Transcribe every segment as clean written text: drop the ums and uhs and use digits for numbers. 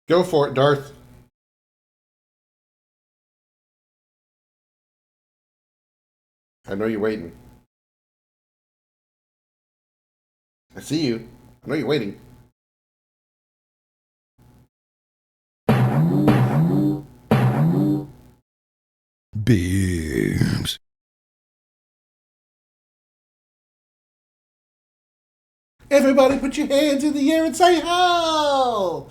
Go for it, Darth. I know you're waiting. I see you. I know you're waiting. Beams. Everybody put your hands in the air and say ho!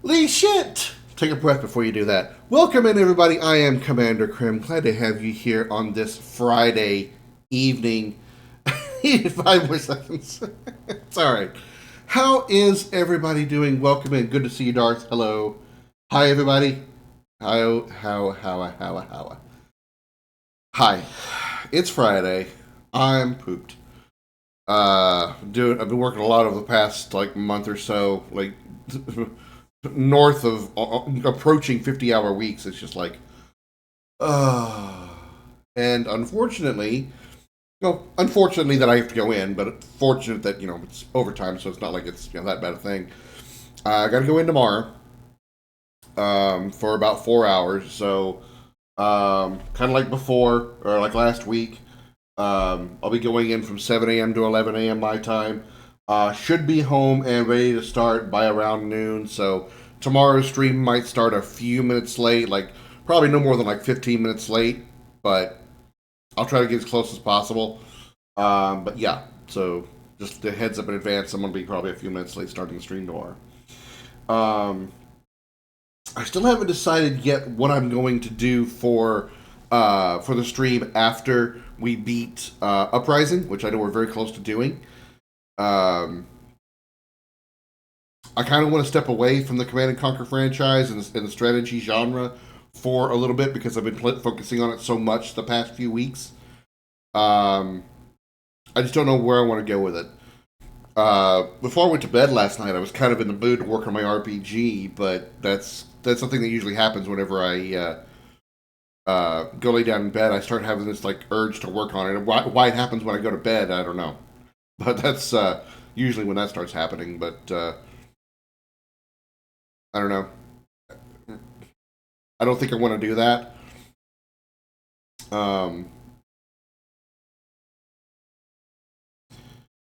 Lee shit! Take a breath before you do that. Welcome in, everybody. I am Commander Krim. Glad to have you here on this Friday evening. 5 more seconds. It's alright. How is everybody doing? Welcome in. Good to see you, Darth. Hello. Hi, everybody. How. Hi. It's Friday. I'm pooped. I've been working a lot over the past like month or so, like north of approaching 50-hour weeks. It's just like, and unfortunately that I have to go in, but fortunate that it's overtime, so it's not like it's that bad a thing. I got to go in tomorrow, for about 4 hours. So, kind of like before or like last week. I'll be going in from 7 a.m. to 11 a.m. my time. Should be home and ready to start by around noon. So tomorrow's stream might start a few minutes late, like probably no more than like 15 minutes late, but I'll try to get as close as possible. But yeah, so just a heads up in advance, I'm going to be probably a few minutes late starting the stream tomorrow. I still haven't decided yet what I'm going to do for the stream after we beat Uprising, which I know we're very close to doing. I kind of want to step away from the Command and Conquer franchise and the strategy genre for a little bit because I've been focusing on it so much the past few weeks. I just don't know where I want to go with it. Before I went to bed last night, I was kind of in the mood to work on my RPG, but that's something that usually happens whenever I go lay down in bed. I start having this like urge to work on it. Why it happens when I go to bed, I don't know, but that's usually when that starts happening. But I don't know. I don't think I want to do that. Um,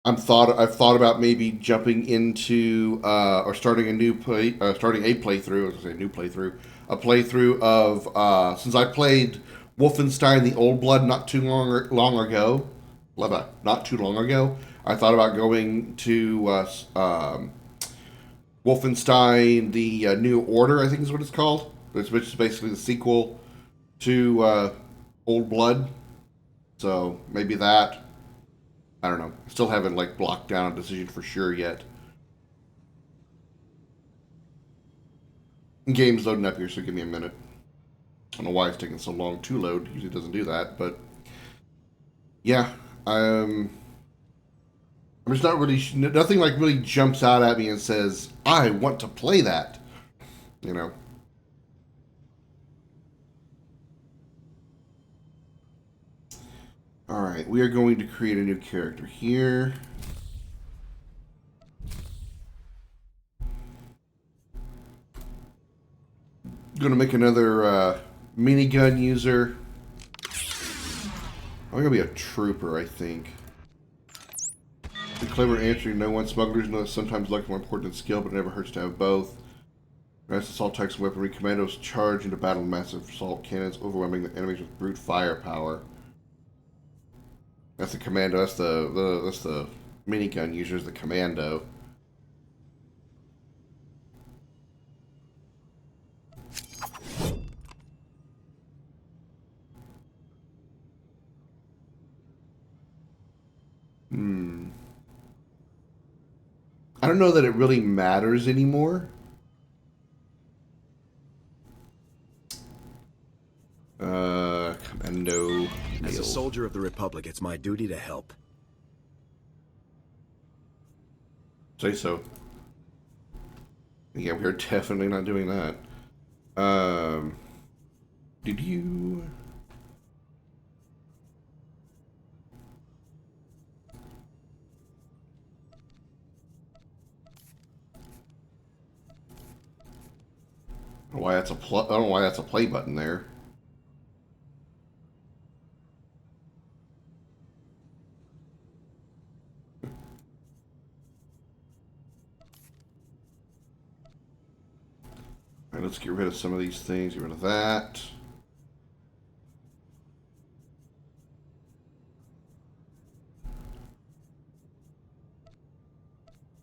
I've thought about maybe jumping into or starting starting a playthrough. I was gonna say a new playthrough, a playthrough of since I played Wolfenstein: The Old Blood not too long ago. Not too long ago. I thought about going to Wolfenstein: The New Order. I think is what it's called. Which is basically the sequel to Old Blood. So maybe that. I don't know. I still haven't like blocked down a decision for sure yet. Game's loading up here, so give me a minute. I don't know why it's taking so long to load. Usually doesn't do that, but yeah, I'm just not really. Nothing like really jumps out at me and says I want to play that. You know. All right, we are going to create a new character here. Going to make another minigun user. I'm gonna be a trooper, I think. The clever answer, no one. Smugglers know that sometimes luck is more important than skill, but it never hurts to have both. Mass assault types of weaponry. Commandos charge into battle with massive assault cannons, overwhelming the enemies with brute firepower. That's the commando. That's the minigun user is the commando. Hmm. I don't know that it really matters anymore. Commando. As a soldier of the Republic, it's my duty to help. Say so. Yeah, we're definitely not doing that. Um, did you? Why that's a I don't know why that's a play button there. All right, let's get rid of some of these things. Get rid of that.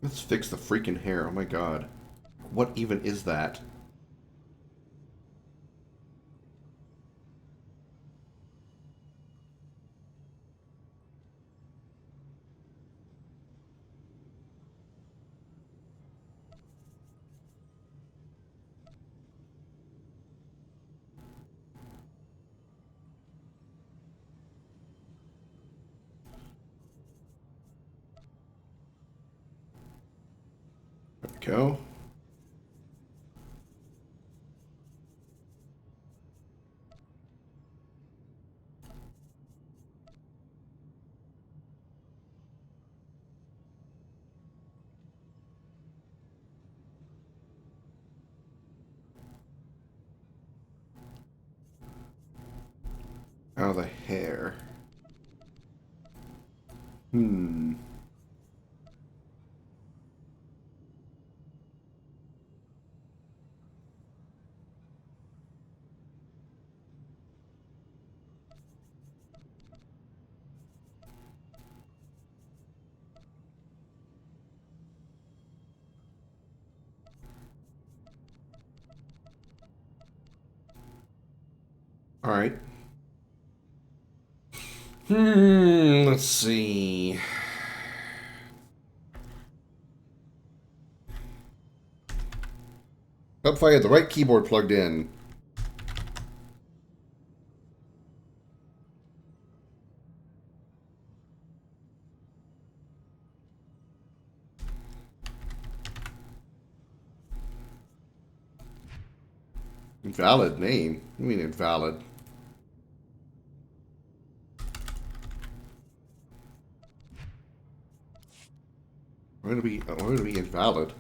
Let's fix the freaking hair. Oh my god. What even is that? There we go. Now the hair. Hmm. All right. Let's see. Hope if I had the right keyboard plugged in. Invalid name? What do you mean invalid? Why would it be invalid?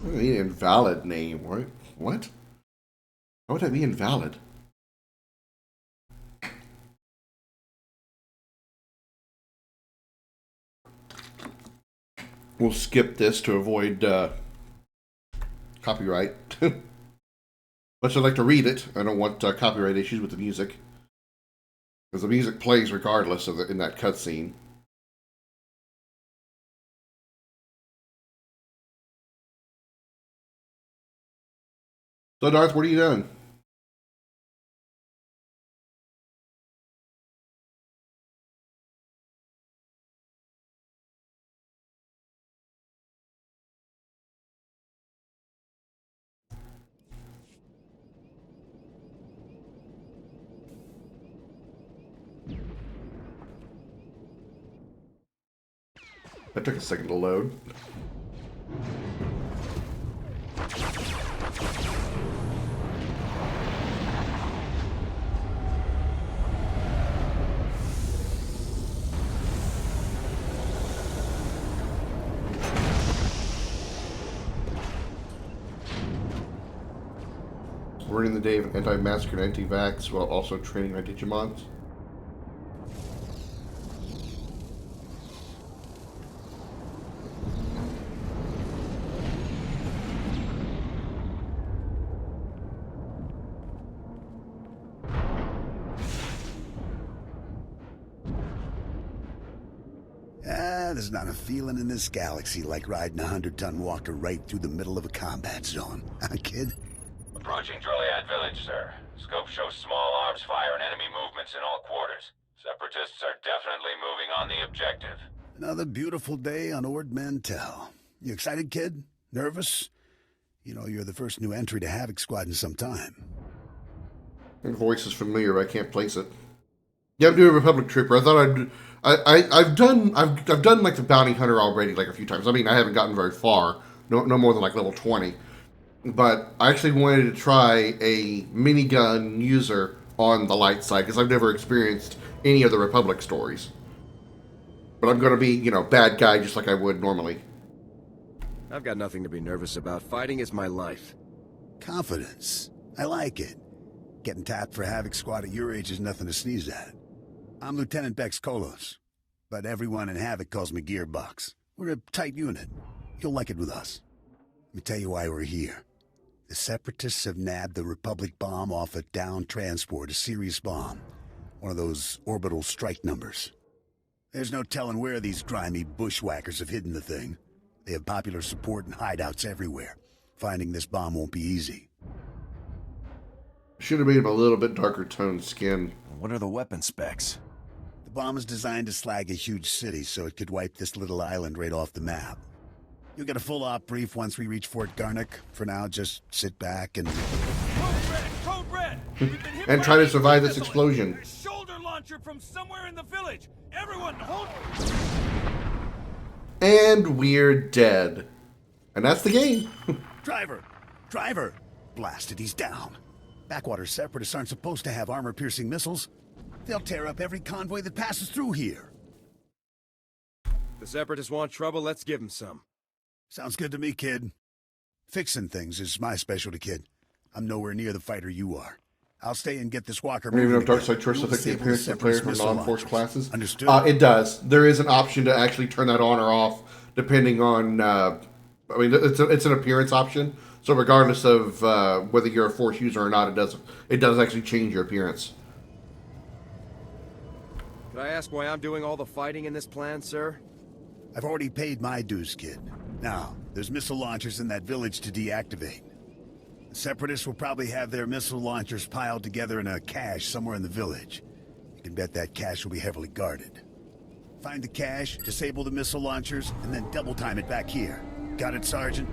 What do you mean invalid name? What? How would that be invalid? We'll skip this to avoid copyright. Much I'd like to read it. I don't want copyright issues with the music. Because the music plays regardless of in that cutscene. So Darth, what are you doing? That took a second to load. Running the day of anti-mask and anti-vax while also training my Digimons. There's not a feeling in this galaxy like riding a 100-ton walker right through the middle of a combat zone. Huh, kid? Approaching Droliad village, sir. Scope shows small arms fire and enemy movements in all quarters. Separatists are definitely moving on the objective. Another beautiful day on Ord Mantell. You excited, kid? Nervous? You know, you're the first new entry to Havoc Squad in some time. Your voice is familiar, but I can't place it. Yeah, I'm doing a Republic Trooper. I've done like the bounty hunter already like a few times. I mean, I haven't gotten very far, no more than like level 20. But I actually wanted to try a minigun user on the light side because I've never experienced any of the Republic stories. But I'm going to be, bad guy just like I would normally. I've got nothing to be nervous about. Fighting is my life. Confidence. I like it. Getting tapped for Havoc Squad at your age is nothing to sneeze at. I'm Lieutenant Bex Kolos, but everyone in Havoc calls me Gearbox. We're a tight unit. You'll like it with us. Let me tell you why we're here. The Separatists have nabbed the Republic bomb off a downed transport, a serious bomb. One of those orbital strike numbers. There's no telling where these grimy bushwhackers have hidden the thing. They have popular support and hideouts everywhere. Finding this bomb won't be easy. Should have made him a little bit darker toned skin. What are the weapon specs? The bomb is designed to slag a huge city, so it could wipe this little island right off the map. You'll get a full op brief once we reach Fort Garnick. For now, just sit back and... Code Red! And try to survive this explosion. Shoulder launcher from somewhere in the village! Everyone, hold... And we're dead. And that's the game. Driver! Driver! Blasted, he's down. Backwater Separatists aren't supposed to have armor-piercing missiles. They'll tear up every convoy that passes through here. The Separatists want trouble, let's give them some. Sounds good to me, kid. Fixing things is my specialty, kid. I'm nowhere near the fighter you are. I'll stay and get this walker moving. Even if again. Dark Side Choice affect the appearance of players from non-force classes? Understood. It does. There is an option to actually turn that on or off, depending on... it's an appearance option. So regardless of whether you're a force user or not, it does actually change your appearance. Can I ask why I'm doing all the fighting in this plan, sir? I've already paid my dues, kid. Now, there's missile launchers in that village to deactivate. The Separatists will probably have their missile launchers piled together in a cache somewhere in the village. You can bet that cache will be heavily guarded. Find the cache, disable the missile launchers, and then double time it back here. Got it, Sergeant?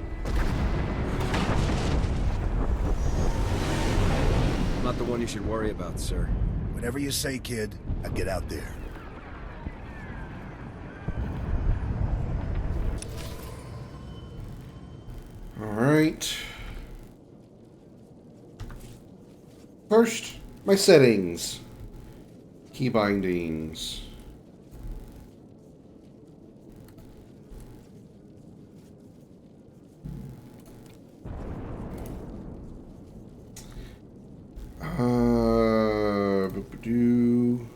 Not the one you should worry about, sir. Whatever you say, kid, I'll get out there. Alright. First, my settings. Key bindings. Boop-a-doo.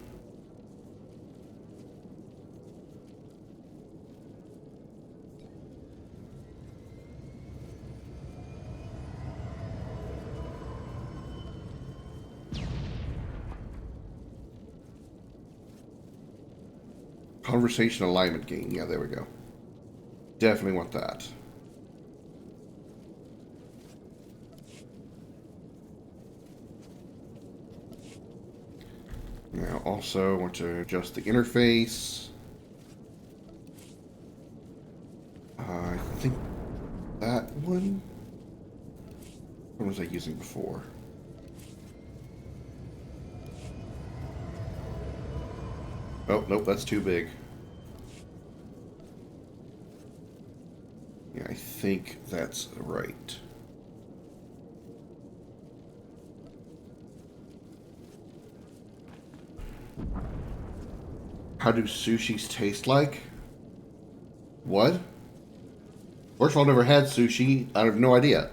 Conversation alignment gain. Yeah, there we go. Definitely want that. Now, also want to adjust the interface. I think that one. What was I using before? Oh, nope, that's too big. Yeah, I think that's right. How do sushis taste like? What? First of all, I've never had sushi. I have no idea.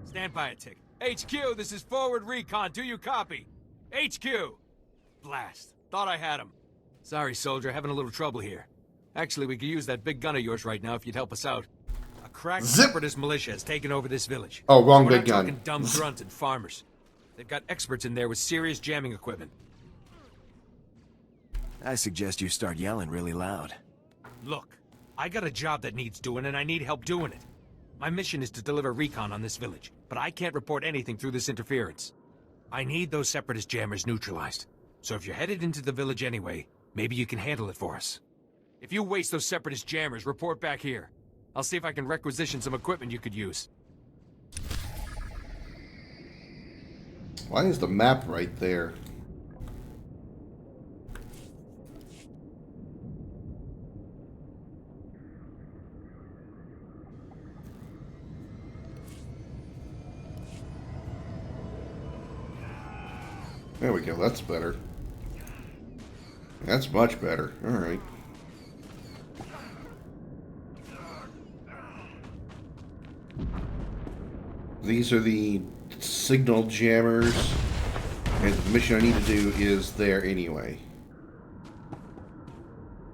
Stand by a tick. HQ, this is forward recon. Do you copy? HQ! Blast. Thought I had him. Sorry, soldier. Having a little trouble here. Actually, we could use that big gun of yours right now if you'd help us out. A cracked Separatist militia has taken over this village. Oh, wrong We're big not gun. talking dumb grunts and farmers. They've got experts in there with serious jamming equipment. I suggest you start yelling really loud. Look, I got a job that needs doing and I need help doing it. My mission is to deliver recon on this village, but I can't report anything through this interference. I need those Separatist jammers neutralized. So if you're headed into the village anyway, maybe you can handle it for us. If you waste those Separatist jammers, report back here. I'll see if I can requisition some equipment you could use. Why is the map right there? There we go, that's better. That's much better. Alright. These are the signal jammers, and the mission I need to do is there anyway.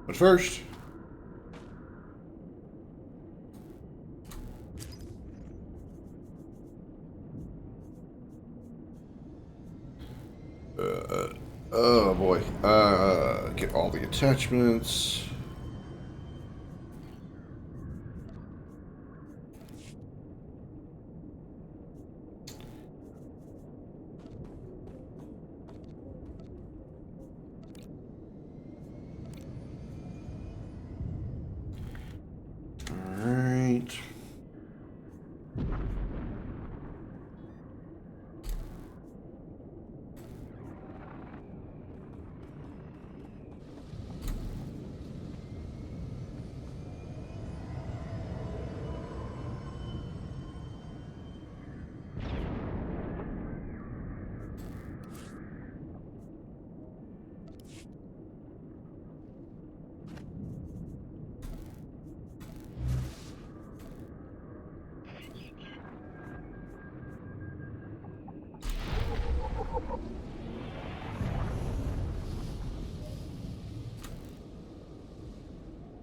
But first... oh boy. Get all the attachments. Alright.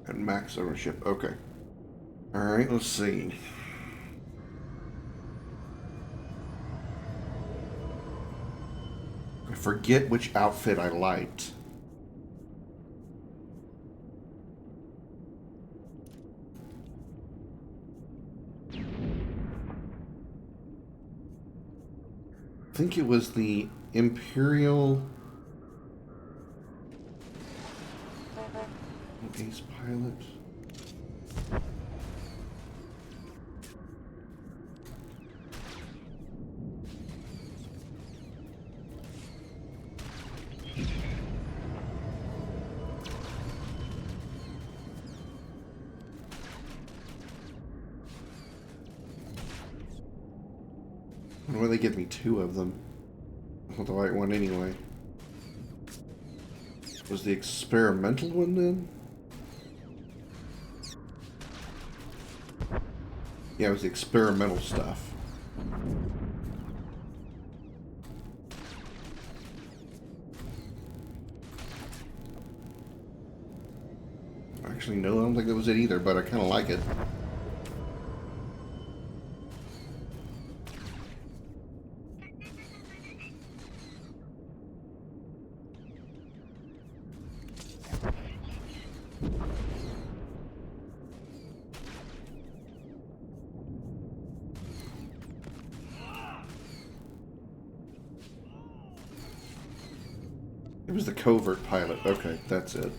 And max ownership. Okay. Alright, let's see. I forget which outfit I liked. I think it was the Imperial Ace Pilot. Why do they give me two of them? I want the right one anyway. Was the experimental one then? Yeah, it was the experimental stuff. Actually, no, I don't think that was it either, but I kind of like it. It was the covert pilot. Okay, that's it.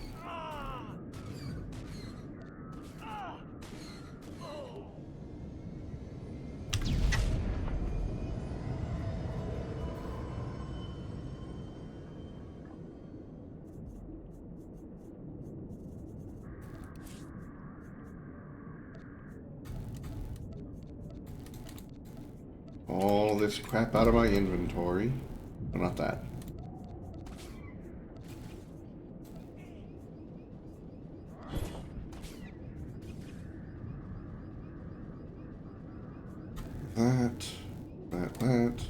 All this crap out of my inventory. Oh, not that. That.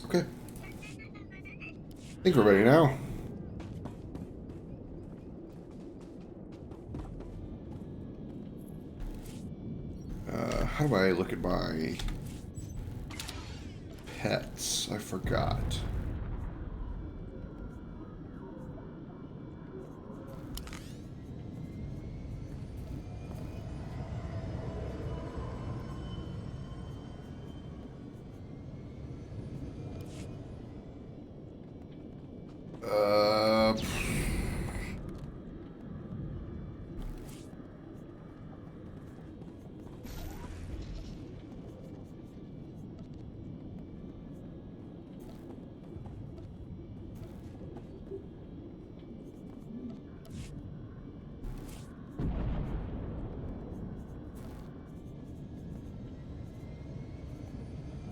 Okay. I think we're ready now. How do I look at my pets. I forgot.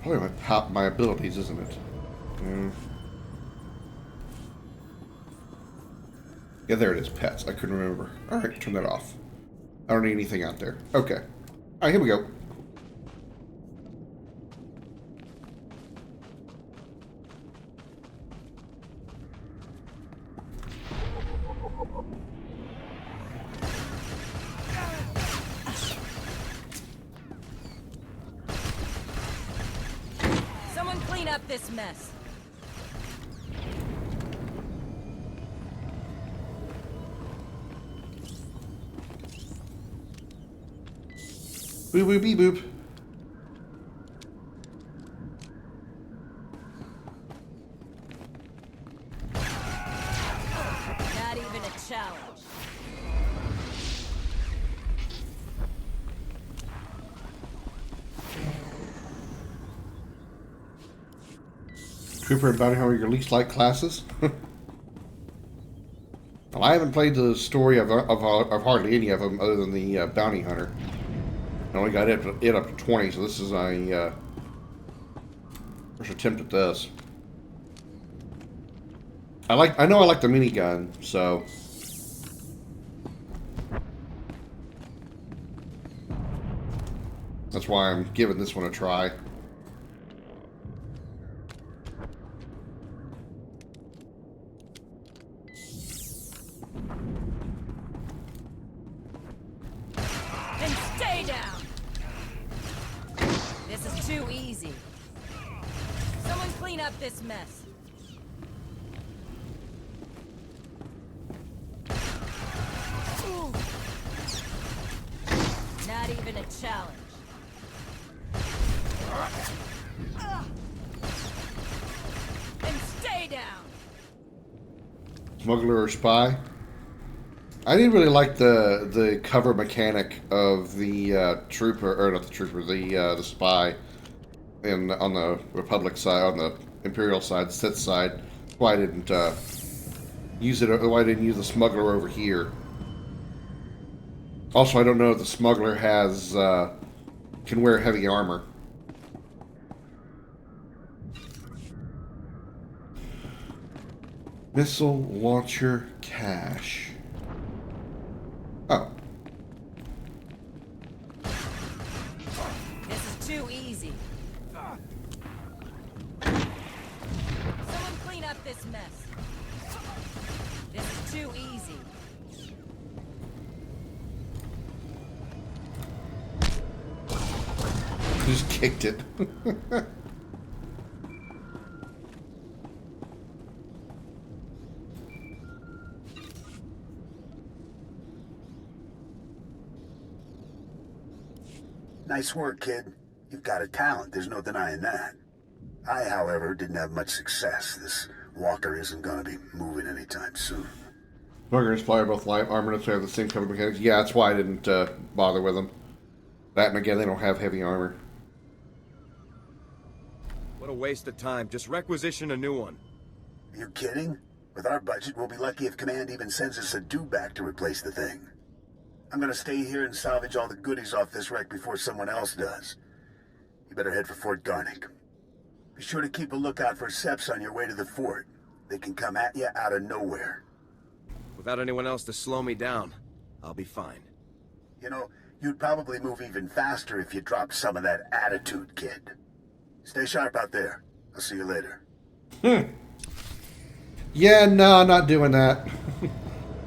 Probably my abilities, isn't it? Yeah, there it is. Pets. I couldn't remember. Alright, turn that off. I don't need anything out there. Okay. Alright, here we go. Someone clean up this mess. Boop boop beep boop. Not even a challenge. Trooper and Bounty Hunter, your least liked classes? Well, I haven't played the story of hardly any of them other than the Bounty Hunter. I only got it up to 20, so this is a first attempt at this. I know I like the minigun, so that's why I'm giving this one a try. And stay down. This is too easy. Someone clean up this mess. Ooh. Not even a challenge. And stay down. Smuggler or spy? I didn't really like the cover mechanic of the trooper, or not the trooper, the spy, on the Republic side, on the Imperial side, Sith side. That's why I didn't use it. Why I didn't use the smuggler over here. Also, I don't know if the smuggler has can wear heavy armor. Missile launcher cache. Oh. This is too easy. Someone clean up this mess. This is too easy. Just kicked it. Nice work, kid. You've got a talent, there's no denying that. I, however, didn't have much success. This walker isn't gonna be moving anytime soon. Smuggler and spy are both light armor, so they have the same cover mechanics. Yeah, that's why I didn't bother with them. That, and again, they don't have heavy armor. What a waste of time. Just requisition a new one. You kidding? With our budget, we'll be lucky if Command even sends us a dewback to replace the thing. I'm gonna stay here and salvage all the goodies off this wreck before someone else does. You better head for Fort Garnick. Be sure to keep a lookout for Seps on your way to the fort. They can come at you out of nowhere. Without anyone else to slow me down, I'll be fine. You know, you'd probably move even faster if you dropped some of that attitude, kid. Stay sharp out there. I'll see you later. Yeah, no, not doing that.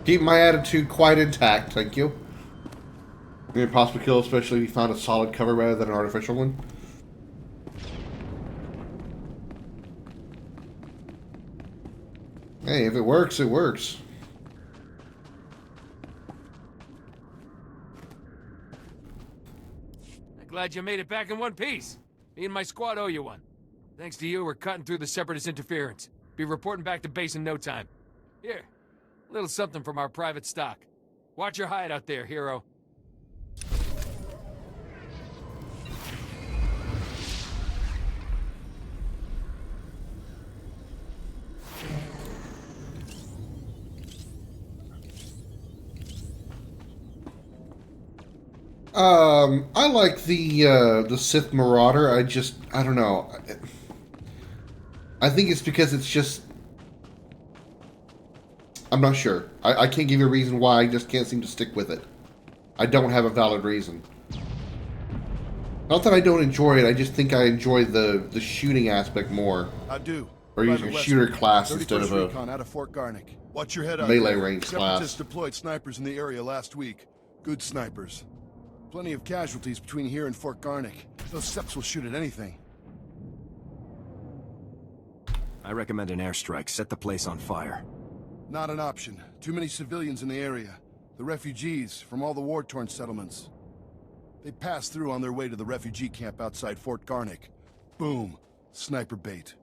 Keep my attitude quite intact, thank you. Impossible kill, especially if you found a solid cover rather than an artificial one. Hey, if it works, it works. I'm glad you made it back in one piece. Me and my squad owe you one. Thanks to you, we're cutting through the Separatist interference. Be reporting back to base in no time. Here, a little something from our private stock. Watch your hide out there, hero. I like the Sith Marauder. I don't know. I think it's because it's just... I'm not sure. I can't give you a reason why. I just can't seem to stick with it. I don't have a valid reason. Not that I don't enjoy it. I just think I enjoy the shooting aspect more. I do. Or using a shooter class instead of 31st a Recon out of Fort Garnick. Watch your head out melee there. range Separatists class. deployed snipers in the area last week. Good snipers. Plenty of casualties between here and Fort Garnick. Those Seps will shoot at anything. I recommend an airstrike. Set the place on fire. Not an option. Too many civilians in the area. The refugees from all the war-torn settlements. They passed through on their way to the refugee camp outside Fort Garnick. Boom. Sniper bait.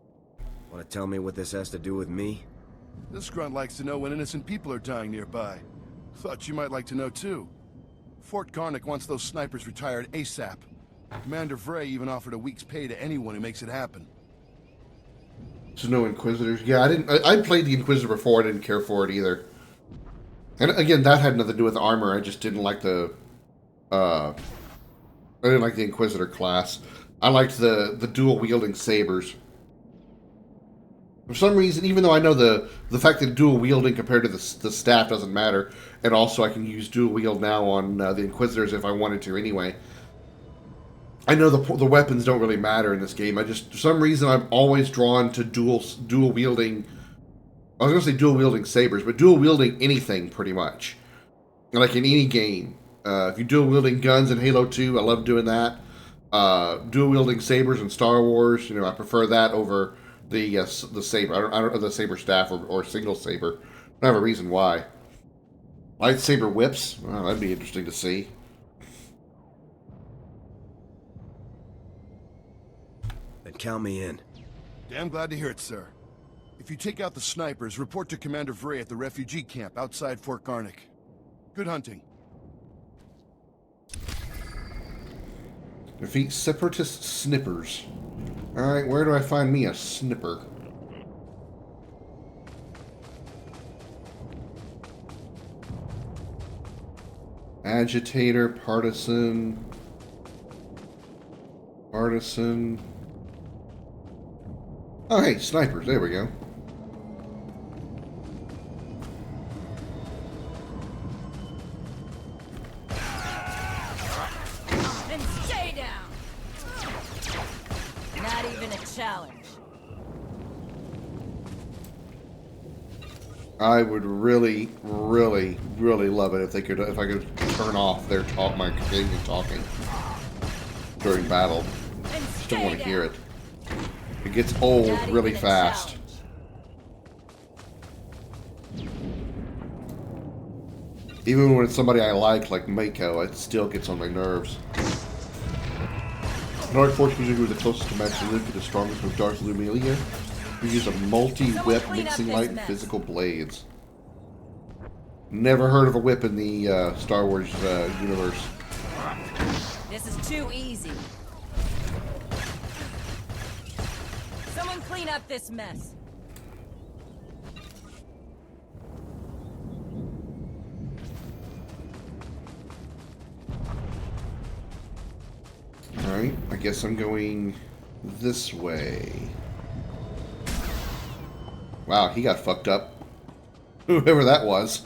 Want to tell me what this has to do with me? This grunt likes to know when innocent people are dying nearby. Thought you might like to know too. Fort Garnick wants those snipers retired ASAP. Commander Vray even offered a week's pay to anyone who makes it happen. So no Inquisitors. Yeah, I played the Inquisitor before. I didn't care for it either. And again, that had nothing to do with armor. I just didn't like the... I didn't like the Inquisitor class. I liked the dual-wielding sabers. For some reason, even though I know the fact that dual-wielding compared to the staff doesn't matter, and also I can use dual-wield now on the Inquisitors if I wanted to anyway. I know the weapons don't really matter in this game. For some reason, I'm always drawn to dual-wielding... I was going to say dual-wielding sabers, but dual-wielding anything, pretty much. Like in any game. If you're dual-wielding guns in Halo 2, I love doing that. Dual-wielding sabers in Star Wars, I prefer that over the saber. I don't know the saber staff or single saber. I don't have a reason why. Lightsaber whips? Well, that'd be interesting to see. Then count me in. Damn glad to hear it, sir. If you take out the snipers, report to Commander Vray at the refugee camp outside Fort Garnick. Good hunting. Defeat Separatist Snippers. Alright, where do I find me a snipper? Agitator, Partisan... Oh, hey, snipers. There we go. Then stay down! Not even a challenge. I would really, really, really love it if I could turn off my companion talking during battle. Then Just don't want to stay hear down. it. It gets old Not really even a fast. challenge. Even when it's somebody I like Mako, it still gets on my nerves. Dark Force Music was the closest to Max Luke and the strongest with Darth Lumilia. We use a multi-whip Someone clean up mixing this light and mess. physical blades. Never heard of a whip in the Star Wars universe. This is too easy. Someone clean up this mess. Alright, I guess I'm going this way. Wow, he got fucked up. Whoever that was.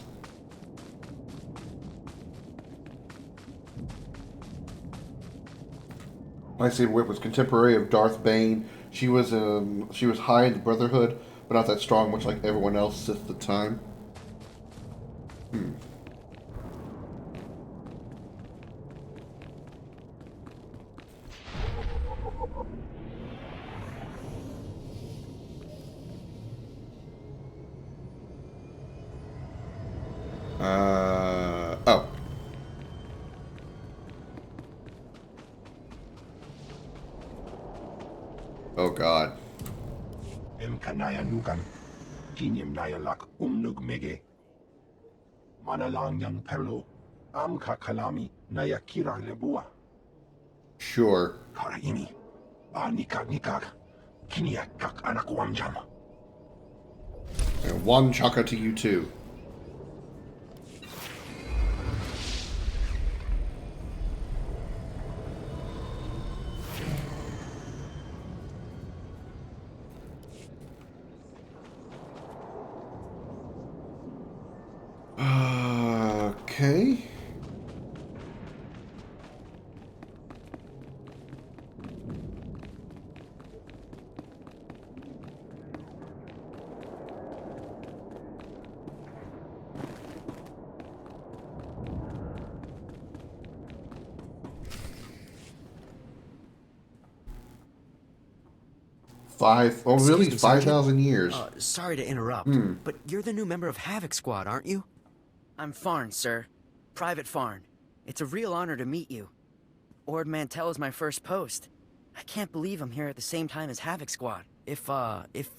Lightsaber whip was contemporary of Darth Bane. She was high in the Brotherhood, but not that strong, much like everyone else at the time. Oh God. Kanaya nukan, kinyam nayalak mege. Manalang yang perlo, kakalami nayakira lebua. Sure. Karaimi, nikak, kiniakak anakwamjam. And one chaka to you too. Okay. Oh, really? Excuse me, Sergeant? 5,000 years. Sorry to interrupt, but you're the new member of Havoc Squad, aren't you? I'm Farn, sir. Private Farn. It's a real honor to meet you. Ord Mantell is my first post. I can't believe I'm here at the same time as Havoc Squad. If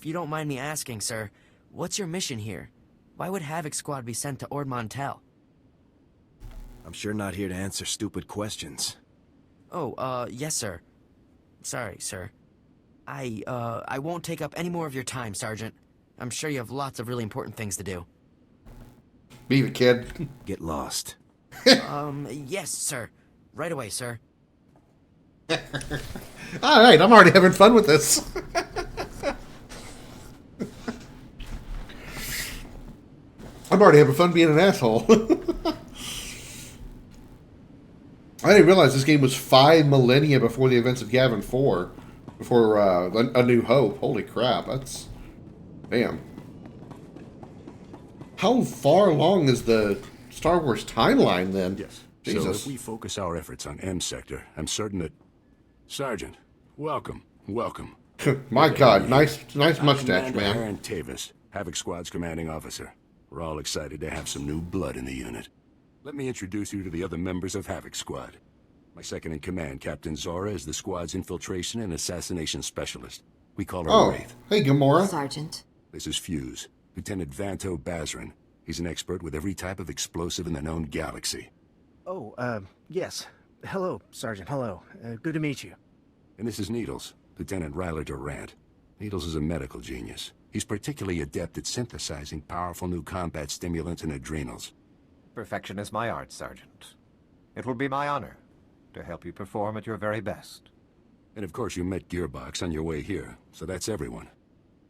you don't mind me asking, sir, what's your mission here? Why would Havoc Squad be sent to Ord Mantell? I'm sure not here to answer stupid questions. Oh, yes, sir. Sorry, sir. I won't take up any more of your time, Sergeant. I'm sure you have lots of really important things to do. Beat it, kid. Get lost. Yes, sir. Right away, sir. Alright, I'm already having fun with this. I'm already having fun being an asshole. I didn't realize this game was 5 millennia before the events of Gavin 4. Before A New Hope. Holy crap, that's... Damn. How far along is the Star Wars timeline, then? Yes. Jesus. So if we focus our efforts on M Sector, I'm certain that... Sergeant, welcome. My God, nice mustache, Commander man. Aaron Tavis, Havoc Squad's commanding officer. We're all excited to have some new blood in the unit. Let me introduce you to the other members of Havoc Squad. My second-in-command, Captain Zora, is the squad's infiltration and assassination specialist. We call her Wraith. Hey, Gamora. Sergeant. This is Fuse, Lieutenant Vanto Bazrin. He's an expert with every type of explosive in the known galaxy. Oh, yes. Hello, Sergeant, hello. Good to meet you. And this is Needles, Lieutenant Ryler Durant. Needles is a medical genius. He's particularly adept at synthesizing powerful new combat stimulants and adrenals. Perfection is my art, Sergeant. It will be my honor to help you perform at your very best. And of course you met Gearbox on your way here, so that's everyone.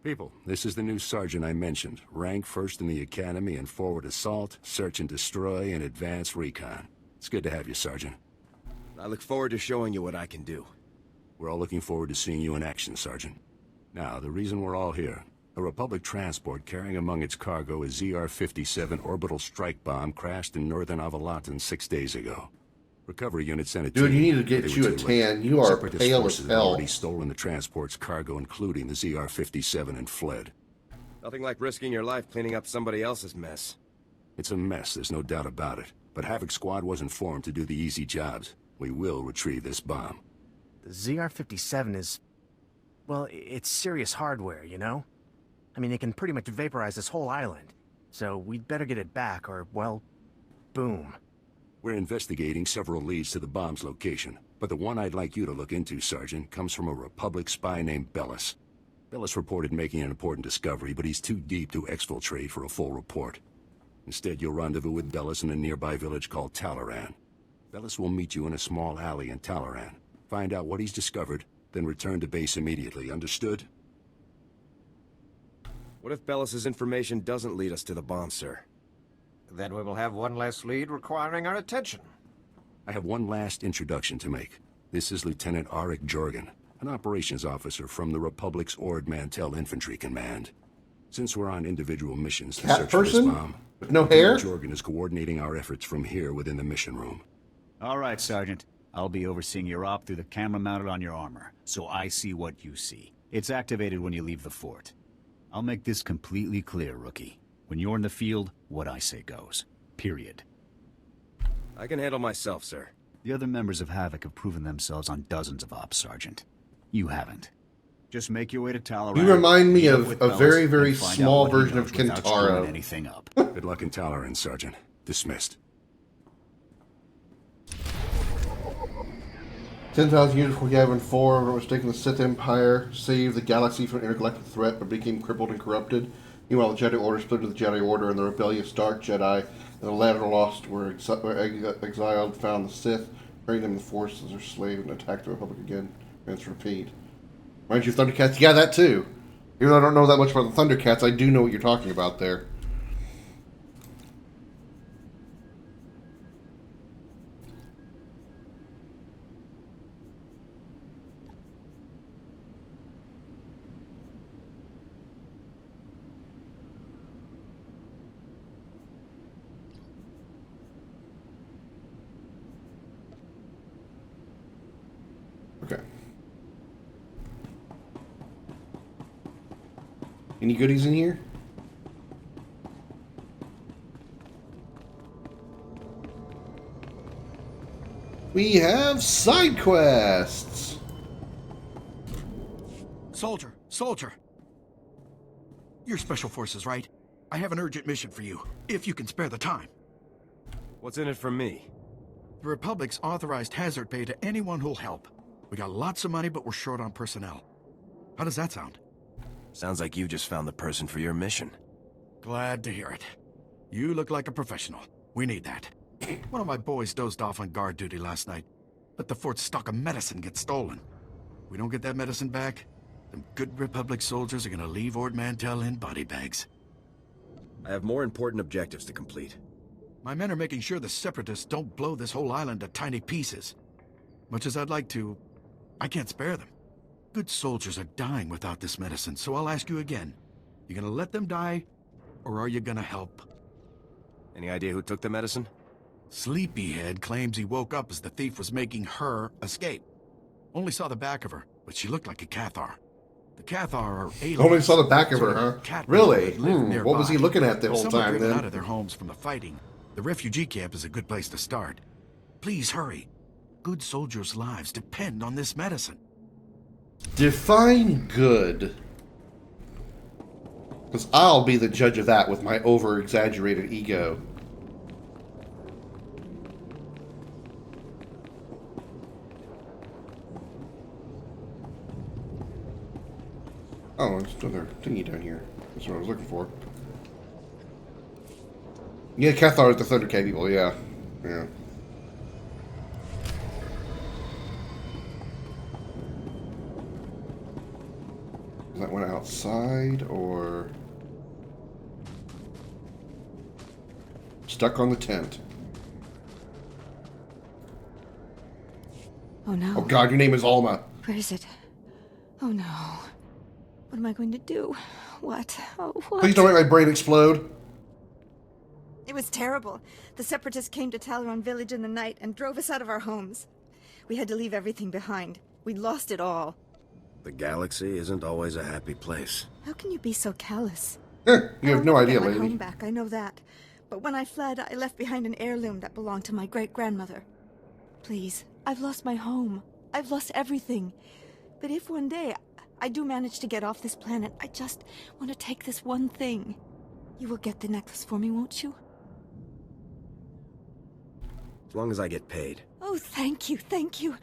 People, this is the new sergeant I mentioned. Rank first in the academy in forward assault, search and destroy, and advanced recon. It's good to have you, Sergeant. I look forward to showing you what I can do. We're all looking forward to seeing you in action, Sergeant. Now, the reason we're all here. A Republic transport carrying among its cargo a ZR-57 orbital strike bomb crashed in northern Avalatan 6 days ago. Recovery unit sent a Dude, team, you need to but get they you were a too late. tan. You are Separatist pale as forces had hell. already stolen the transport's cargo, including the ZR-57, and fled. Nothing like risking your life cleaning up somebody else's mess. It's a mess, there's no doubt about it. But Havoc Squad wasn't formed to do the easy jobs. We will retrieve this bomb. The ZR-57 is... well, it's serious hardware, you know? I mean, it can pretty much vaporize this whole island. So we'd better get it back, or, well, boom. We're investigating several leads to the bomb's location, but the one I'd like you to look into, Sergeant, comes from a Republic spy named Bellis. Bellis reported making an important discovery, but he's too deep to exfiltrate for a full report. Instead, you'll rendezvous with Bellis in a nearby village called Talaran. Bellis will meet you in a small alley in Talaran. Find out what he's discovered, then return to base immediately. Understood? What if Bellis's information doesn't lead us to the bomb, sir? Then we will have one less lead requiring our attention. I have one last introduction to make. This is Lieutenant Arik Jorgen, an operations officer from the Republic's Ord Mantell Infantry Command. Since we're on individual missions to Cat search for this person? bomb, With no hair? Jorgen is coordinating our efforts from here within the mission room. All right, Sergeant. I'll be overseeing your op through the camera mounted on your armor, so I see what you see. It's activated when you leave the fort. I'll make this completely clear, Rookie. When you're in the field, what I say goes. Period. I can handle myself, sir. The other members of Havoc have proven themselves on dozens of ops, Sergeant. You haven't. Just make your way to Talleyrand. You remind me meet up of with a Bellis, very, and very find out small what he version of knows without screwing Kentaro. anything up. Good luck in Talleyrand, Sergeant. Dismissed. 10,000 years before Yavin 4, was taken the Sith Empire, saved the galaxy from an intergalactic threat, but became crippled and corrupted. Meanwhile, the Jedi Order split into the Jedi Order, and the rebellious Dark Jedi and the latter lost were exiled, found the Sith, bring them the Force as their slave, and attacked the Republic again. Rinse, repeat. Reminds you of Thundercats? Yeah, that too. Even though I don't know that much about the Thundercats, I do know what you're talking about there. Okay. Any goodies in here? We have side quests. Soldier! Soldier! You're Special Forces, right? I have an urgent mission for you, if you can spare the time. What's in it for me? The Republic's authorized hazard pay to anyone who'll help. We got lots of money, but we're short on personnel. How does that sound? Sounds like you just found the person for your mission. Glad to hear it. You look like a professional. We need that. One of my boys dozed off on guard duty last night. Let the fort's stock of medicine get stolen. We don't get that medicine back, them good Republic soldiers are gonna leave Ord Mantell in body bags. I have more important objectives to complete. My men are making sure the Separatists don't blow this whole island to tiny pieces. Much as I'd like to, I can't spare them. Good soldiers are dying without this medicine, so I'll ask you again. You gonna let them die, or are you gonna help? Any idea who took the medicine? Sleepyhead claims he woke up as the thief was making her escape. Only saw the back of her, but she looked like a Cathar. The Cathar are aliens. Only saw the back of her, huh? Cat Really? people that live What was he nearby. looking at the whole Some were time driven then? out of their homes from the fighting. The refugee camp is a good place to start. Please hurry. Good soldiers' lives depend on this medicine. Define good. Because I'll be the judge of that with my over-exaggerated ego. Oh, there's another thingy down here. That's what I was looking for. Yeah, Cathar is the Thundercat people, yeah. Yeah. Is that one outside, or... stuck on the tent? Oh no. Oh god, your name is Alma. Where is it? Oh no. What am I going to do? What? Oh, what? Please don't make my brain explode. It was terrible. The Separatists came to Talleyrand village in the night and drove us out of our homes. We had to leave everything behind. We'd lost it all. The galaxy isn't always a happy place. How can you be so callous? You have no idea, I'll get my lady. home back, I know that. But when I fled, I left behind an heirloom that belonged to my great-grandmother. Please, I've lost my home. I've lost everything. But if one day I do manage to get off this planet, I just want to take this one thing. You will get the necklace for me, won't you? As long as I get paid. Oh, thank you, thank you.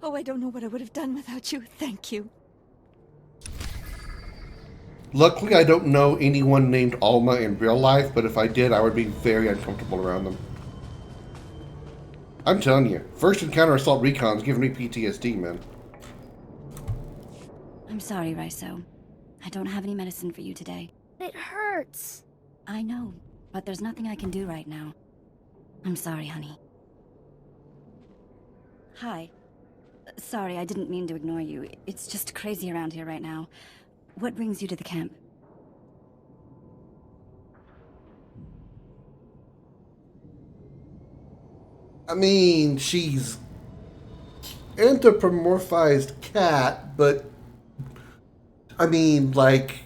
Oh, I don't know what I would have done without you. Thank you. Luckily, I don't know anyone named Alma in real life, but if I did, I would be very uncomfortable around them. I'm telling you, first encounter assault recon's giving me PTSD, man. I'm sorry, Raiso. I don't have any medicine for you today. It hurts. I know, but there's nothing I can do right now. I'm sorry, honey. Hi. Sorry, I didn't mean to ignore you. It's just crazy around here right now. What brings you to the camp? I mean, she's anthropomorphized cat, but I mean, like,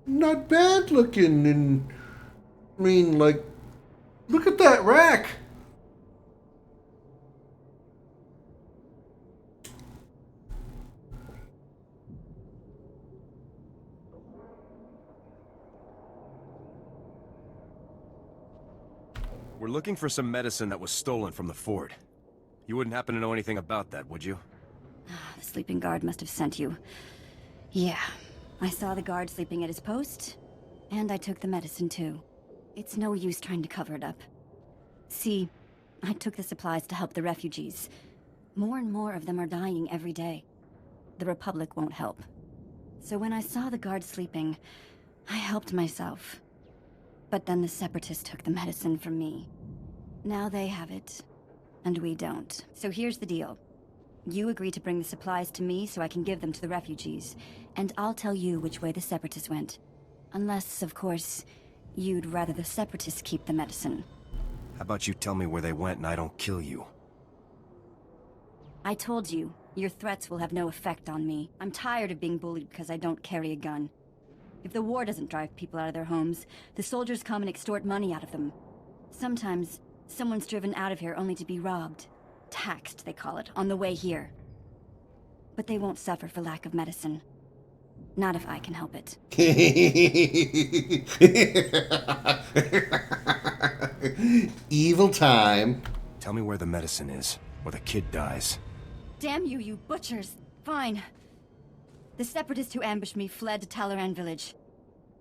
not bad looking, and I mean, like, look at that rack. We're looking for some medicine that was stolen from the fort. You wouldn't happen to know anything about that, would you? The sleeping guard must have sent you. Yeah, I saw the guard sleeping at his post, and I took the medicine too. It's no use trying to cover it up. See, I took the supplies to help the refugees. More and more of them are dying every day. The Republic won't help. So when I saw the guard sleeping, I helped myself. But then the Separatists took the medicine from me. Now they have it, and we don't. So here's the deal. You agree to bring the supplies to me so I can give them to the refugees, and I'll tell you which way the Separatists went. Unless, of course, you'd rather the Separatists keep the medicine. How about you tell me where they went and I don't kill you? I told you, your threats will have no effect on me. I'm tired of being bullied because I don't carry a gun. If the war doesn't drive people out of their homes, the soldiers come and extort money out of them. Sometimes, someone's driven out of here only to be robbed. Taxed, they call it, on the way here. But they won't suffer for lack of medicine. Not if I can help it. Evil time. Tell me where the medicine is, or the kid dies. Damn you, you butchers! Fine. The Separatists who ambushed me fled to Talaran village.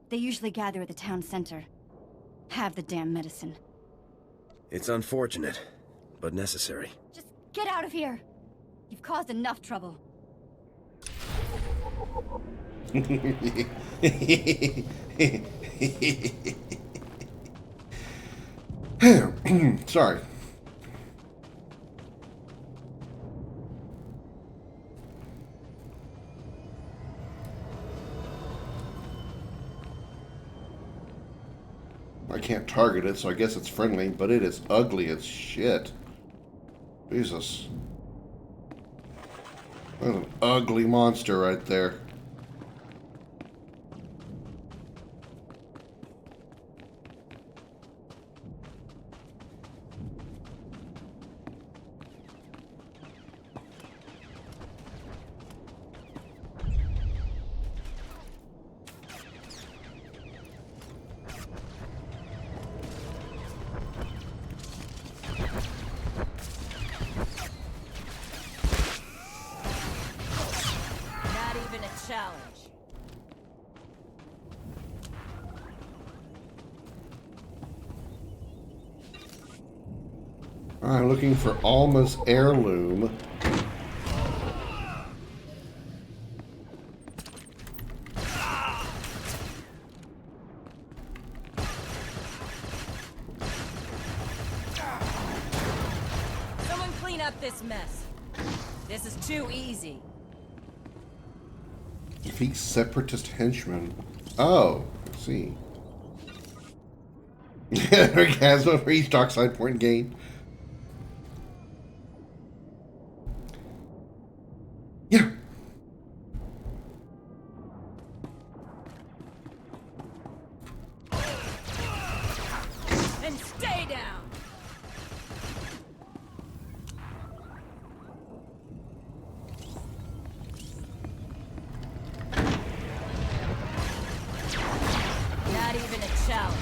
They usually gather at the town center. Have the damn medicine. It's unfortunate, but necessary. Just get out of here! You've caused enough trouble. Sorry. I can't target it, so I guess it's friendly, but it is ugly as shit. Jesus. That's an ugly monster right there. Challenge. I'm looking for Alma's heirloom. Someone clean up this mess. This is too easy. Defeat separatist henchmen. Oh, let's see. Orgasm for each dark side point gain. Yeah. And stay down. Not even a challenge.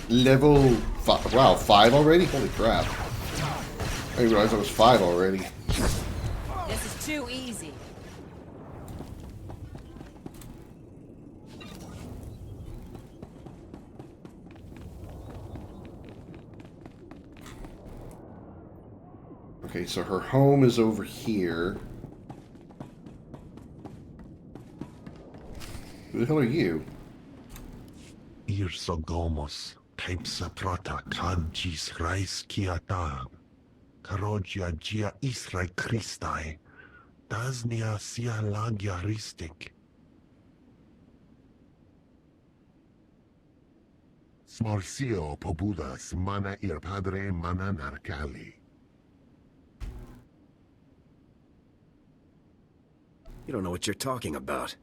Level 5. Wow, 5 already? Holy crap. I didn't realize I was 5 already. This is too easy. Okay, so her home is over here. Who the hell are you? Irsogomos, Kaipsa Prata, Kajis Rais Kiata, Karogia Gia Israel Christai, Dasnia Sia Lagia Ristik. Smorsio Pobudas, Mana Ir Padre Mana Narcali. You don't know what you're talking about.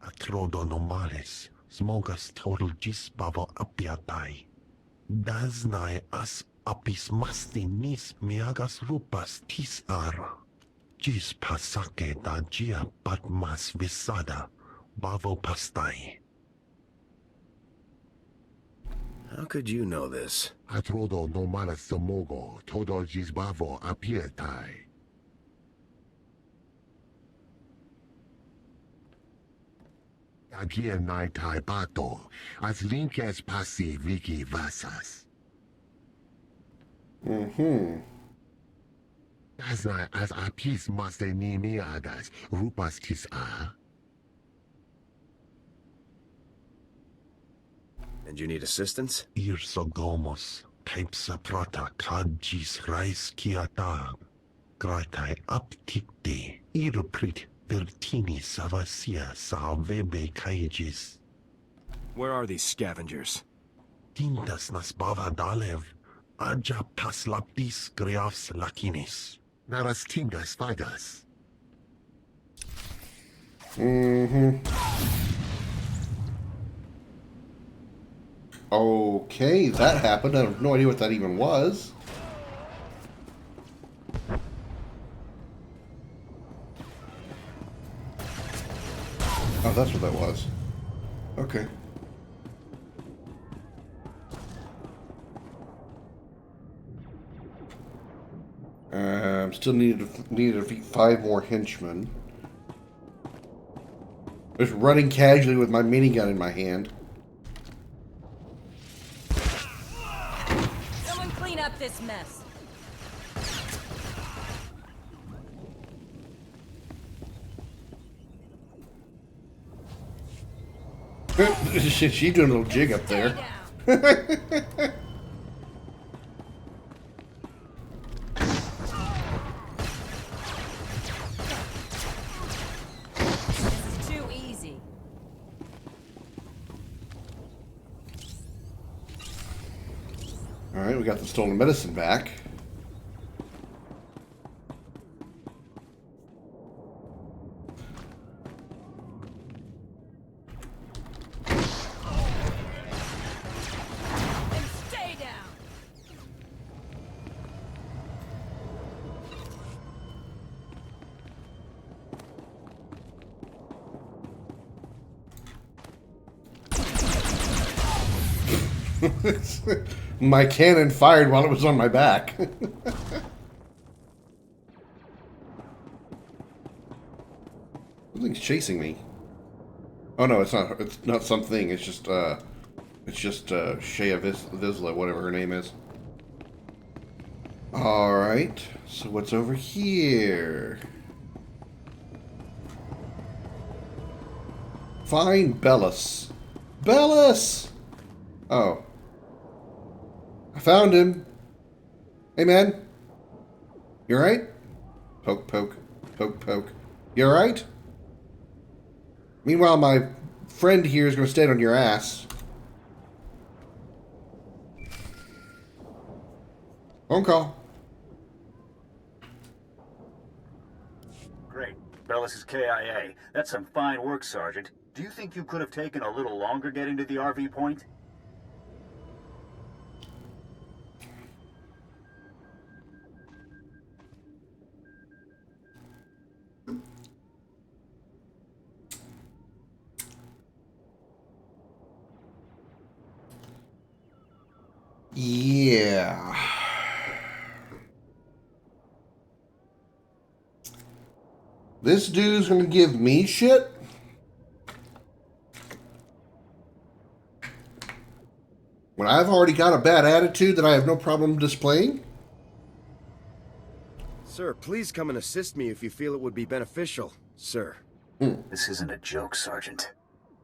Atrodo Nomales. Smogas total gis bavo apiatai. Daznai as apis mastinis miagas rupas tis ara. Gis pasake da gia patmas visada bavo pastai. How could you know this? Atrodo no malas somogo, todo jizbavo apietai. Agia nai tai bato, as linkes passi viki vasas. As apis maste nimi agas, rupas tis a. And you need assistance? Irsogomos, type saprata kadjis rais kiatag. Gratai aptikte, irprit vertini savasia salvebe kaijis. Where are these scavengers? Tintas nas bavadalev, aja paslaptis griafs lakinis. Naras tingas fagas. Okay, that happened. I have no idea what that even was. Oh, that's what that was. Okay. Still need to defeat 5 more henchmen. Just running casually with my minigun in my hand. Someone clean up this mess. She's doing a little jig up there. Too easy. Alright, we got the stolen medicine back. Stay down. My cannon fired while it was on my back. Something's chasing me. Oh no, it's not. It's not something. It's just Shea Vizsla, whatever her name is. All right. So what's over here? Find Bellis. Bellis. Oh. I found him. Hey, man. You alright? Poke, poke, poke, poke. You alright? Meanwhile, my friend here is going to stand on your ass. Phone call. Great. Bellis is KIA. That's some fine work, Sergeant. Do you think you could have taken a little longer getting to the RV point? Yeah. This dude's gonna give me shit? When I've already got a bad attitude that I have no problem displaying? Sir, please come and assist me if you feel it would be beneficial, sir. This isn't a joke, Sergeant.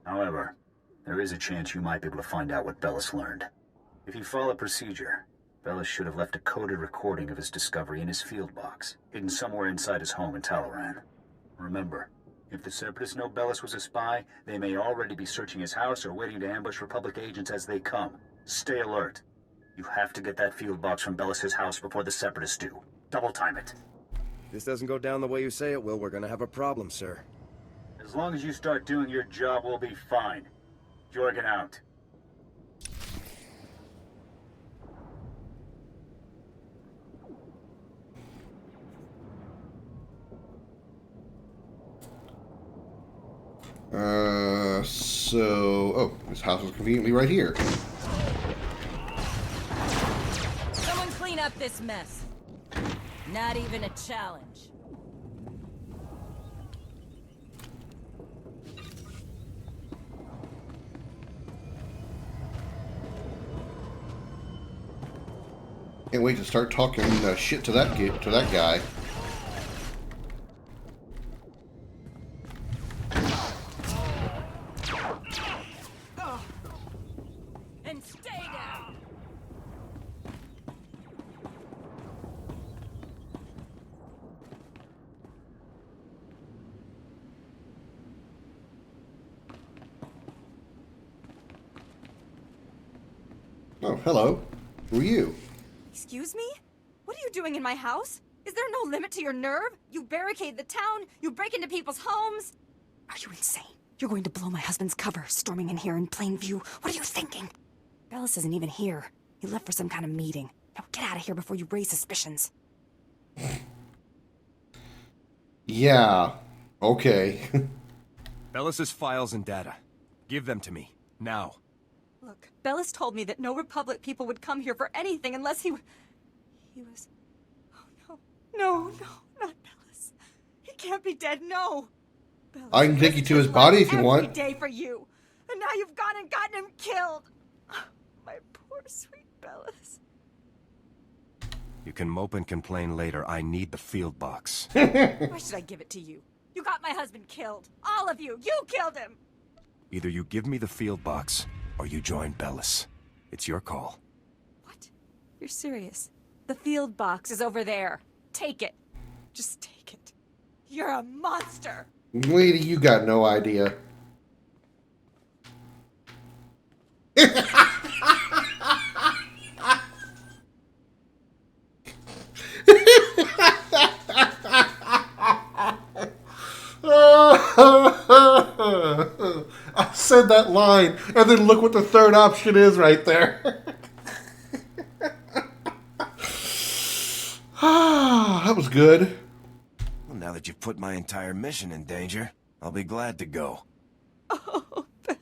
However, there is a chance you might be able to find out what Bellis learned. If you follow procedure, Bellis should have left a coded recording of his discovery in his field box, hidden somewhere inside his home in Talaran. Remember, if the Separatists know Bellis was a spy, they may already be searching his house or waiting to ambush Republic agents as they come. Stay alert. You have to get that field box from Bellis's house before the Separatists do. Double time it. If this doesn't go down the way you say it will, we're gonna have a problem, sir. As long as you start doing your job, we'll be fine. Jorgen out. Oh, his house is conveniently right here. this mess. Not even a challenge. Can't wait to start talking shit to that guy. And stay down. Oh, hello. Who are you? Excuse me? What are you doing in my house? Is there no limit to your nerve? You barricade the town, you break into people's homes. Are you insane? You're going to blow my husband's cover, storming in here in plain view. What are you thinking? Bellis isn't even here. He left for some kind of meeting. Now get out of here before you raise suspicions. Yeah. Okay. Bellis's files and data. Give them to me. Now. Look, Bellis told me that no Republic people would come here for anything unless he was... Oh, no, not Bellis. He can't be dead, no. Bellis, I can take you to his body if you want. Every day for you. And now you've gone and gotten him killed. My poor, sweet Bellis. You can mope and complain later. I need the field box. Why should I give it to you? You got my husband killed. All of you. You killed him. Either you give me the field box, or you join Bellis. It's your call. What? You're serious? The field box is over there. Take it. Just take it. You're a monster. Lady, you got no idea. I said that line, and then look what the third option is right there. That was good. Well, now that you've put my entire mission in danger, I'll be glad to go. Oh, Bellis.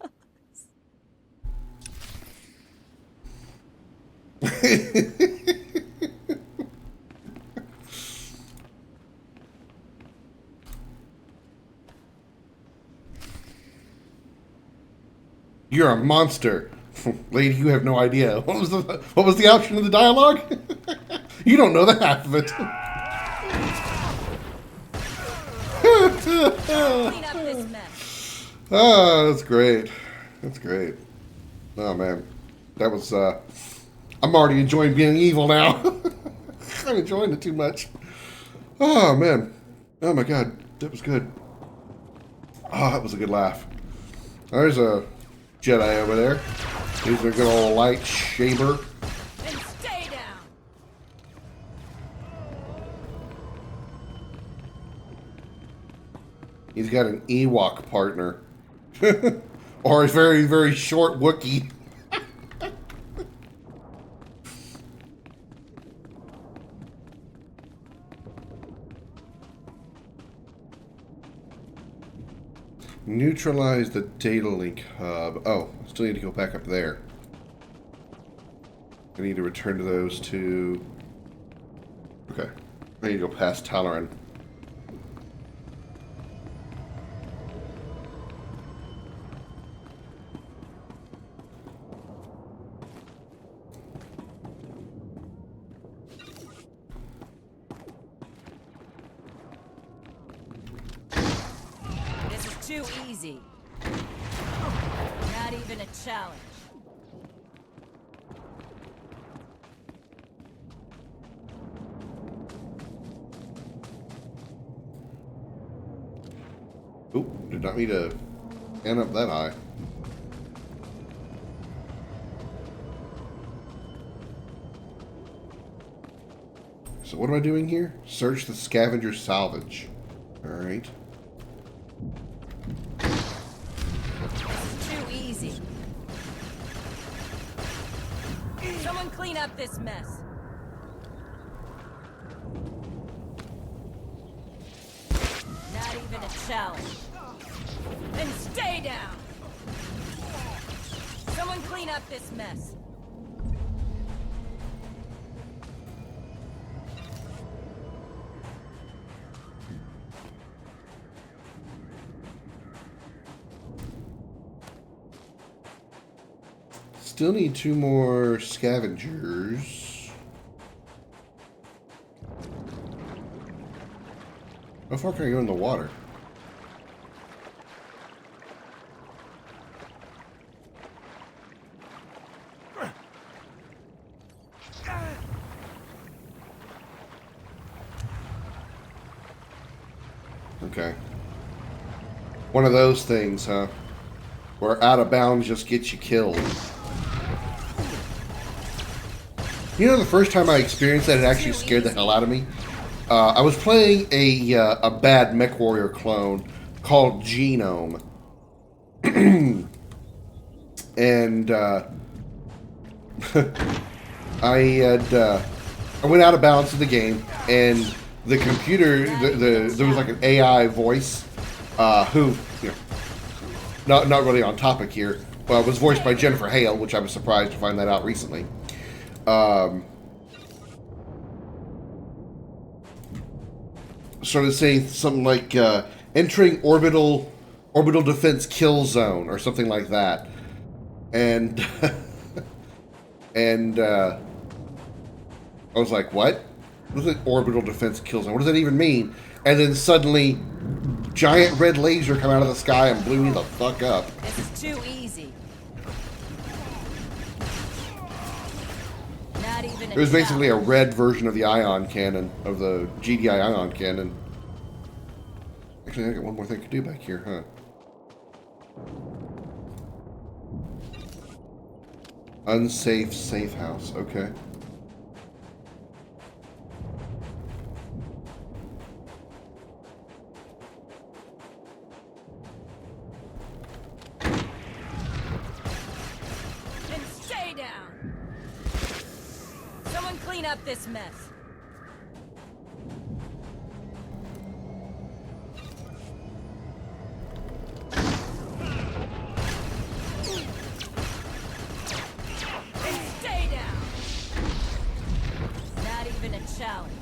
You're a monster. Lady, you have no idea. What was the option of the dialogue? You don't know the half of it. Clean up this mess. Oh, that's great. That's great. Oh, man. That was, I'm already enjoying being evil now. I'm enjoying it too much. Oh, man. Oh, my God. That was good. Oh, that was a good laugh. There's a Jedi over there. He's a good old lightsaber. And stay down. He's got an Ewok partner. Or a very, very short Wookiee. Neutralize the data link hub. Oh, still need to go back up there. I need to return to those two. Okay. I need to go past Talaran. This is too easy. Not even a challenge. Oop, did not mean to end up that high. So what am I doing here? Search the scavenger salvage. Alright. Too easy. Someone clean up this mess. Not even a challenge. Then stay down. Someone clean up this mess. still need 2 more scavengers. How far can I go in the water? Okay. One of those things, huh? Where out of bounds just gets you killed. You know, the first time I experienced that, it actually scared the hell out of me. I was playing a bad MechWarrior clone called Genome. And I went out of bounds in the game, and the computer, there was like an AI voice who, you know, not really on topic here, but was voiced by Jennifer Hale, which I was surprised to find that out recently. Started saying something like entering orbital defense kill zone or something like that, and and I was like, what? What is an orbital defense kill zone? What does that even mean? And then suddenly, giant red laser come out of the sky and blew me the fuck up. This is too easy. Not even It was basically a red version of the ion cannon, of the GDI ion cannon. Actually, I got one more thing to do back here, huh? Unsafe safe house, okay. And stay down. Someone clean up this mess. Challenge.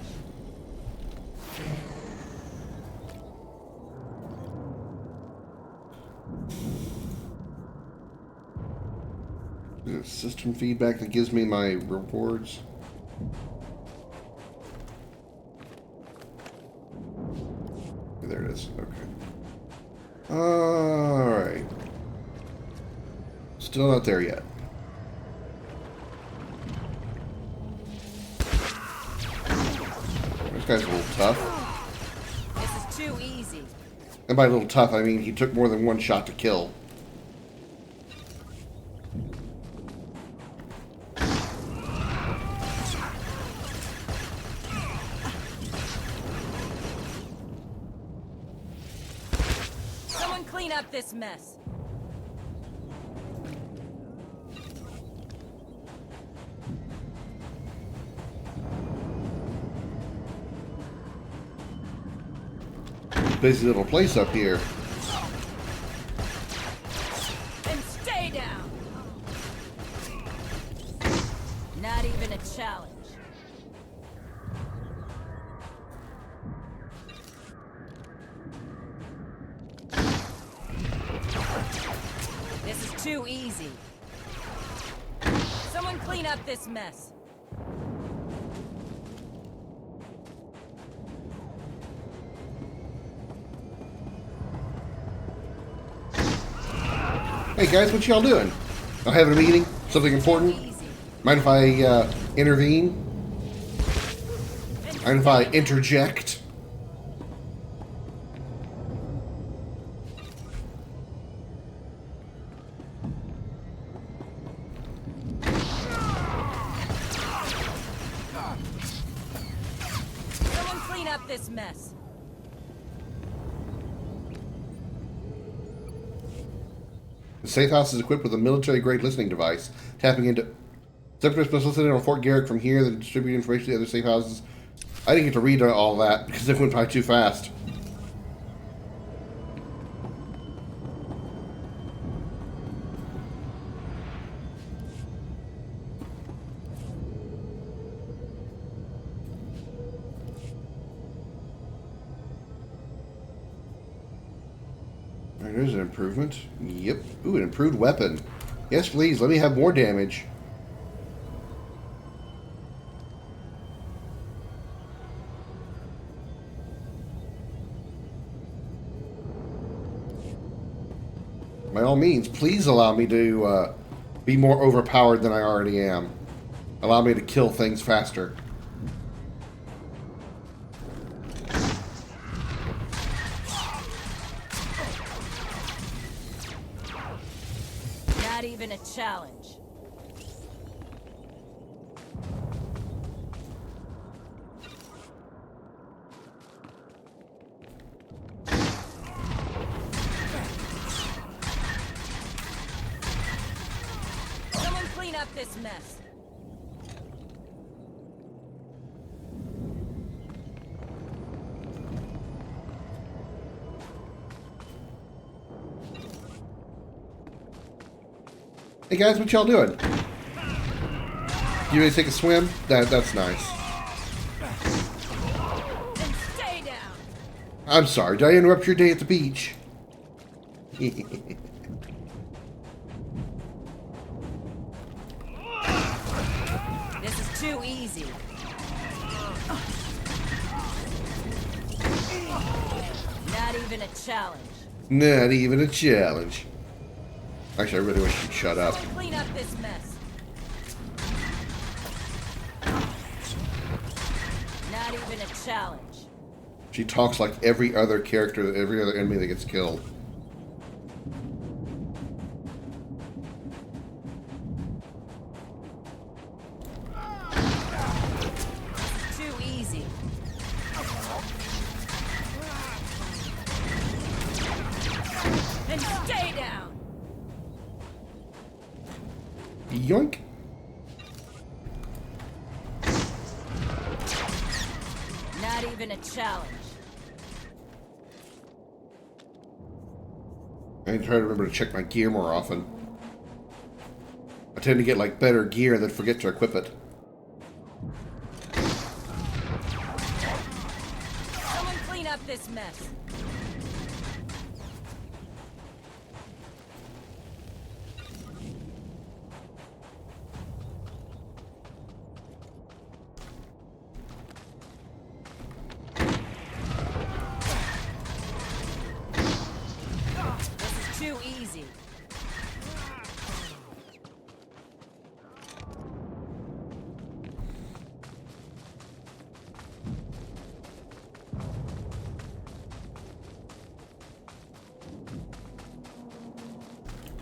Is it system feedback that gives me my rewards? There it is. Okay. Alright. Still not there yet. This guy's a little tough. This is too easy. And by a little tough, I mean he took more than one shot to kill. Someone clean up this mess. Busy little place up here. And stay down. Not even a challenge. This is too easy. Someone clean up this mess. Hey guys, what y'all doing? I'm having a meeting? Something important? Mind if I intervene? Mind if I interject? Someone clean up this mess. The safe house is equipped with a military-grade listening device. Tapping into... Separatists must listen in on Fort Garrick from here, then distribute information to the other safe houses. I didn't get to read all that, because it went by too fast. There's an improvement. Yep. Ooh, an improved weapon. Yes, please. Let me have more damage. By all means, please allow me to be more overpowered than I already am. Allow me to kill things faster. Not even a challenge. Someone clean up this mess. Hey guys, what y'all doing? You ready to take a swim? That's nice. And stay down. I'm sorry, did I interrupt your day at the beach? This is too easy. Not even a challenge. Not even a challenge. Actually, I really wish you'd shut up. Clean up this mess. Not even a challenge. She talks like every other character, every other enemy that gets killed. Too easy. And stay down. Yoink. Not even a challenge. I try to remember to check my gear more often. I tend to get like better gear and then forget to equip it. Someone clean up this mess. This is too easy.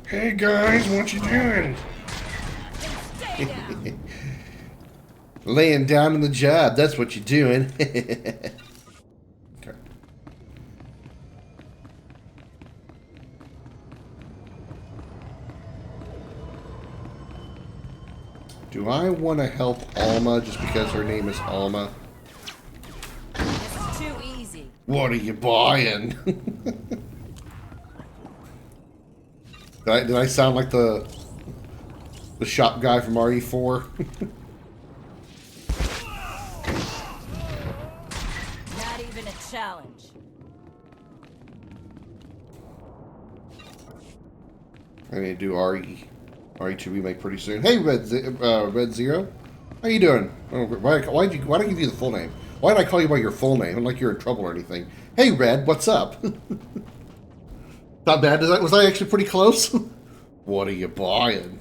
Hey guys, what you doing? Stay down. Laying down in the job, that's what you're doing. Okay. Do I want to help Alma just because her name is Alma? This is too easy. What are you buying? Did I sound like the shop guy from RE4? Not even a challenge. I need to do RE2 remake pretty soon. Hey, Red Zero, how you doing? Oh, why did I give you the full name? Why did I call you by your full name? I'm like you're in trouble or anything. Hey, Red, what's up? Not bad. Was I actually pretty close? What are you buying?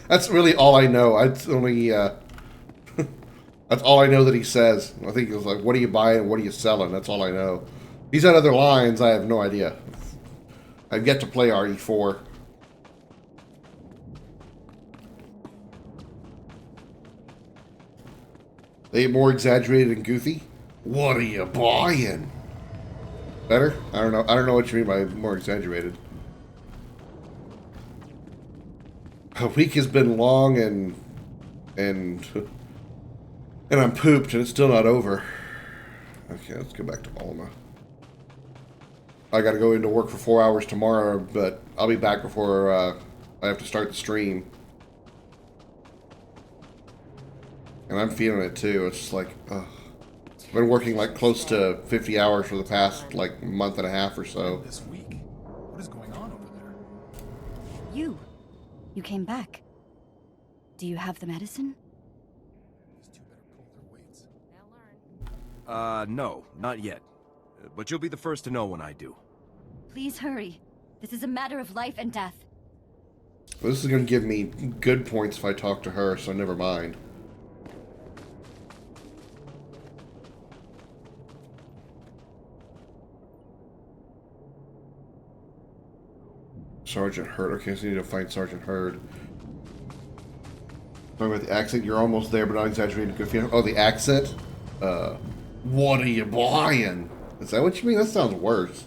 That's really all I know. That's only that's all I know that he says. I think it was like, "What are you buying? What are you selling?" That's all I know. He's had other lines. I have no idea. I've yet to play RE4. They more exaggerated and goofy. What are you buying? Better? I don't know. I don't know what you mean by more exaggerated. A week has been long and I'm pooped and it's still not over. Okay, let's go back to Alma. I gotta go into work for 4 hours tomorrow, but I'll be back before I have to start the stream. And I'm feeling it too. It's just like, ugh. I've been working like close to 50 hours for the past like month and a half or so. This week. What is going on over there? You came back. Do you have the medicine? No, not yet. But you'll be the first to know when I do. Please hurry. This is a matter of life and death. Well, this is going to give me good points if I talk to her, so never mind. Sergeant Hurd. Okay, so I need to find Sergeant Hurd. Talking about the accent, you're almost there, but not exaggerating. Good feeling. Oh, the accent? What are you buying? Is that what you mean? That sounds worse.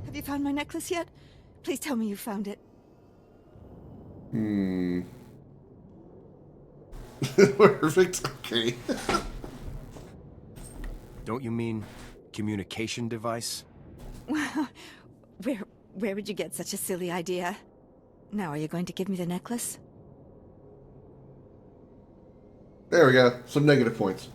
Have you found my necklace yet? Please tell me you found it. Perfect. Okay. Don't you mean communication device? Well, where would you get such a silly idea? Now, are you going to give me the necklace? There we go. Some negative points.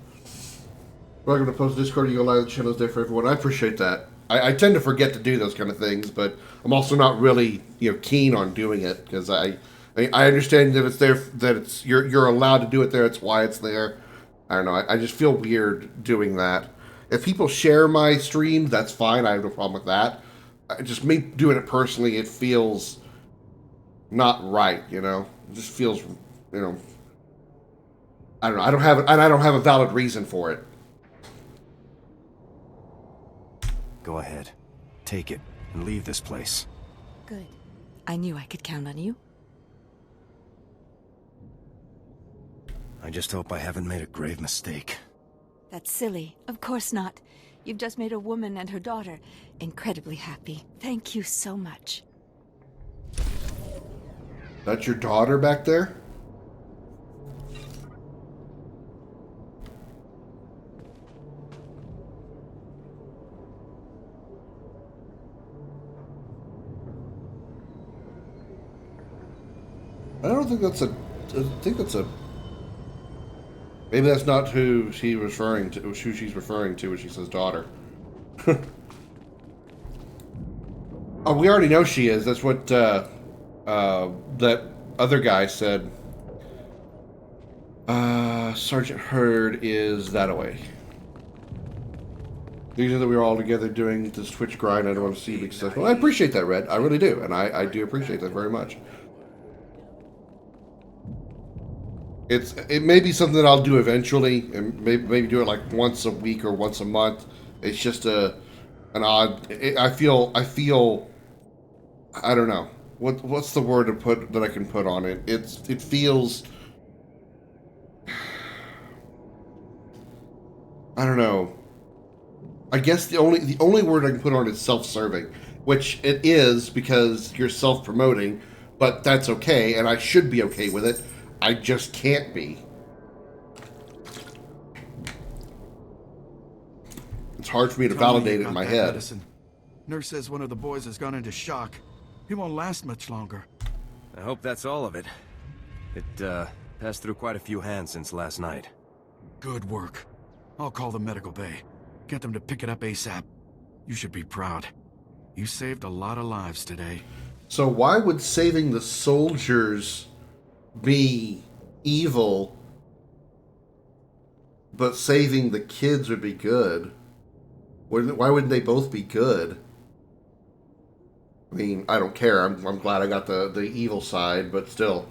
Welcome to Post Discord. You go live. The channel's there for everyone. I appreciate that. I tend to forget to do those kind of things, but I'm also not really keen on doing it because I understand that it's there, that it's you're allowed to do it there. It's why it's there. I don't know. I just feel weird doing that. If people share my streams, that's fine. I have no problem with that. Just me doing it personally, it feels not right. It just feels I don't know. I don't have a valid reason for it. Go ahead. Take it and leave this place. Good. I knew I could count on you. I just hope I haven't made a grave mistake. That's silly. Of course not. You've just made a woman and her daughter incredibly happy. Thank you so much. That's your daughter back there? I don't think that's a... I think that's a... Maybe that's not who she's referring to when she says daughter. Oh, we already know she is. That's what that other guy said. Sergeant Hurd is that away. These are that we were all together doing this Twitch grind. I don't want to see you be successful. I appreciate that, Red. I really do. And I do appreciate that very much. It may be something that I'll do eventually, and maybe do it like once a week or once a month. It's just an odd. I feel. I don't know what's the word that I can put on it. It feels. I don't know. I guess the only word I can put on it is self-serving, which it is because you're self-promoting, but that's okay, and I should be okay with it. I just can't be. It's hard for me to validate it in my head. Medicine. Nurse says one of the boys has gone into shock. He won't last much longer. I hope that's all of it. It passed through quite a few hands since last night. Good work. I'll call the medical bay. Get them to pick it up ASAP. You should be proud. You saved a lot of lives today. So why would saving the soldiers be evil, but saving the kids would be good? Why wouldn't they both be good? I mean, I don't care. I'm glad I got the evil side, but still.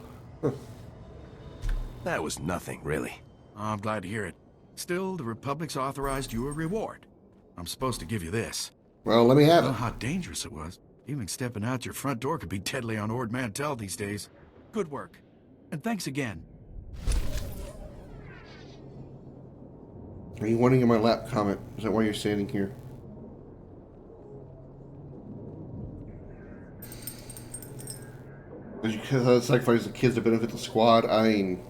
That was nothing, really. I'm glad to hear it. Still, the Republic's authorized you a reward. I'm supposed to give you this. Well, let me have I it. know how dangerous it was. Even stepping out your front door could be deadly on Ord Mantell these days. Good work. And thanks again. Are you wanting in my lap comment? Is that why you're standing here? Did you sacrifice the kids to benefit the squad? I'm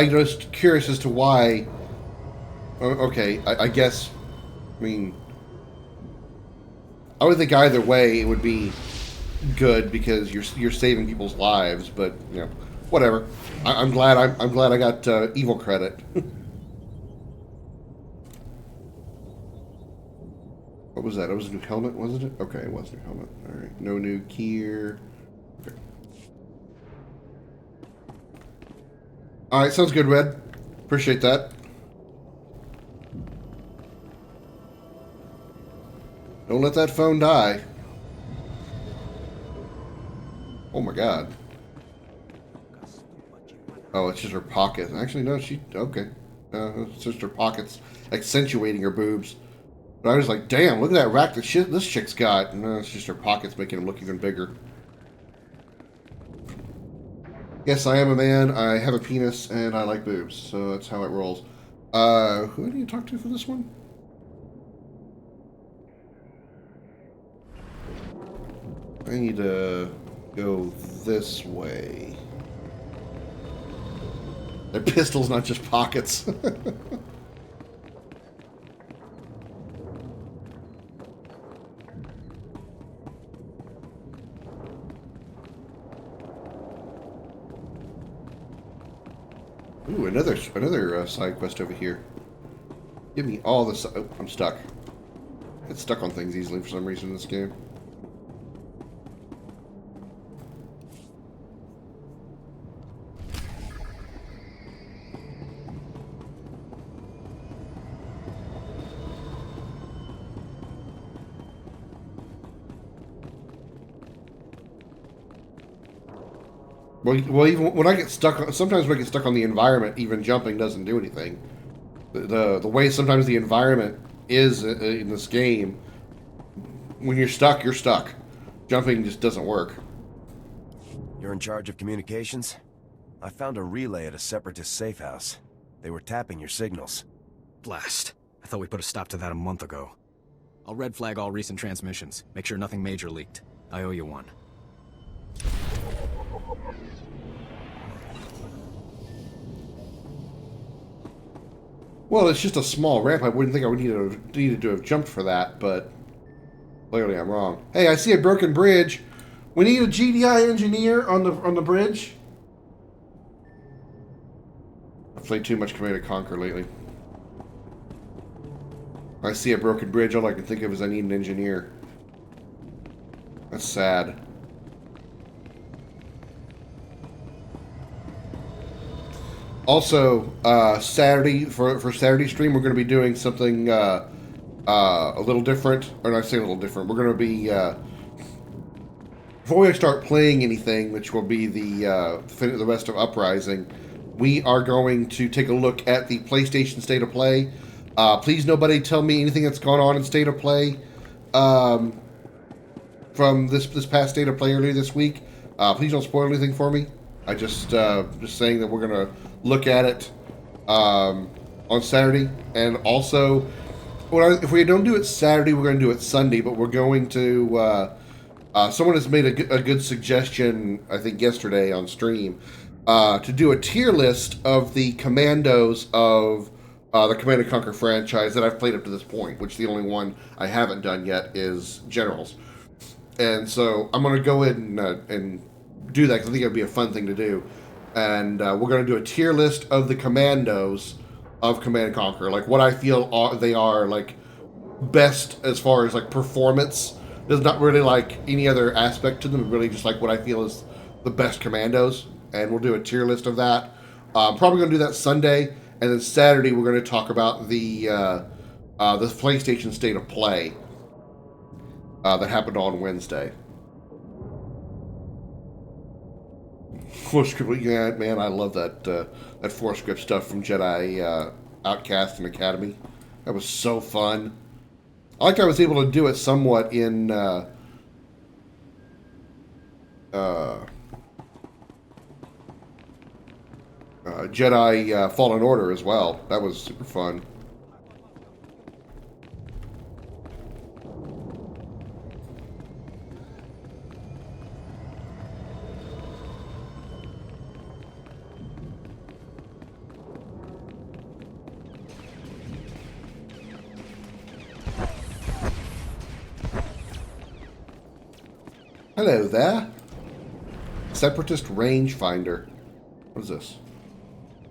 just curious as to why. Okay, I guess. I mean, I would think either way it would be good because you're saving people's lives, but whatever. I'm glad I got evil credit. What was that? It was a new helmet, wasn't it? Okay, it was a new helmet. Alright, no new gear. Okay. Alright, sounds good, Red. Appreciate that. Don't let that phone die. Oh my god. Oh, it's just her pocket. Actually, no, she... Okay. It's just her pockets accentuating her boobs. But I was like, damn, look at that rack that this chick's got. No, it's just her pockets making them look even bigger. Yes, I am a man. I have a penis, and I like boobs. So that's how it rolls. Who do you talk to for this one? I need to go this way. Their pistol's not just pockets. Ooh, another side quest over here. Give me all this. Oh, I'm stuck. I get stuck on things easily for some reason in this game. Well, even when I get stuck, sometimes when I get stuck on the environment, even jumping doesn't do anything. The way sometimes the environment is in this game, when you're stuck, you're stuck. Jumping just doesn't work. You're in charge of communications? I found a relay at a separatist safe house. They were tapping your signals. Blast. I thought we put a stop to that a month ago. I'll red flag all recent transmissions. Make sure nothing major leaked. I owe you one. Well, it's just a small ramp. I wouldn't think I would needed to have jumped for that, but clearly I'm wrong. Hey, I see a broken bridge. We need a GDI engineer on the bridge. I've played too much Command & Conquer lately. I see a broken bridge. All I can think of is I need an engineer. That's sad. Also, Saturday for Saturday stream, we're going to be doing something a little different. Or not say a little different. We're going to be before we start playing anything, which will be the rest of Uprising. We are going to take a look at the PlayStation State of Play. Please, nobody tell me anything that's gone on in State of Play from this past State of Play earlier this week. Please don't spoil anything for me. I just saying that we're gonna look at it on Saturday, and also, if we don't do it Saturday, we're gonna do it Sunday. But we're going to. Someone has made a good suggestion, I think yesterday on stream, to do a tier list of the commandos of the Command & Conquer franchise that I've played up to this point. Which the only one I haven't done yet is Generals, and so I'm gonna go ahead and do that because I think it would be a fun thing to do. And we're going to do a tier list of the commandos of Command & Conquer, like what I feel they are like best as far as like performance. There's not really like any other aspect to them, really just like what I feel is the best commandos, and we'll do a tier list of that. Probably going to do that Sunday, and then Saturday we're going to talk about the PlayStation State of Play that happened on Wednesday. Force script, yeah, man, I love that force script stuff from Jedi Outcast and Academy. That was so fun. I like I was able to do it somewhat in Jedi Fallen Order as well. That was super fun. Hello there. Separatist rangefinder. What is this?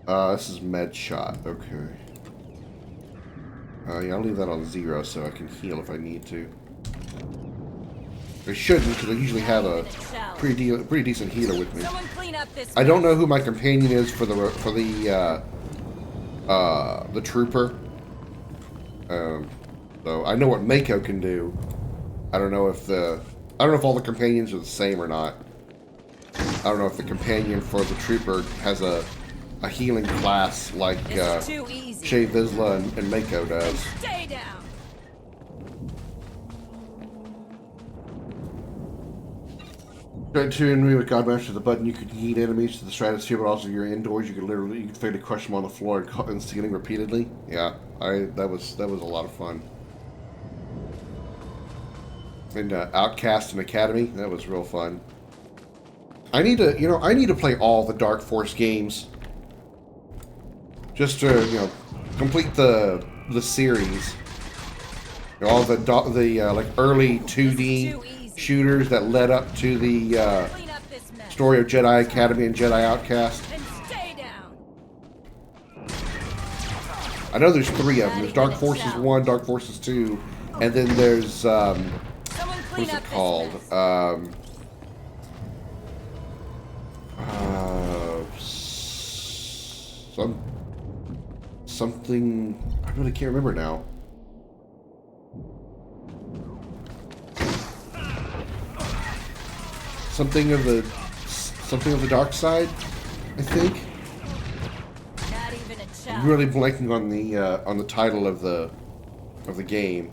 This is med shot. Okay. Yeah, I'll leave that on 0 so I can heal if I need to. I shouldn't, because I usually have a pretty decent healer with me. I don't know who my companion is for the trooper. So I know what Mako can do. I don't know if all the companions are the same or not. I don't know if the companion for the trooper has a healing class like Shay Vizsla and Mako does. Stay down. Trying to enemy with Godmaster the button, you could yeet enemies to the stratosphere, but also you're indoors. You could fairly crush them on the floor and stealing repeatedly. Yeah, that was a lot of fun. And Outcast and Academy, that was real fun. I need to play all the Dark Force games just to complete the series. All the like early 2D shooters that led up to the story of Jedi Academy and Jedi Outcast. I know there's 3 of them. There's Dark Forces 1, Dark Forces 2, and then there's what's it called? Something I really can't remember now. Something of the dark side, I think. I'm really blanking on the title of the game.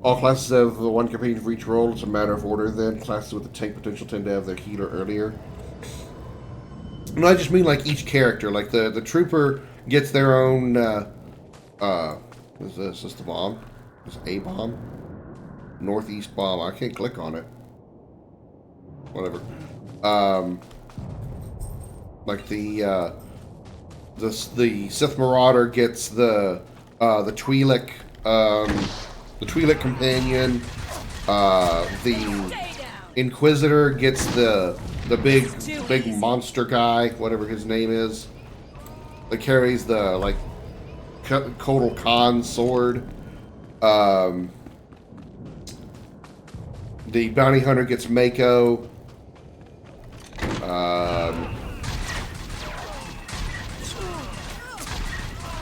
All classes have one companion for each role. It's a matter of order then. Classes with the tank potential tend to have their healer earlier. No, I just mean like each character. Like the trooper gets their own is this the bomb? Is a bomb? Northeast bomb. I can't click on it. Whatever. Like the Sith Marauder gets the Twi'lek the Twi'lek companion. The Inquisitor gets the big monster guy, whatever his name is, that carries the like Kotal Khan sword. The bounty hunter gets Mako.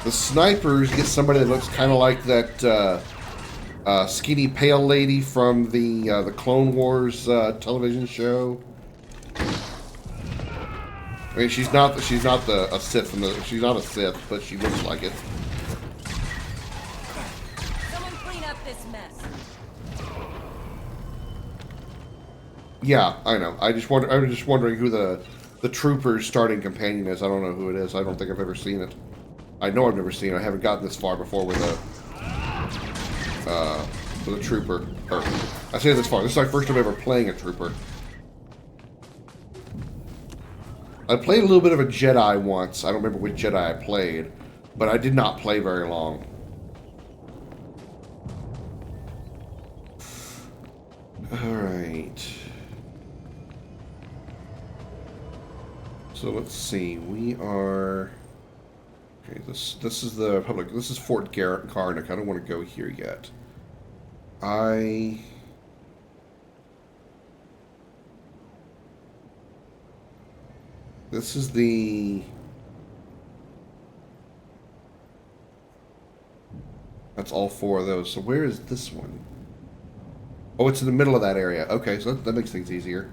The snipers get somebody that looks kind of like that skinny pale lady from the Clone Wars television show. I mean, she's not a Sith she's not a Sith, but she looks like it. Someone clean up this mess. Yeah, I know. I was just wondering who the trooper's starting companion is. I don't know who it is. I don't think I've ever seen it. I know I've never seen it. I haven't gotten this far before with a trooper. Or, I say this far. This is my first time ever playing a trooper. I played a little bit of a Jedi once. I don't remember which Jedi I played, but I did not play very long. Alright. So let's see. We are... Okay, this is the public... This is Fort Karnak. I don't want to go here yet. This is the... That's all 4 of those. So where is this one? Oh, it's in the middle of that area. Okay, so that makes things easier.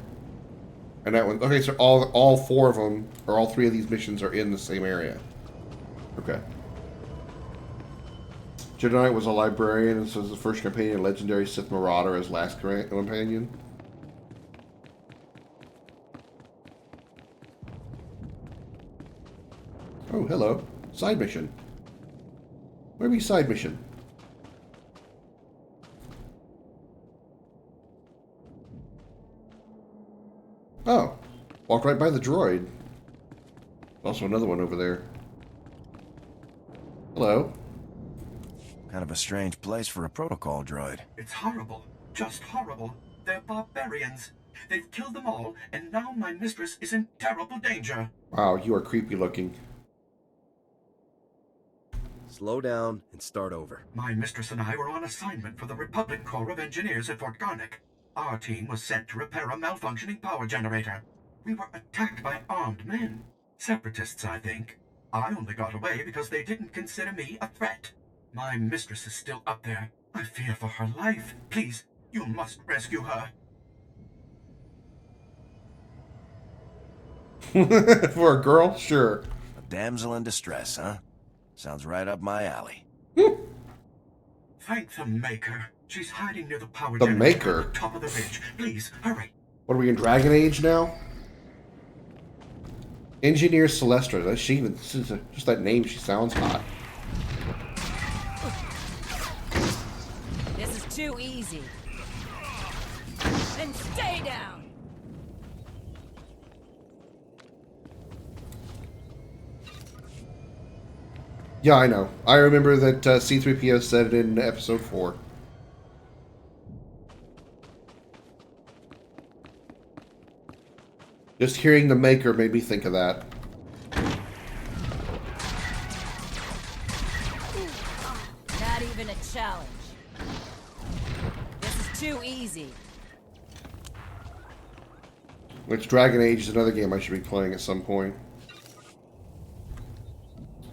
And that one... Okay, so all 4 of them, or all 3 of these missions are in the same area. Okay. Jedi Knight was a librarian, and so was the first companion, legendary Sith Marauder, as last companion. Oh, hello. Side mission. Where be side mission? Oh. Walk right by the droid. Also another one over there. Hello. Kind of a strange place for a protocol droid. It's horrible. Just horrible. They're barbarians. They've killed them all, and now my mistress is in terrible danger. Wow, you are creepy looking. Slow down and start over. My mistress and I were on assignment for the Republic Corps of Engineers at Fort Garnick. Our team was sent to repair a malfunctioning power generator. We were attacked by armed men. Separatists, I think. I only got away because they didn't consider me a threat. My mistress is still up there. I fear for her life. Please, you must rescue her. For a girl? Sure. A damsel in distress, huh? Sounds right up my alley. Thank the Maker. She's hiding near the power The generator Maker? at the top of the ridge. Please, hurry. What are we in Dragon Age now? Engineer Celestra. She even just that name. She sounds hot. This is too easy. Then stay down. Yeah, I know. I remember that C-3PO said it in Episode 4. Just hearing the Maker made me think of that. Not even a challenge. This is too easy. Which Dragon Age is another game I should be playing at some point.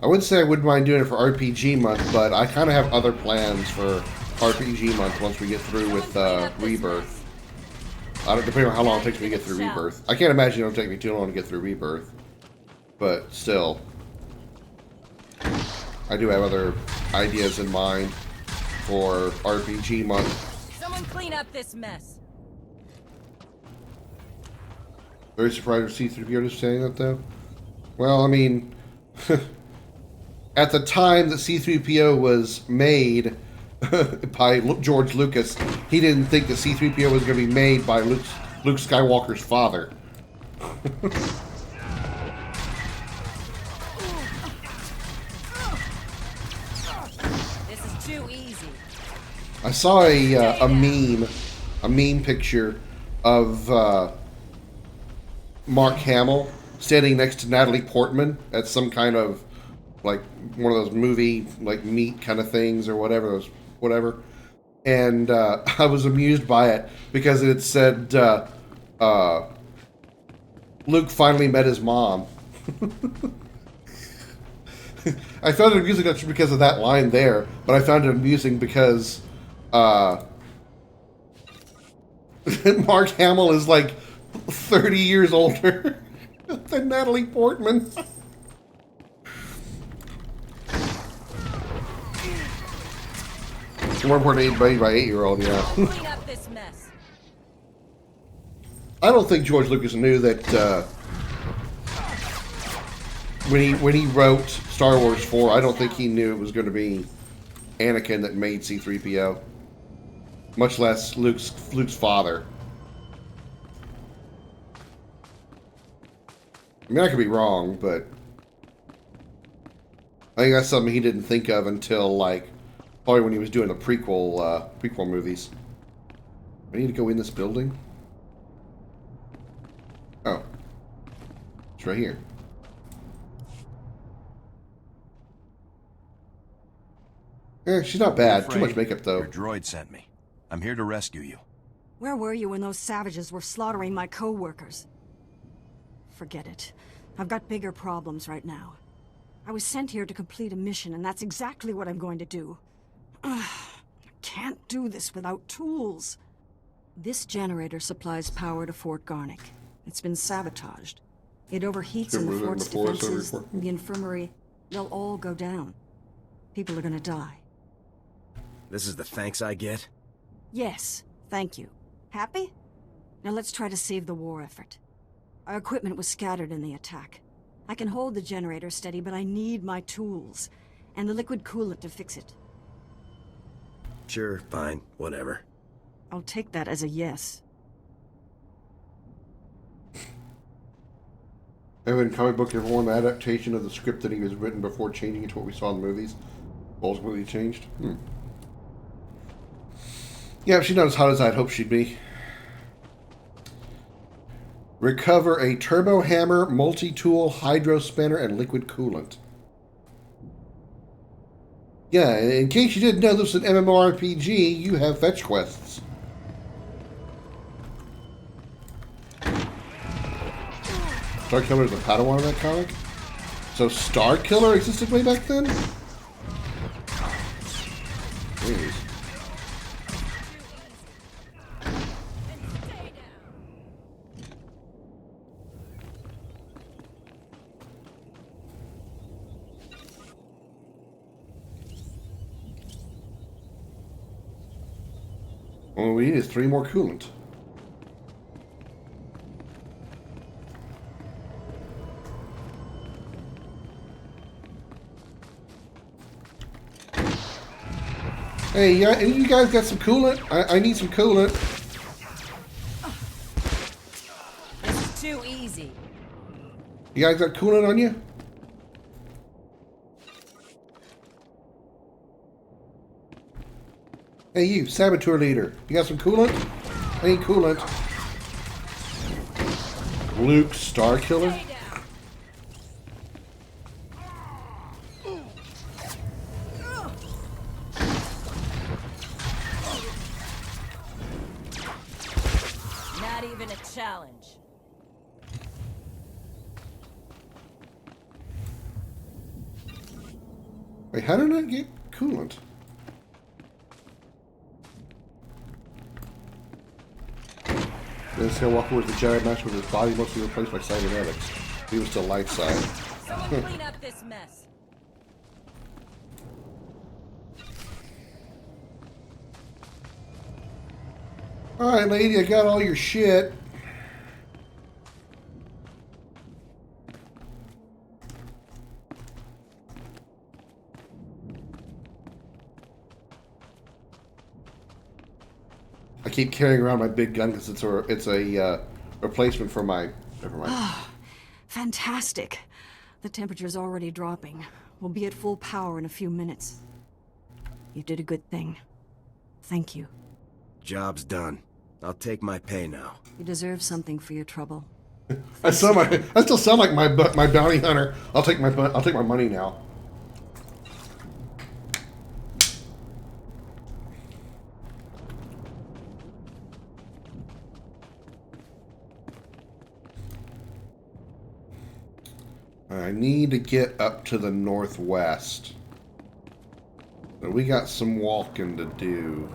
I would say I wouldn't mind doing it for RPG month, but I kind of have other plans for RPG month once we get through with Rebirth. Depending on how long it takes me to get through Rebirth. I can't imagine it'll take me too long to get through Rebirth. But still. I do have other ideas in mind for RPG month. Someone clean up this mess. Very surprised with C-3PO just saying that, though. Well, I mean... at the time that C-3PO was made by George Lucas, he didn't think that C-3PO was going to be made by Luke Skywalker's father. This is too easy. I saw a meme picture of Mark Hamill standing next to Natalie Portman at some kind of like one of those movie like meet kind of things or whatever. And I was amused by it because it said Luke finally met his mom. I found it amusing not just because of that line there, but I found it amusing because Mark Hamill is like 30 years older than Natalie Portman. More important by 8-year-old, yeah. Clean up this mess. I don't think George Lucas knew that when he wrote Star Wars 4, I don't think he knew it was going to be Anakin that made C-3PO. Much less Luke's father. I mean, I could be wrong, but I think that's something he didn't think of until, like, probably when he was doing the prequel movies. I need to go in this building? Oh. It's right here. She's not bad. Too much makeup, though. Your droid sent me. I'm here to rescue you. Where were you when those savages were slaughtering my co-workers? Forget it. I've got bigger problems right now. I was sent here to complete a mission, and that's exactly what I'm going to do. I can't do this without tools. This generator supplies power to Fort Garnick. It's been sabotaged. It overheats in the fort's defenses, the infirmary. They'll all go down. People are gonna die. This is the thanks I get? Yes, thank you. Happy? Now let's try to save the war effort. Our equipment was scattered in the attack. I can hold the generator steady, but I need my tools. And the liquid coolant to fix it. Sure, fine, whatever. I'll take that as a yes. Evan, comic book ever won the adaptation of the script that he was written before changing it to what we saw in the movies? Ultimately changed? Yeah, she's not as hot as I'd hoped she'd be. Recover a turbo hammer, multi-tool, hydro spinner, and liquid coolant. Yeah, in case you didn't know this is an MMORPG, you have fetch quests. Star Killer is a Padawan in that comic? So Star Killer existed way back then? Jeez. All we need is 3 more coolant. Hey, yeah, any of you guys got some coolant? I need some coolant. This is too easy. You guys got coolant on you? Hey, you, saboteur leader. You got some coolant? I need coolant. Luke, Star Killer? Not even a challenge. Wait, how did I get coolant? Then Skywalker was the Jedi Master with his body mostly replaced by cybernetics. He was still light side. Someone clean up this mess. Alright, lady, I got all your shit. I keep carrying around my big gun because it's a replacement for my. Never mind. Fantastic. The temperature's already dropping. We'll be at full power in a few minutes. You did a good thing. Thank you. Job's done. I'll take my pay now. You deserve something for your trouble. I still sound like my bounty hunter. I'll take my money now. I need to get up to the northwest. So we got some walking to do.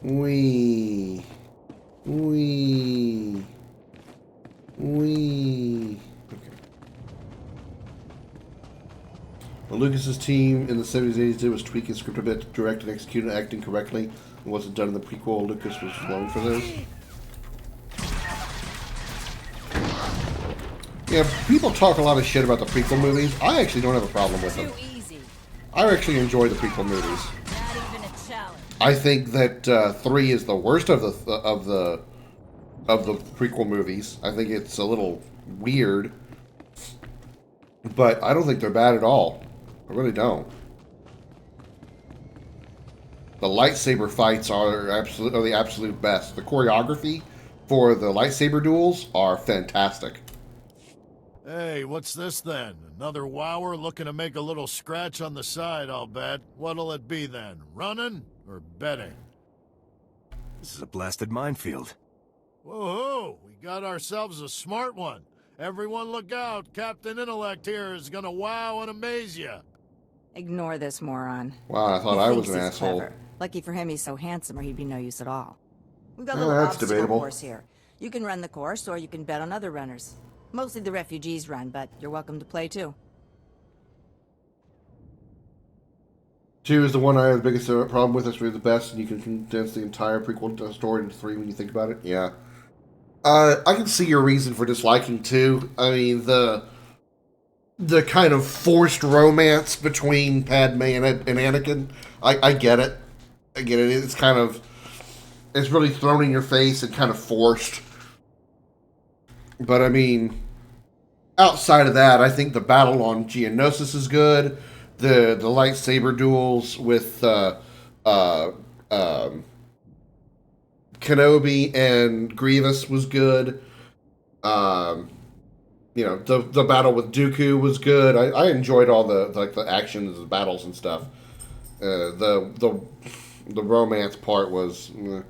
Wee. Okay. What Lucas's team in the 70s and 80s did was tweak his script a bit to direct and execute and acting correctly. It wasn't done in the prequel. Lucas was known for this. Yeah, people talk a lot of shit about the prequel movies. I actually don't have a problem with them. I actually enjoy the prequel movies. I think that 3 is the worst of the prequel movies. I think it's a little weird, but I don't think they're bad at all. I really don't. The lightsaber fights are the absolute best. The choreography for the lightsaber duels are fantastic. Hey, what's this then? Another wower looking to make a little scratch on the side, I'll bet. What'll it be then? Running or betting? This is a blasted minefield. Woohoo! We got ourselves a smart one. Everyone look out. Captain Intellect here is gonna wow and amaze you. Ignore this moron. Wow, I thought I was an asshole. Clever. Lucky for him he's so handsome or he'd be no use at all. We've got a Oh, little that's obstacle debatable. course here. You can run the course or you can bet on other runners. Mostly the refugees run, but you're welcome to play too. 2 is the one I have the biggest problem with. It's really the best, and you can condense the entire prequel story into 3 when you think about it. Yeah. I can see your reason for disliking 2. I mean, the kind of forced romance between Padme and Anakin, I get it. I get it. It's really thrown in your face and kind of forced. But, I mean, outside of that, I think the battle on Geonosis is good. The lightsaber duels with Kenobi and Grievous was good. Yeah, the battle with Dooku was good. I enjoyed all the actions, the battles and stuff. The romance part was. And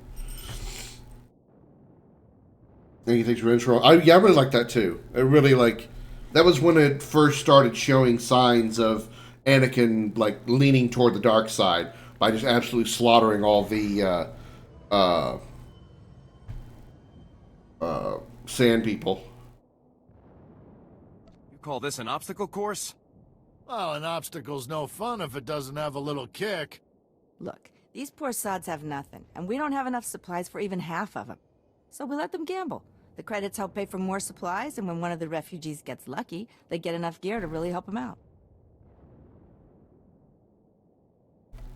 he takes revenge for. I really like that too. I really like. That was when it first started showing signs of Anakin leaning toward the dark side by just absolutely slaughtering all the sand people. You call this an obstacle course? Well, an obstacle's no fun if it doesn't have a little kick. Look, these poor sods have nothing, and we don't have enough supplies for even half of them. So we let them gamble. The credits help pay for more supplies, and when one of the refugees gets lucky, they get enough gear to really help them out.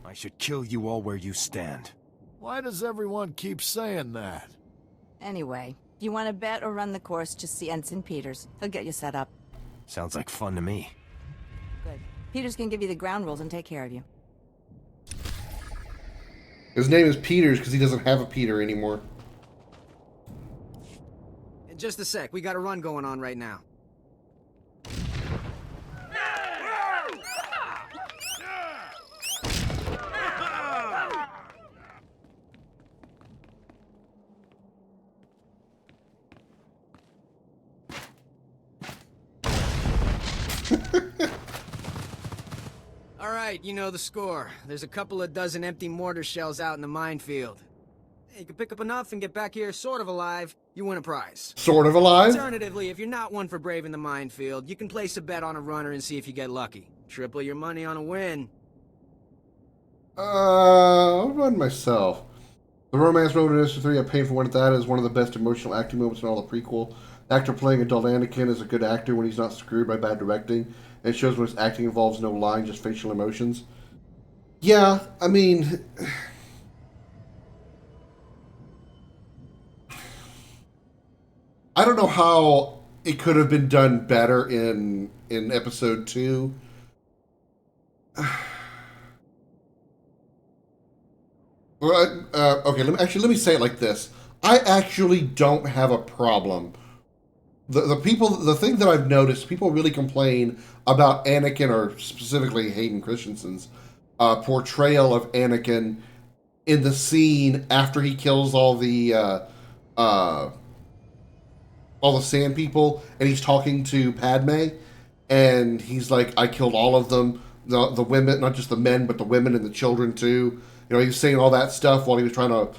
I should kill you all where you stand. Why does everyone keep saying that? Anyway, if you want to bet or run the course, just see Ensign Peters. He'll get you set up. Sounds like fun to me. Good. Peters can give you the ground rules and take care of you. His name is Peters because he doesn't have a Peter anymore. In just a sec, we got a run going on right now. All right, you know the score. There's a couple of dozen empty mortar shells out in the minefield. Hey, you can pick up enough and get back here sort of alive, you win a prize. Sort of alive? Alternatively, if you're not one for braving the minefield, you can place a bet on a runner and see if you get lucky. Triple your money on a win. I'll run myself. The romance moment in History 3, I paid for one of that, is one of the best emotional acting moments in all the prequel. The actor playing adult Anakin is a good actor when he's not screwed by bad directing. And it shows when his acting involves no line, just facial emotions. Yeah, I mean... I don't know how it could have been done better in episode 2. Okay, let me say it like this. I actually don't have a problem. The thing that I've noticed, people really complain about Anakin, or specifically Hayden Christensen's portrayal of Anakin in the scene after he kills all the sand people, and he's talking to Padme, and he's like, I killed all of them, the women, not just the men, but the women and the children too. He was saying all that stuff while he was trying to,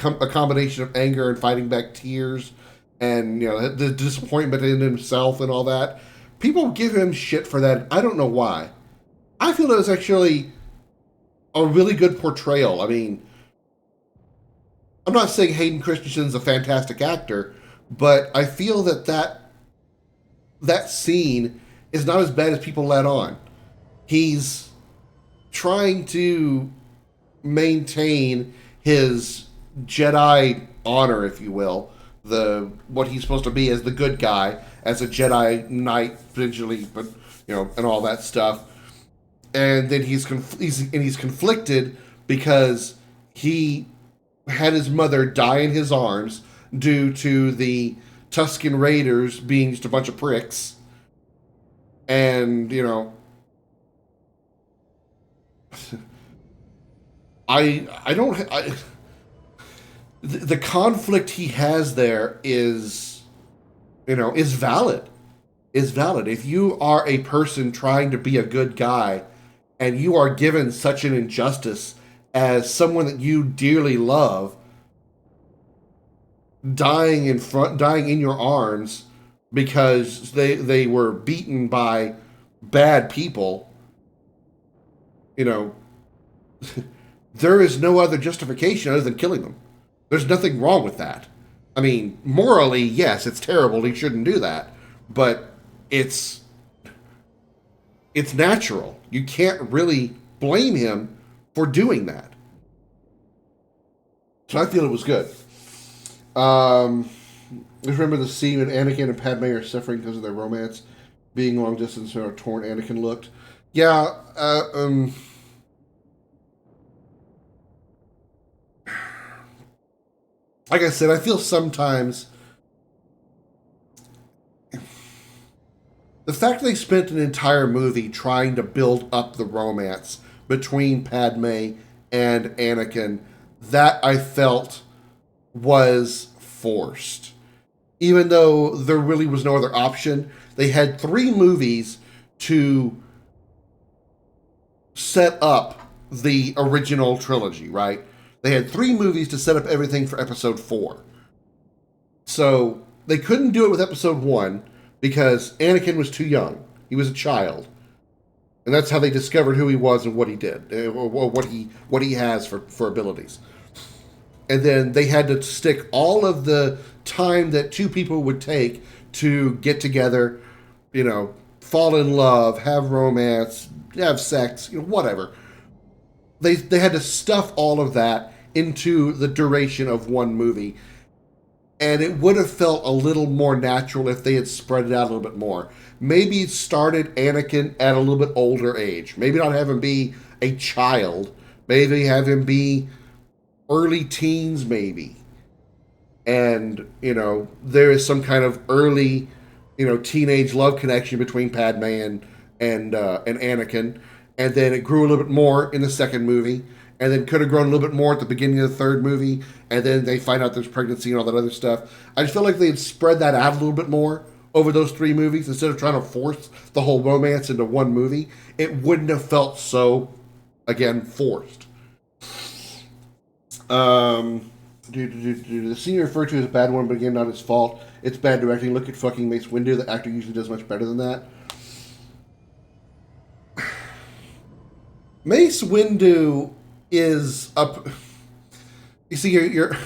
a combination of anger and fighting back tears, and, the disappointment in himself and all that. People give him shit for that. I don't know why. I feel it was actually a really good portrayal. I mean, I'm not saying Hayden Christensen's a fantastic actor, but I feel that scene is not as bad as people let on. He's trying to maintain his Jedi honor, if you will, what he's supposed to be as the good guy, as a Jedi Knight, potentially, but and all that stuff. And then he's conflicted because he had his mother die in his arms due to the Tusken Raiders being just a bunch of pricks. And, the conflict he has there is valid. Is valid. If you are a person trying to be a good guy and you are given such an injustice as someone that you dearly love dying in your arms because they were beaten by bad people, there is no other justification other than killing them. There's nothing wrong with that. I mean, morally, yes, it's terrible. He shouldn't do that. But it's natural. You can't really blame him for doing that. So I feel it was good. Just remember the scene when Anakin and Padme are suffering because of their romance, being long distance, how torn Anakin looked. Yeah, like I said, I feel sometimes The fact they spent an entire movie trying to build up the romance between Padme and Anakin, that I felt was forced. Even though there really was no other option, they had 3 movies to set up the original trilogy, right? They had 3 movies to set up everything for episode 4. So they couldn't do it with episode 1 because Anakin was too young. He was a child. And that's how they discovered who he was and what he did, or what he has for abilities. And then they had to stick all of the time that 2 people would take to get together, fall in love, have romance, have sex, whatever. They had to stuff all of that into the duration of one movie. And it would have felt a little more natural if they had spread it out a little bit more. Maybe started Anakin at a little bit older age. Maybe not have him be a child. Maybe have him be early teens, maybe. And, there is some kind of early, teenage love connection between Padme and Anakin. And then it grew a little bit more in the second movie. And then could have grown a little bit more at the beginning of the third movie. And then they find out there's pregnancy and all that other stuff. I just feel like they had spread that out a little bit more over those 3 movies instead of trying to force the whole romance into one movie. It wouldn't have felt so, again, forced. The scene referred to as a bad one, but again, not his fault. It's bad directing. Look at fucking Mace Windu. The actor usually does much better than that. Mace Windu is up. You see, you're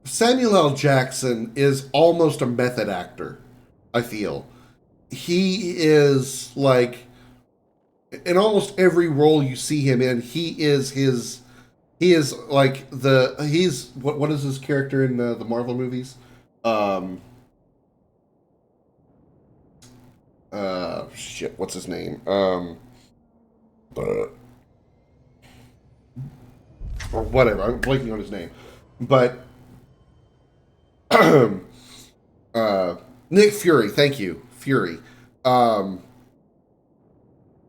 Samuel L. Jackson is almost a method actor. I feel he is like in almost every role you see him in. He is like what is his character in the Marvel movies? What's his name? Or whatever. I'm blanking on his name, but Nick Fury. Thank you, Fury.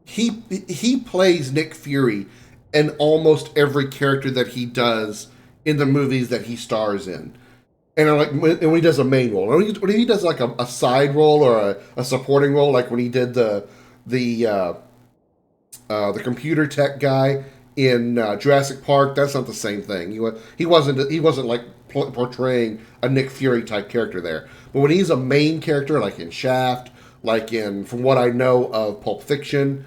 He plays Nick Fury in almost every character that he does in the movies that he stars in. And when he does a main role, when he does like a side role or a supporting role, like when he did the computer tech guy in Jurassic Park, that's not the same thing. He wasn't like portraying a Nick Fury type character there. But when he's a main character, like in Shaft, like in, from what I know of Pulp Fiction,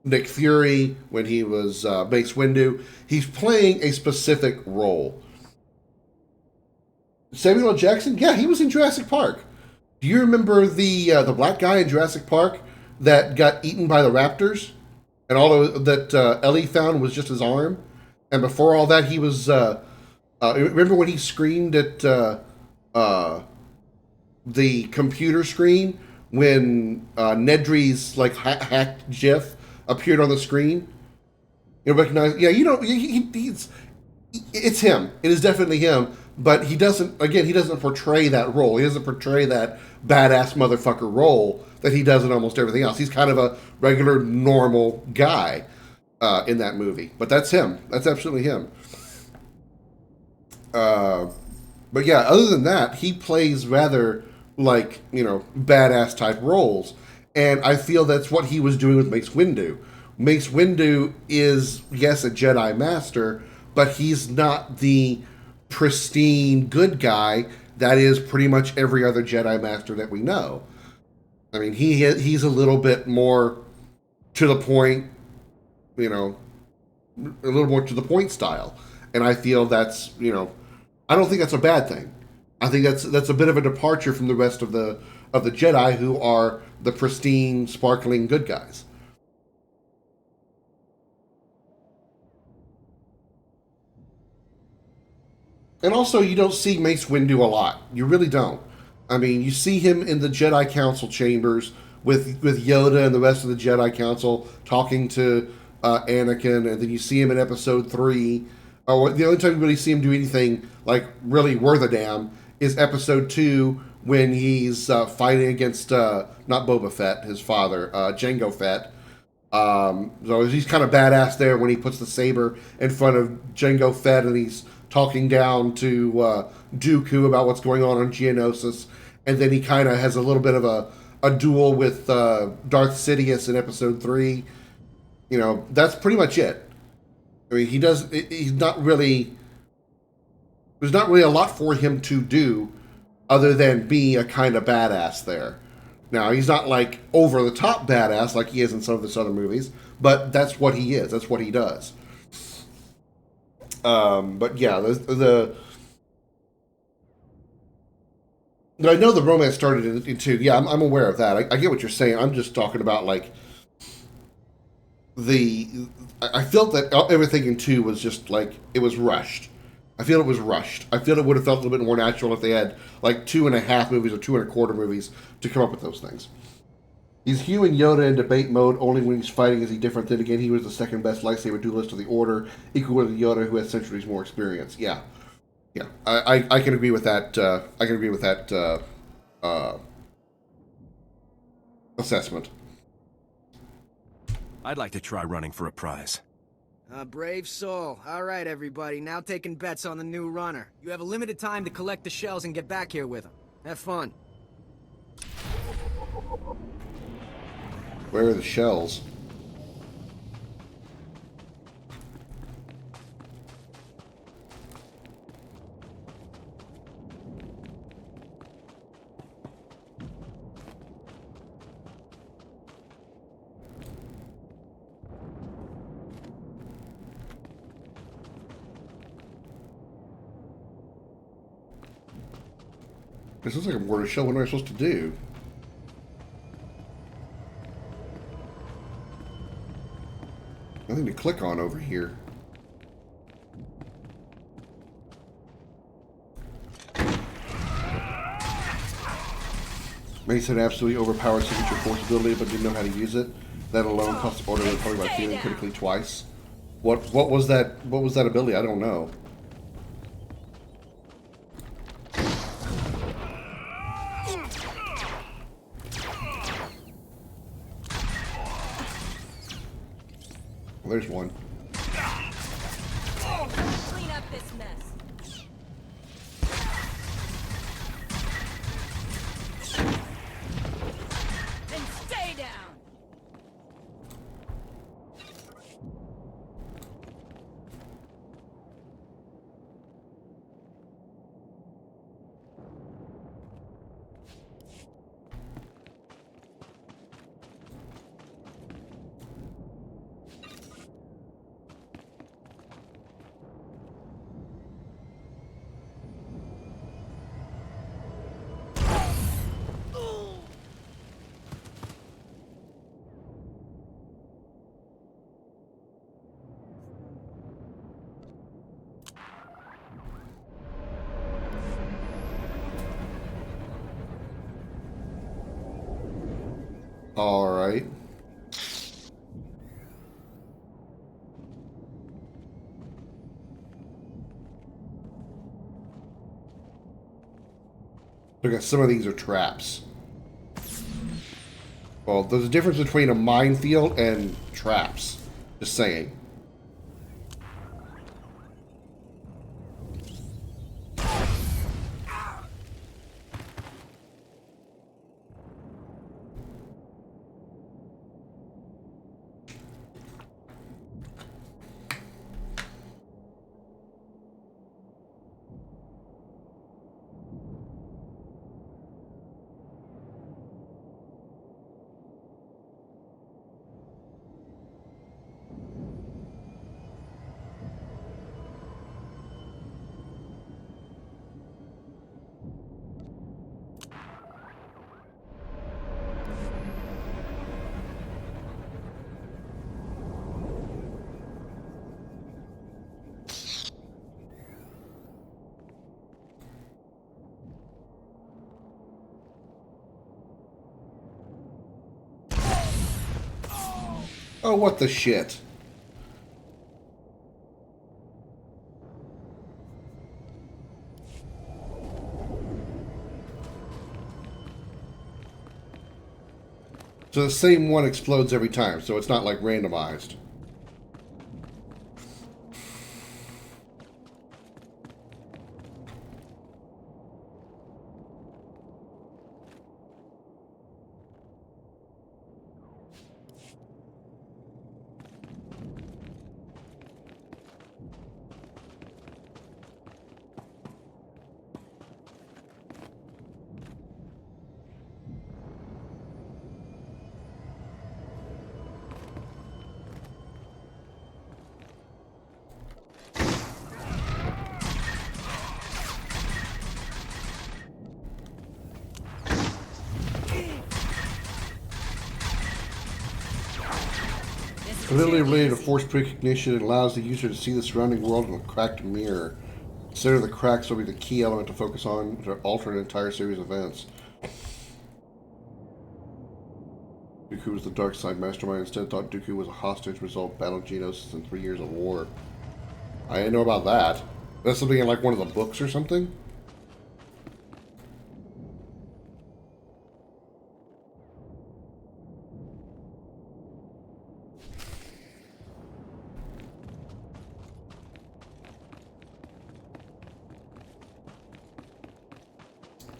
Nick Fury, when he was Mace Windu, he's playing a specific role. Samuel L. Jackson, yeah, he was in Jurassic Park. Do you remember the black guy in Jurassic Park that got eaten by the raptors? And all that Ellie found was just his arm? And before all that, he was... remember when he screamed at the computer screen when Nedry's like hacked GIF appeared on the screen? You recognize? Yeah, it's him. It is definitely him. But he doesn't portray that role. He doesn't portray that badass motherfucker role that he does in almost everything else. He's kind of a regular, normal guy in that movie. But that's him. That's absolutely him. But yeah, other than that, he plays rather like, badass type roles. And I feel that's what he was doing with Mace Windu. Mace Windu is, yes, a Jedi Master, but he's not the pristine good guy that is pretty much every other Jedi Master that we know. I mean, he's a little bit more to the point, a little more to the point style. And I feel that's, I don't think that's a bad thing. I think that's a bit of a departure from the rest of the Jedi, who are the pristine, sparkling good guys. And also, you don't see Mace Windu a lot. You really don't. I mean, you see him in the Jedi Council chambers with Yoda and the rest of the Jedi Council talking to Anakin, and then you see him in Episode 3. The only time you really see him do anything like really worth a damn is Episode 2 when he's fighting against not Boba Fett, his father, Jango Fett. So he's kind of badass there when he puts the saber in front of Jango Fett and he's talking down to Dooku about what's going on Geonosis, and then he kind of has a little bit of a duel with Darth Sidious in Episode 3. You know, that's pretty much it. I mean, he's not really. There's not really a lot for him to do other than be a kind of badass there. Now, he's not like over the top badass like he is in some of his other movies, but that's what he is. That's what he does. But yeah, I know the romance started in 2. Yeah, I'm aware of that. I get what you're saying. I'm just talking about like I felt that everything in 2 was just like it was rushed. I feel it was rushed. I feel it would have felt a little bit more natural if they had like 2.5 movies or 2.25 movies to come up with those things. Is Hugh and Yoda in debate mode only when he's fighting? Is he different? Then again, he was the second best lightsaber duelist of the Order, equal with Yoda, who has centuries more experience. Yeah, yeah, I can agree with that. I can agree with that assessment. I'd like to try running for a prize. A brave soul. All right, everybody. Now taking bets on the new runner. You have a limited time to collect the shells and get back here with them. Have fun. Where are the shells? This looks like a mortar shell. What am I supposed to do? Nothing to click on over here. Mace had absolutely overpowered signature force ability, but didn't know how to use it. That alone cost the Order the probably by feeling critically twice. What was that? What was that ability? I don't know. Well, there's one. Clean up this mess. Then stay down. All right. Because some of these are traps. Well, there's a difference between a minefield and traps. Just saying. Oh, what the shit? So the same one explodes every time, so it's not like randomized. Ability related to force precognition, it allows the user to see the surrounding world in a cracked mirror. Consider the cracks will be the key element to focus on to alter an entire series of events. Dooku was the dark side mastermind. Instead, thought Dooku was a hostage result, battled Geonosis in 3 years of war. I didn't know about that. That's something in like one of the books or something?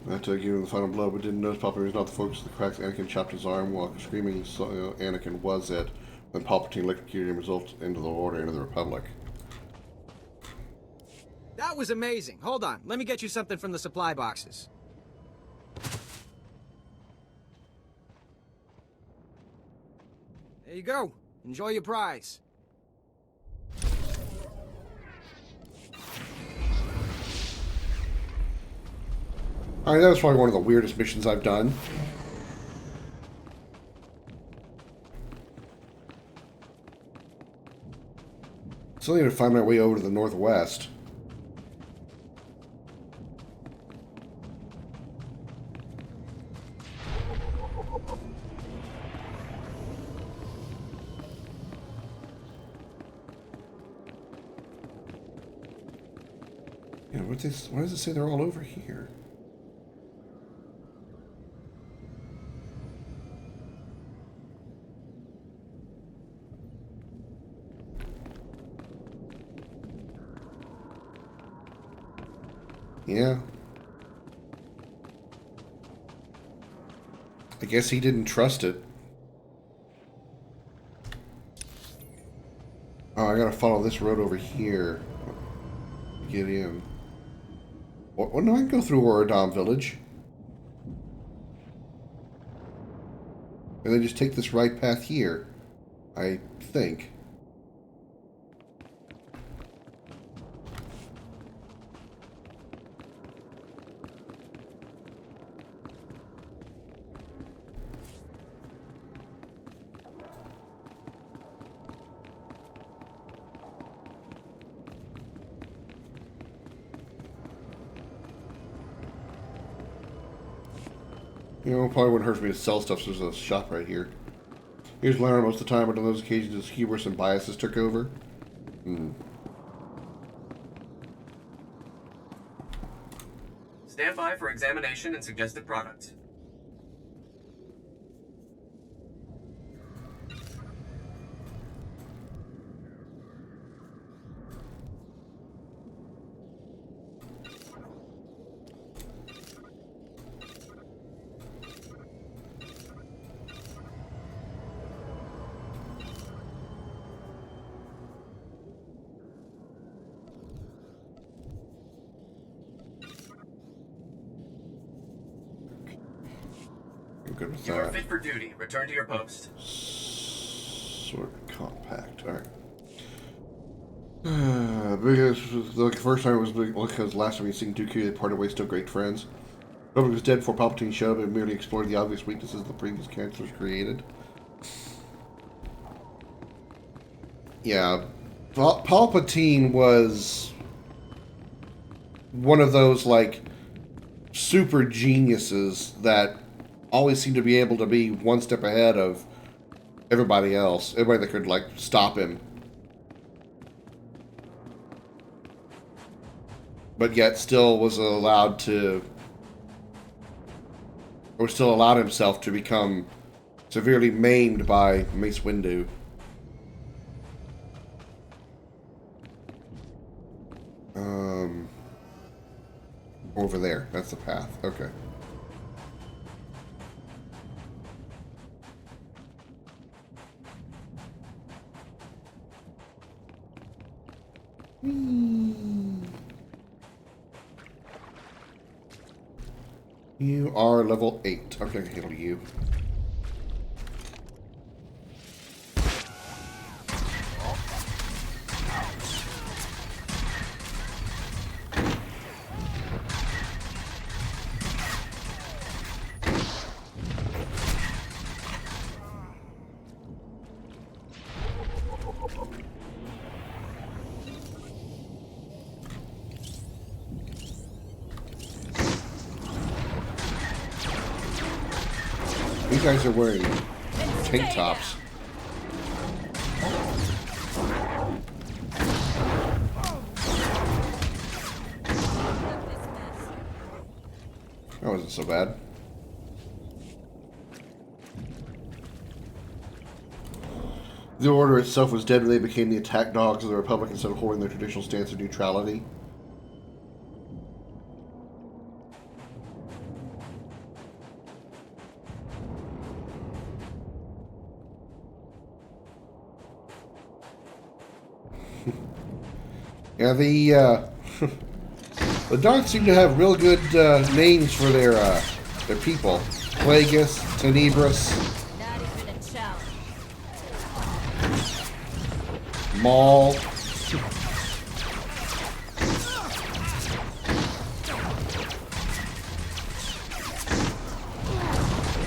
After giving the final blow, but didn't notice Palpatine was not the focus of the cracks. Anakin chopped his arm while screaming. Anakin was it when Palpatine electrocuted him, results into the Order, into the Republic. That was amazing. Hold on. Let me get you something from the supply boxes. There you go. Enjoy your prize. Alright, that was probably one of the weirdest missions I've done. Still need to find my way over to the northwest. Yeah, why does it say they're all over here? Yeah. I guess he didn't trust it. Oh, I gotta follow this road over here. Get in. Well, no, I can go through Oradam Village. And then just take this right path here. I think. You know, probably wouldn't hurt for me to sell stuff, so there's a shop right here. Here's learn most of the time, but on those occasions, his hubris and biases took over. Stand by for examination and suggested products. Good with You are that. fit for duty. Return to your post. Sort of compact. Alright. The first time it was big, because last time we seen Dooku, they parted ways, still great friends. Republic was dead before Palpatine showed up and merely explored the obvious weaknesses the previous chancellors created. Yeah. Palpatine was one of those, like, super geniuses that always seemed to be able to be one step ahead of everybody else. Everybody that could, like, stop him. But yet still was allowed to... or still allowed himself to become severely maimed by Mace Windu. Over there. That's the path. Okay. You are level 8. Okay, I can handle you. You guys are wearing tank tops. That wasn't so bad. The Order itself was dead when they became the attack dogs of the Republic instead of holding their traditional stance of neutrality. Yeah, the Darth seem to have real good names for their people. Plagueis, Tenebris, Not even a challenge. Maul.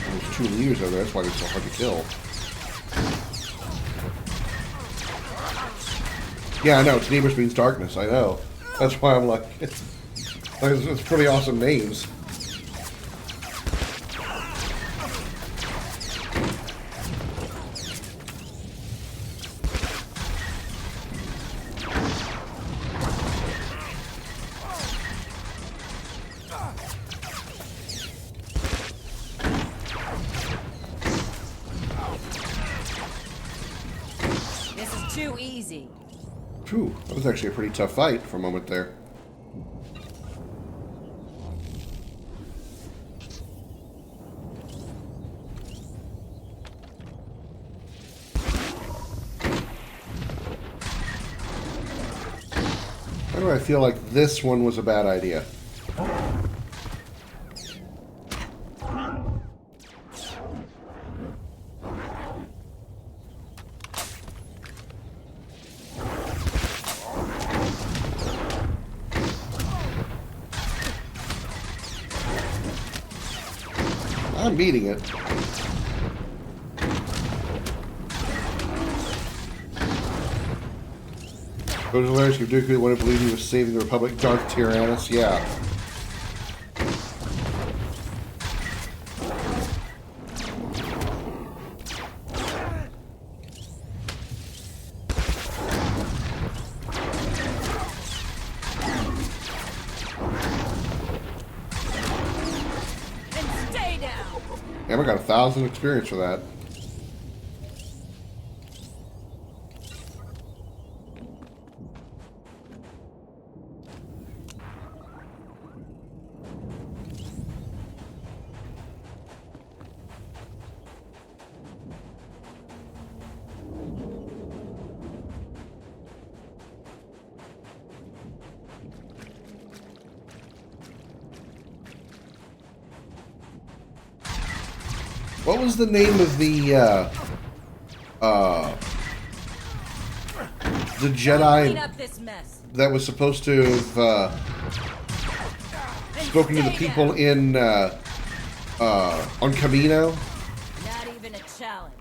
There's 2 leaders over there, that's why they're so hard to kill. Yeah, I know. Tenebris means darkness. I know. That's why I'm like, it's pretty awesome names. This is too easy. Phew, that was actually a pretty tough fight for a moment there. Why do I feel like this one was a bad idea? I'm beating it. Those hilarious Dooku wouldn't believe he was saving the Republic. Darth Tyrannus, yeah. And stay down. Yeah, I got 1,000 experience for that. What was the name of the Jedi Clean up this mess. that was supposed to have spoken to the people in on Camino? Not even a challenge.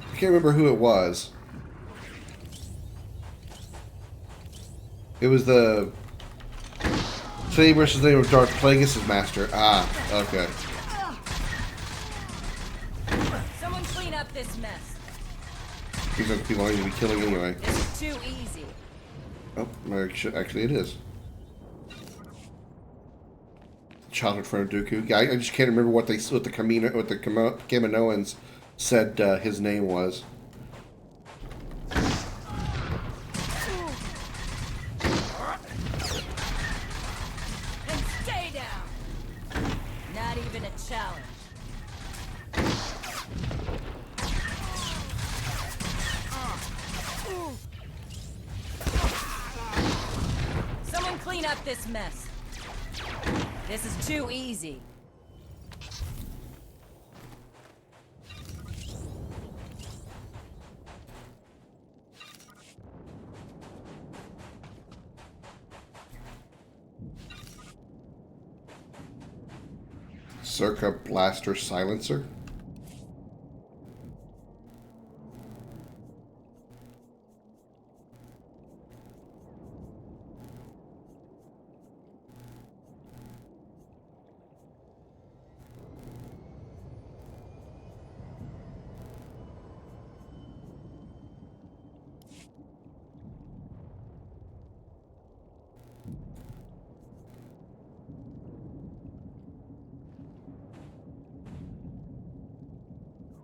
I can't remember who it was. It was the Tenebris' name of Darth Plagueis' master. Ah, okay. Someone clean up this mess. These are the people I need to be killing anyway. This is too easy. Oh, actually it is. childhood friend of Dooku. Yeah, I just can't remember what the Kaminoans said his name was. And stay down. Not even a challenge. Someone clean up this mess. This is too easy. Circa Blaster Silencer.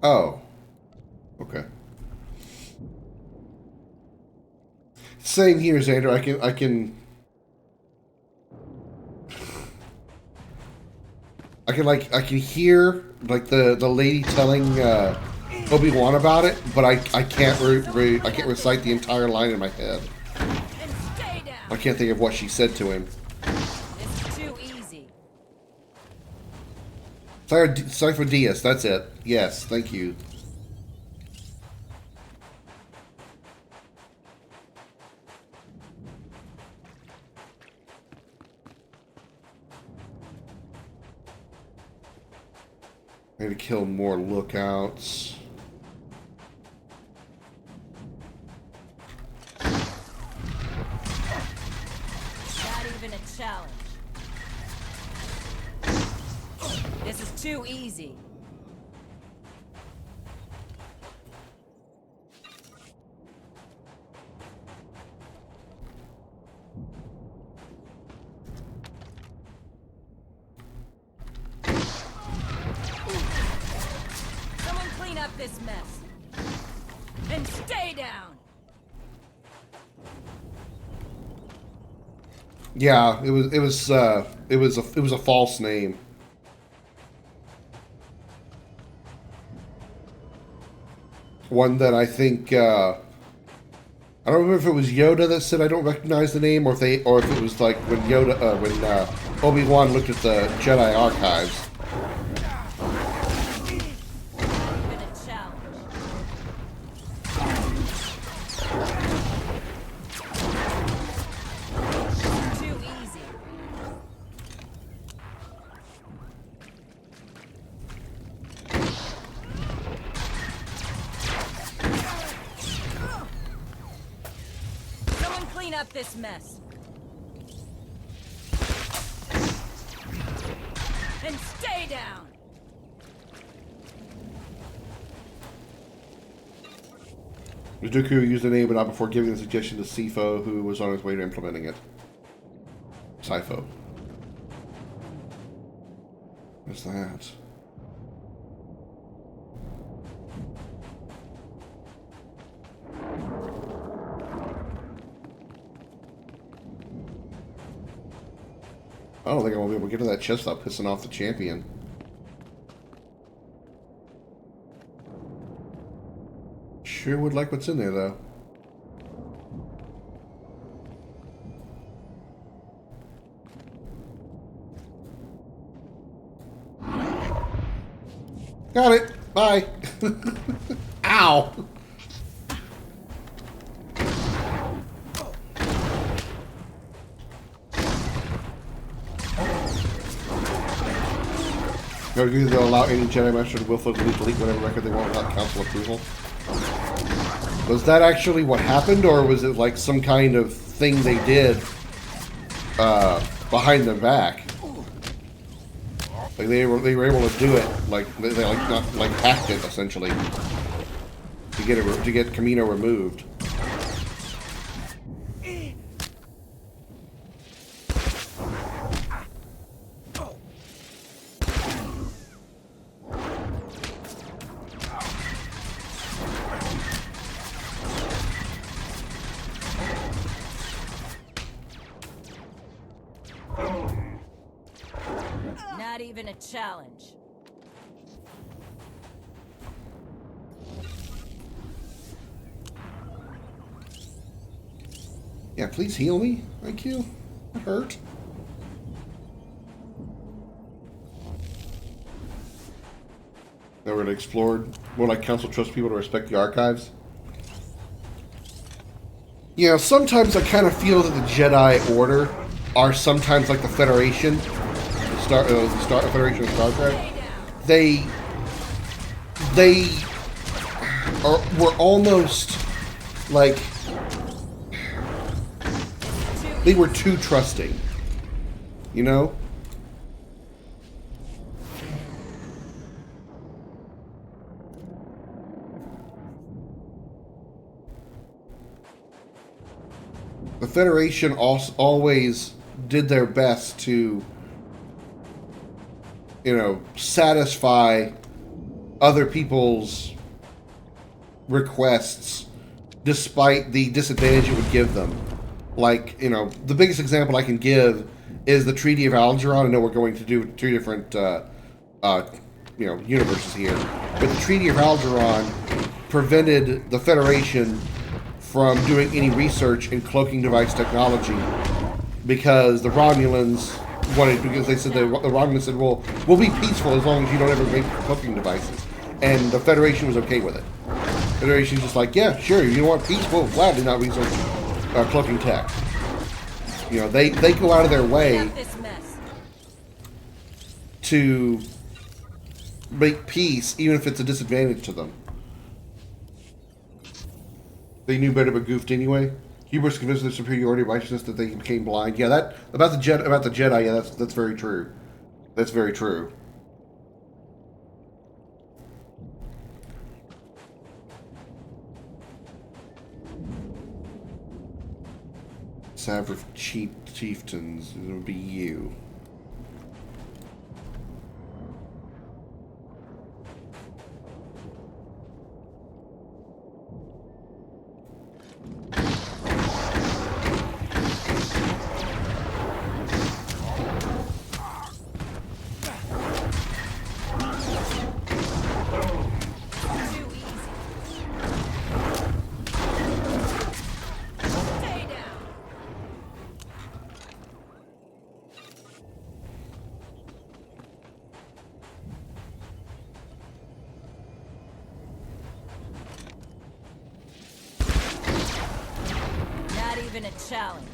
Oh. Okay. Same here, Xander. I can hear like the lady telling Obi-Wan about it, but I can't I can't recite the entire line in my head. I can't think of what she said to him. This is too easy. Cypher Diaz, that's it. Yes, thank you. I need to kill more lookouts. Not even a challenge. This is too easy. Someone clean up this mess. And stay down. Yeah, it was a false name. One that I think I don't remember if it was Yoda that said I don't recognize the name, or if it was like when Obi-Wan looked at the Jedi archives. Clean up this mess. And stay down. Dooku used the name but not before giving the suggestion to Sifo, who was on his way to implementing it. Sifo. What's that? I don't think I will be able to get to that chest without pissing off the champion. Sure would like what's in there, though. Got it. Bye. Ow. Or do they allow any Jedi Master to willfully delete whatever record they want without council approval? Was that actually what happened, or was it like some kind of thing they did behind their back? Like they were able to do it, like they hacked it essentially to get Camino removed. challenge. Yeah, please heal me. Thank you. That hurt. They were explored. More like council trusts people to respect the archives. You know, sometimes I kind of feel that the Jedi Order are sometimes like the Federation, the Federation of Star Trek. Were almost like they were too trusting, you know. The Federation always did their best to, you know, satisfy other people's requests despite the disadvantage it would give them. Like, you know, the biggest example I can give is the Treaty of Algernon. I know we're going to do two different, you know, universes here. But the Treaty of Algernon prevented the Federation from doing any research in cloaking device technology because the Romulans wanted, because they said the Romulans said, well, we'll be peaceful as long as you don't ever make cloaking devices. And the Federation was okay with it. The Federation's just like, yeah, sure, you want peace? We'll gladly not research cloaking tech. You know, they go out of their way to make peace, even if it's a disadvantage to them. They knew better but goofed anyway. Hubris convinced of their superiority of righteousness that they became blind. Yeah, that about the Jedi. Yeah, that's very true. That's very true. Savage chieftains. It would be you. A challenge.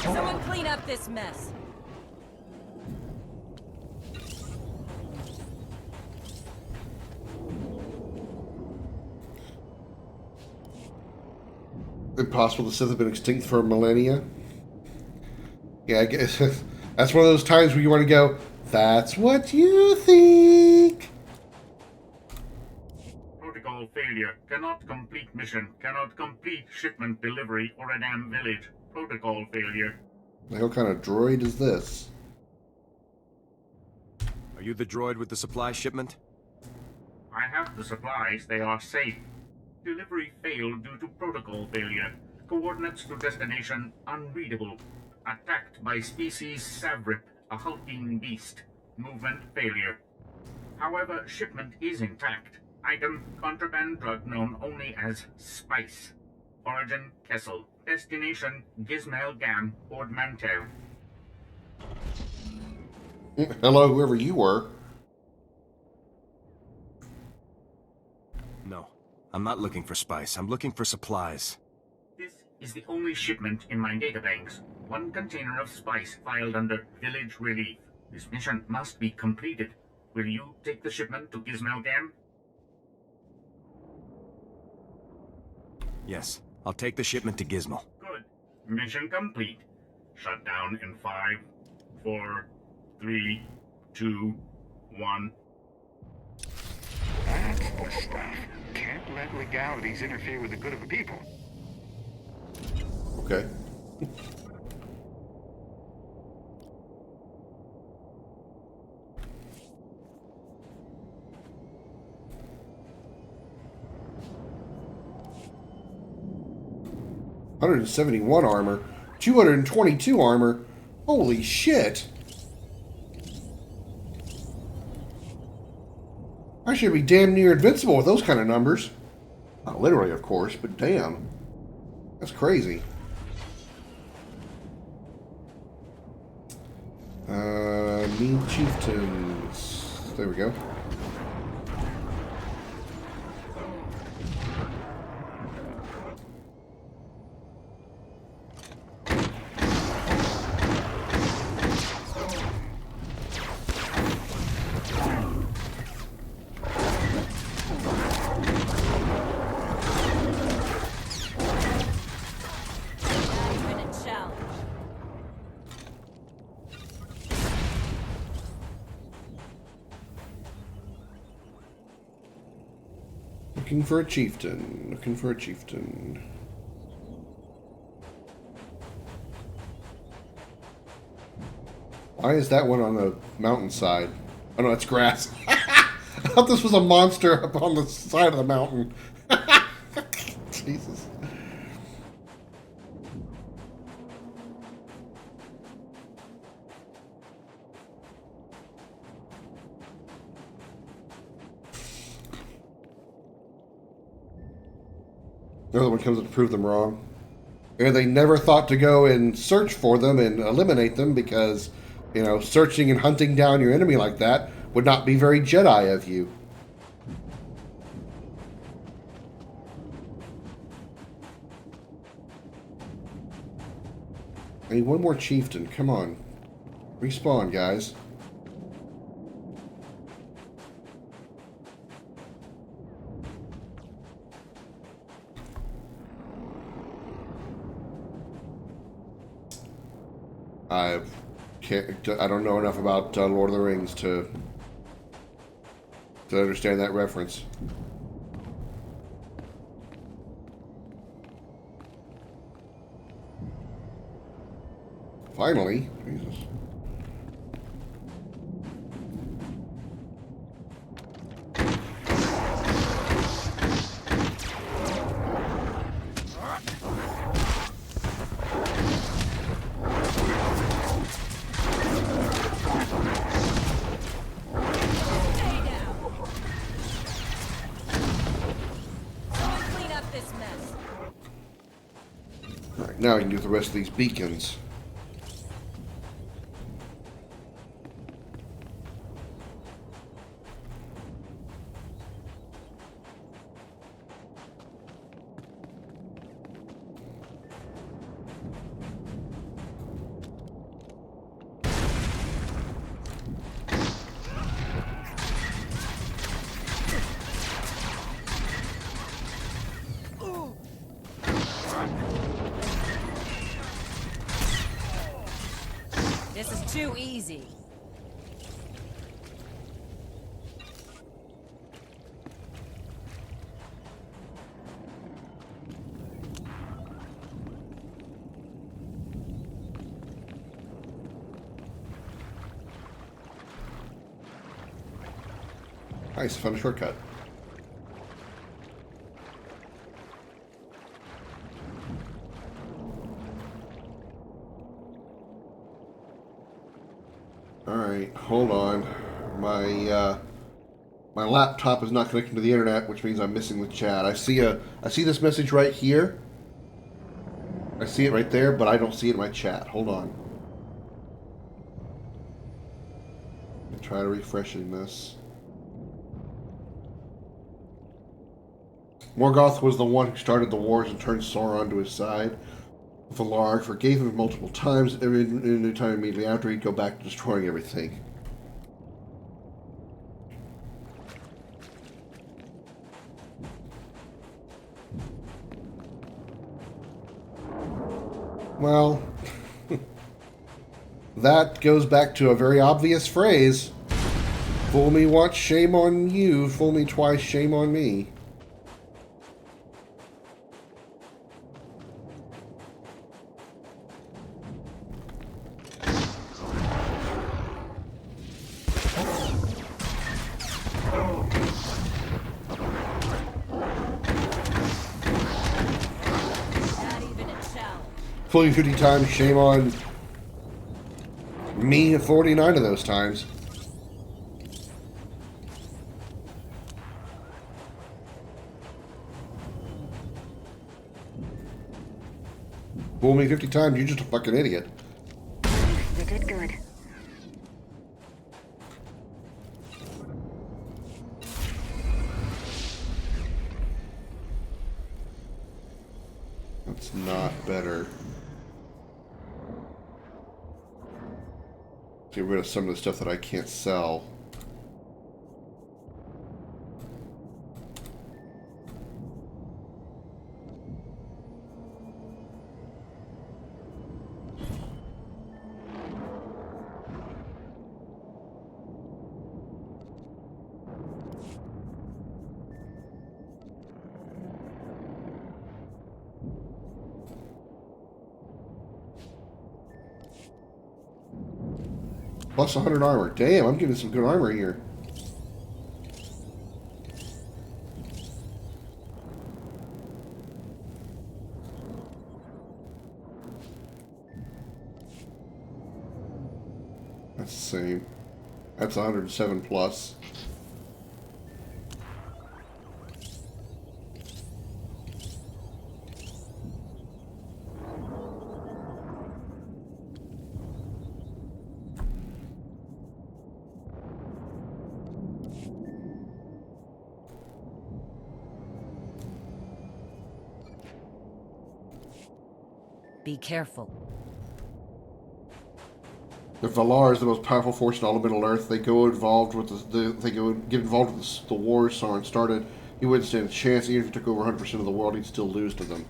Someone clean up this mess. Impossible. The Sith have been extinct for millennia. Yeah, I guess that's one of those times where you want to go, that's what you think. Protocol failure. Cannot complete mission. Cannot complete shipment delivery or a damn village. Protocol failure. The hell kind of droid is this? Are you the droid with the supply shipment? I have the supplies. They are safe. Delivery failed due to protocol failure. Coordinates to destination unreadable. Attacked by species Savrip, a hulking beast. Movement failure. However, shipment is intact. Item, contraband drug known only as spice. Origin, Kessel. Destination, Gizmael Gam, Ord Mantell. Hello, whoever you were. No, I'm not looking for spice. I'm looking for supplies. This is the only shipment in my databanks. One container of spice filed under Village Relief. This mission must be completed. Will you take the shipment to Gizmael Gam? Yes, I'll take the shipment to Gizmo. Good. Mission complete. Shut down in 5, 4, 3, 2, 1. That's the stuff. Can't let legalities interfere with the good of the people. Okay. 171 armor. 222 armor. Holy shit. I should be damn near invincible with those kind of numbers. Not literally, of course, but damn. That's crazy. Mean chieftains. There we go. Looking for a chieftain. Looking for a chieftain. Why is that one on the mountainside? Oh no, it's grass. I thought this was a monster up on the side of the mountain. Jesus. Another one comes to prove them wrong. And they never thought to go and search for them and eliminate them because, you know, searching and hunting down your enemy like that would not be very Jedi of you. I need one more chieftain. Come on. Respawn, guys. I don't know enough about Lord of the Rings to understand that reference. Finally. Jesus. Now I can do the rest of these beacons. This is too easy. Nice, found a shortcut. Alright, hold on. My laptop is not connecting to the internet, which means I'm missing the chat. I see this message right here. I see it right there, but I don't see it in my chat. Hold on. Try refreshing this. Morgoth was the one who started the wars and turned Sauron to his side. Valar forgave him multiple times, every new time immediately after he'd go back to destroying everything. Well, that goes back to a very obvious phrase. Fool me once, shame on you. Fool me twice, shame on me. Fool me 50 times, shame on me 49 of those times. Fool me 50 times, you're just a fucking idiot. You did good. That's not better. Get rid of some of the stuff that I can't sell. Plus 100 armor. Damn, I'm getting some good armor here. That's the same. That's 107 plus. Be careful. The Valar is the most powerful force in all of Middle Earth. They go involved with get involved with the war Sauron started. He wouldn't stand a chance. Even if he took over 100% of the world, he'd still lose to them.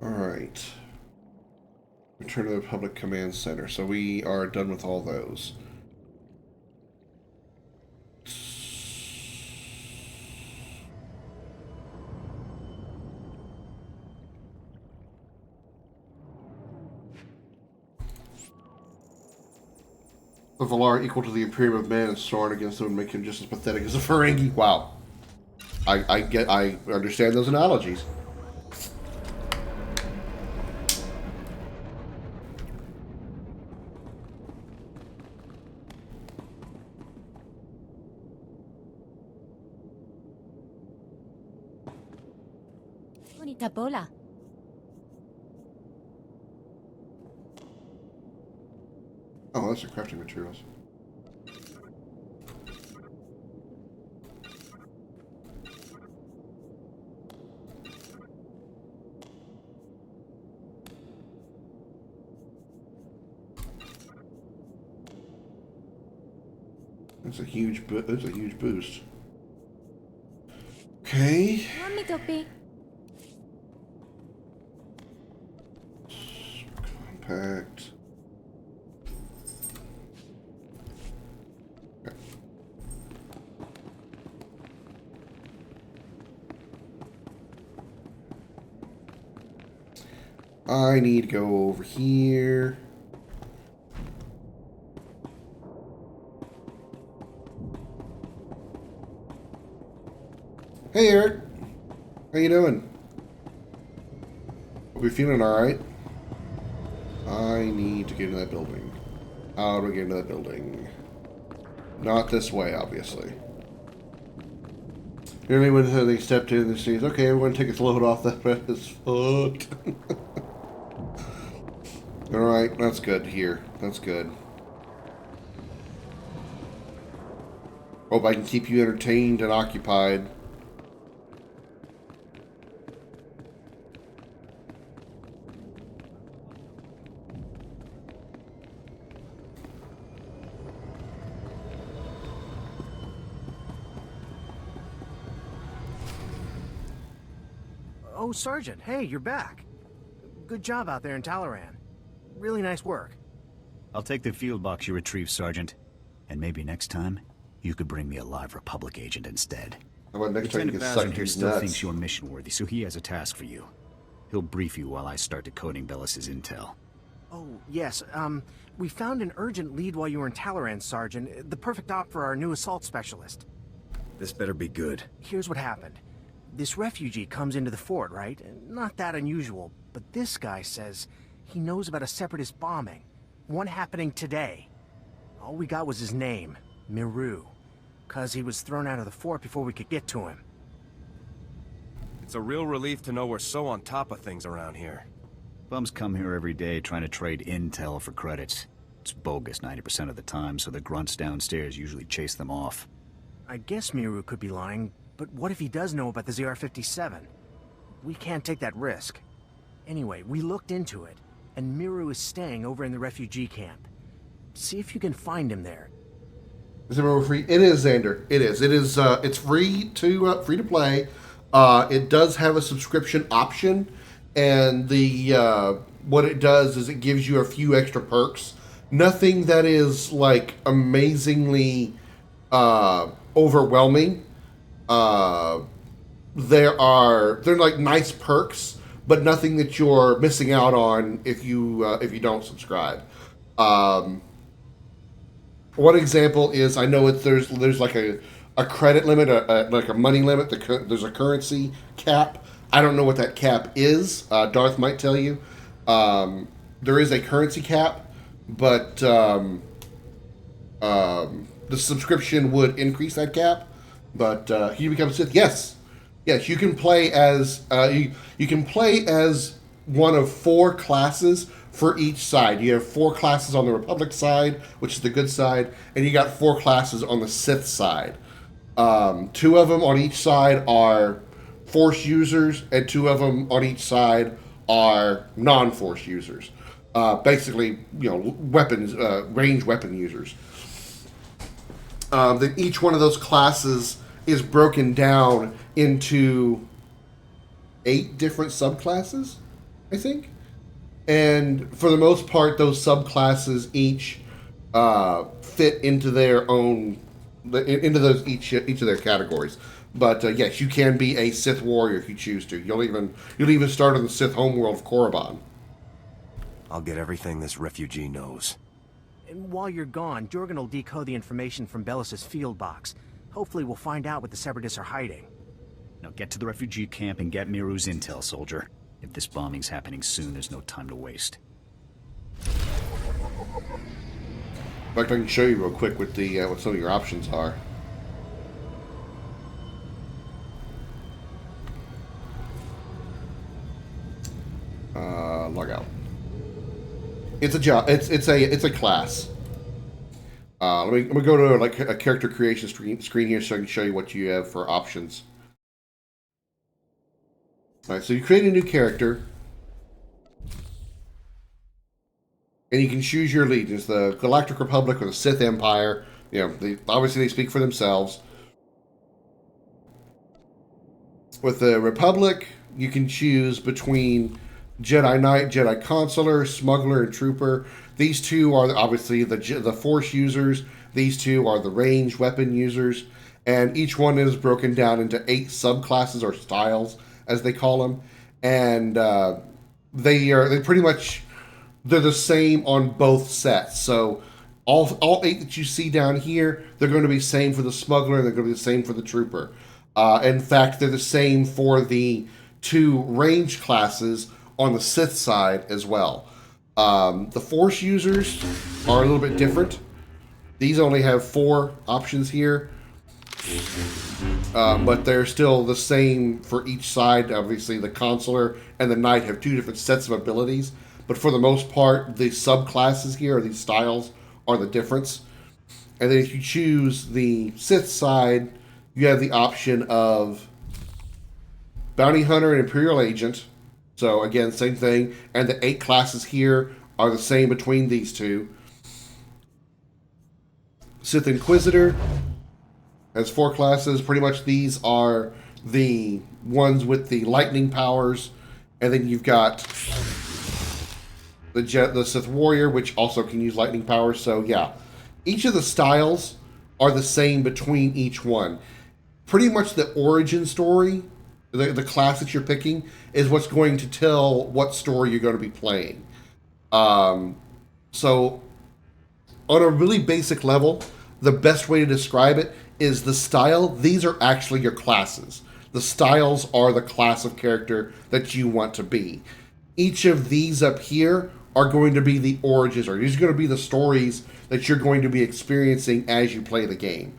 Alright. Return to the Public Command Center. So we are done with all those. The Valar equal to the Imperium of Man and Sauron against them would make him just as pathetic as a Ferengi. Wow. I understand those analogies. Bonita bola. Oh, those are crafting materials. That's a huge boost. Okay. Mommy topi. Compact. Okay. I need to go over here. Hey Eric, how you doing? Hope you're feeling alright. I need to get into that building. How do I get into that building? Not this way, obviously. Nearly when they stepped in, they says, okay, everyone take its load off, that breath is fucked. Alright, that's good here. That's good. Hope I can keep you entertained and occupied. Oh, Sergeant, hey, you're back. Good job out there in Talaran. Really nice work. I'll take the field box you retrieved, Sergeant. And maybe next time, you could bring me a live Republic agent instead. How about next time you Lieutenant get sucked Bowser here these still nuts? thinks you're mission-worthy, so he has a task for you. He'll brief you while I start decoding Bellis's intel. Oh, yes, we found an urgent lead while you were in Talaran, Sergeant. The perfect op for our new assault specialist. This better be good. Here's what happened. This refugee comes into the fort, right? Not that unusual, but this guy says he knows about a separatist bombing. One happening today. All we got was his name, Miru. 'Cause he was thrown out of the fort before we could get to him. It's a real relief to know we're so on top of things around here. Bums come here every day trying to trade intel for credits. It's bogus 90% of the time, so the grunts downstairs usually chase them off. I guess Miru could be lying, but what if he does know about the ZR-57? We can't take that risk. Anyway, we looked into it, and Miru is staying over in the refugee camp. See if you can find him there. Is it free? It is, Xander. It is. It is. It's free to play. It does have a subscription option, and the what it does is it gives you a few extra perks. Nothing that is like amazingly overwhelming. They're like nice perks, but nothing that you're missing out on if you don't subscribe. One example is I know there's like a credit limit, like a money limit. There's a currency cap. I don't know what that cap is. Darth might tell you. There is a currency cap, but the subscription would increase that cap. But you become Sith. Yes, you can play as you can play as one of 4 classes for each side. You have 4 classes on the Republic side, which is the good side, and you got 4 classes on the Sith side. 2 of them on each side are Force users, and 2 of them on each side are non-Force users. Basically, weapons, ranged weapon users. Then each one of those classes is broken down into 8 different subclasses, I think. And for the most part, those subclasses each fit into their own, into those each of their categories. But yes, you can be a Sith warrior if you choose to. You'll even start on the Sith homeworld of Korriban. I'll get everything this refugee knows. And while you're gone, Jorgen will decode the information from Bellis's field box. Hopefully we'll find out what the Separatists are hiding. Now get to the refugee camp and get Miru's intel, soldier. If this bombing's happening soon, there's no time to waste. In fact, I can show you real quick what some of your options are. Log out. It's a job. It's a class. Let me go to like a character creation screen here so I can show you what you have for options. All right, so you create a new character, and you can choose your allegiance: the Galactic Republic or the Sith Empire. Obviously they speak for themselves. With the Republic, you can choose between Jedi Knight, Jedi Consular, Smuggler, and Trooper. These 2 are obviously the Force users. These 2 are the ranged weapon users, and each one is broken down into 8 subclasses or styles, as they call them, and they're the same on both sets. So all 8 that you see down here, they're going to be the same for the Smuggler, and they're going to be the same for the Trooper. In fact, they're the same for the 2 ranged classes on the Sith side as well. The Force users are a little bit different. These only have 4 options here. But they're still the same for each side. Obviously, the Consular and the Knight have 2 different sets of abilities. But for the most part, the subclasses here, or these styles, are the difference. And then if you choose the Sith side, you have the option of Bounty Hunter and Imperial Agent. So again, same thing. And the 8 classes here are the same between these 2. Sith Inquisitor has 4 classes. Pretty much these are the ones with the lightning powers. And then you've got the Sith Warrior, which also can use lightning powers. So yeah, each of the styles are the same between each one. pretty much the origin story, the class that you're picking, is what's going to tell what story you're going to be playing. So, on a really basic level, the best way to describe it is the style. These are actually your classes. The styles are the class of character that you want to be. Each of these up here are going to be the origins, or these are going to be the stories that you're going to be experiencing as you play the game.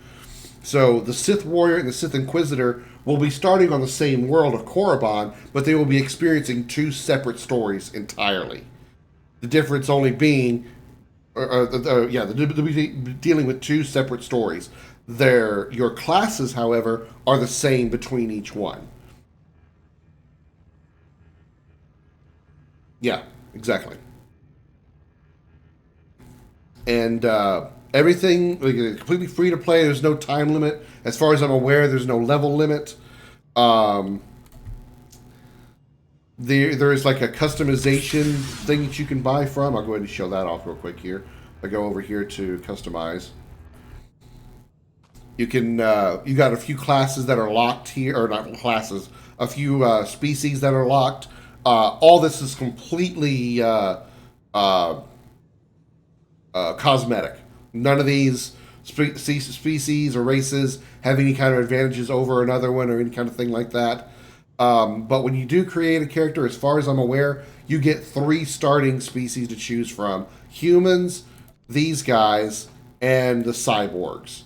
So the Sith Warrior and the Sith Inquisitor will be starting on the same world of Korriban, but they will be experiencing two separate stories entirely. The difference only being, they'll be dealing with two separate stories. Your classes, however, are the same between each one. Yeah, exactly. And everything completely free to play. There's no time limit. As far as I'm aware, there's no level limit. There is like a customization thing that you can buy from. I'll go ahead and show that off real quick here. I go over here to customize. You can you got a few classes that are locked here, or not classes, a few species that are locked. All this is completely cosmetic. None of these species or races have any kind of advantages over another one or any kind of thing like that. But when you do create a character, as far as I'm aware, you get 3 starting species to choose from. Humans, these guys, and the cyborgs.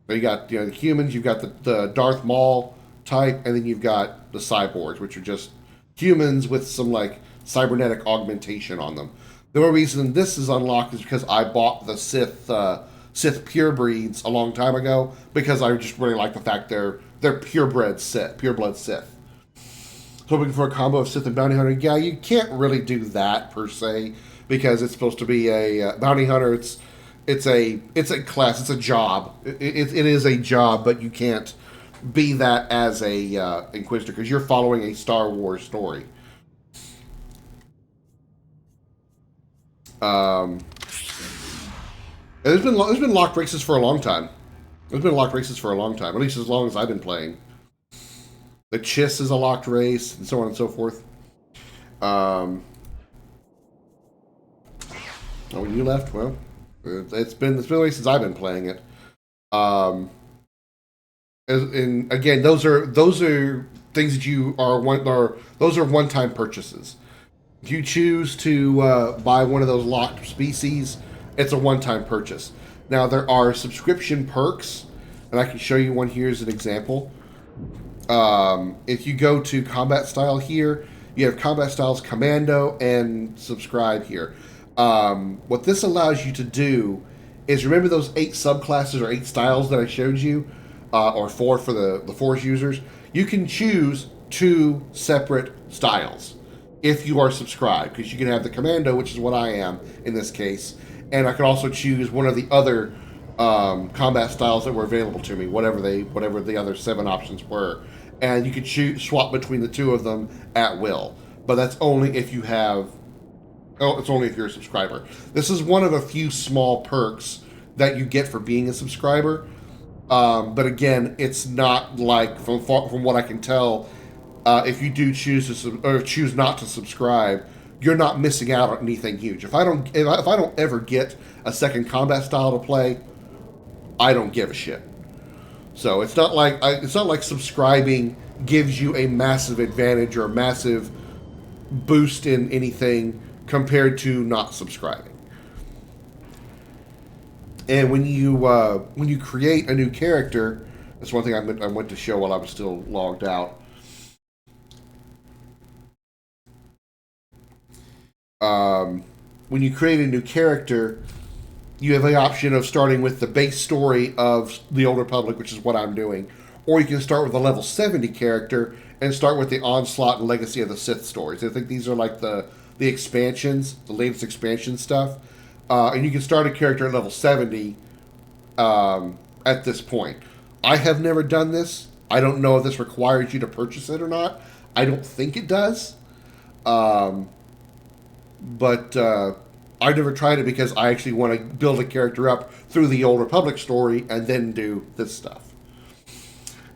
So you got the humans, you've got the Darth Maul type, and then you've got the cyborgs, which are just humans with some like cybernetic augmentation on them. The only reason this is unlocked is because I bought the Sith pure breeds a long time ago, because I just really like the fact they're purebred Sith. Hoping for a combo of Sith and Bounty Hunter. Yeah, you can't really do that per se, because it's supposed to be a Bounty Hunter. It's a class. It's a job. It is a job, but you can't be that as a Inquisitor, because you're following a Star Wars story. There's been locked races for a long time. There's been locked races for a long time, at least as long as I've been playing. The Chiss is a locked race, and so on and so forth. Oh, when you left, well, it's been a race since I've been playing it. And again, those are things that you those are one-time purchases. If you choose to buy one of those locked species, it's a one-time purchase. Now, there are subscription perks, and I can show you one here as an example. If you go to combat style here, you have combat styles Commando and subscribe here. What this allows you to do is, remember those 8 subclasses or 8 styles that I showed you, or 4 for the Force users? You can choose 2 separate styles if you are subscribed, because you can have the Commando, which is what I am in this case, and I can also choose one of the other combat styles that were available to me, whatever the other 7 options were, and you can swap between the 2 of them at will. But that's only if you have. Oh, it's only if you're a subscriber. This is one of a few small perks that you get for being a subscriber. But again, it's not like, from what I can tell, if you do choose not to subscribe, you're not missing out on anything huge. If I don't ever get a second combat style to play, I don't give a shit. So it's not like subscribing gives you a massive advantage or a massive boost in anything compared to not subscribing. And when you create a new character, that's one thing I went to show while I was still logged out. When you create a new character, you have the option of starting with the base story of the Old Republic, which is what I'm doing, or you can start with a level 70 character and start with the Onslaught and Legacy of the Sith stories. I think these are like the expansions, the latest expansion stuff. And you can start a character at level 70 at this point. I have never done this. I don't know if this requires you to purchase it or not. I don't think it does. But I never tried it because I actually want to build a character up through the Old Republic story and then do this stuff.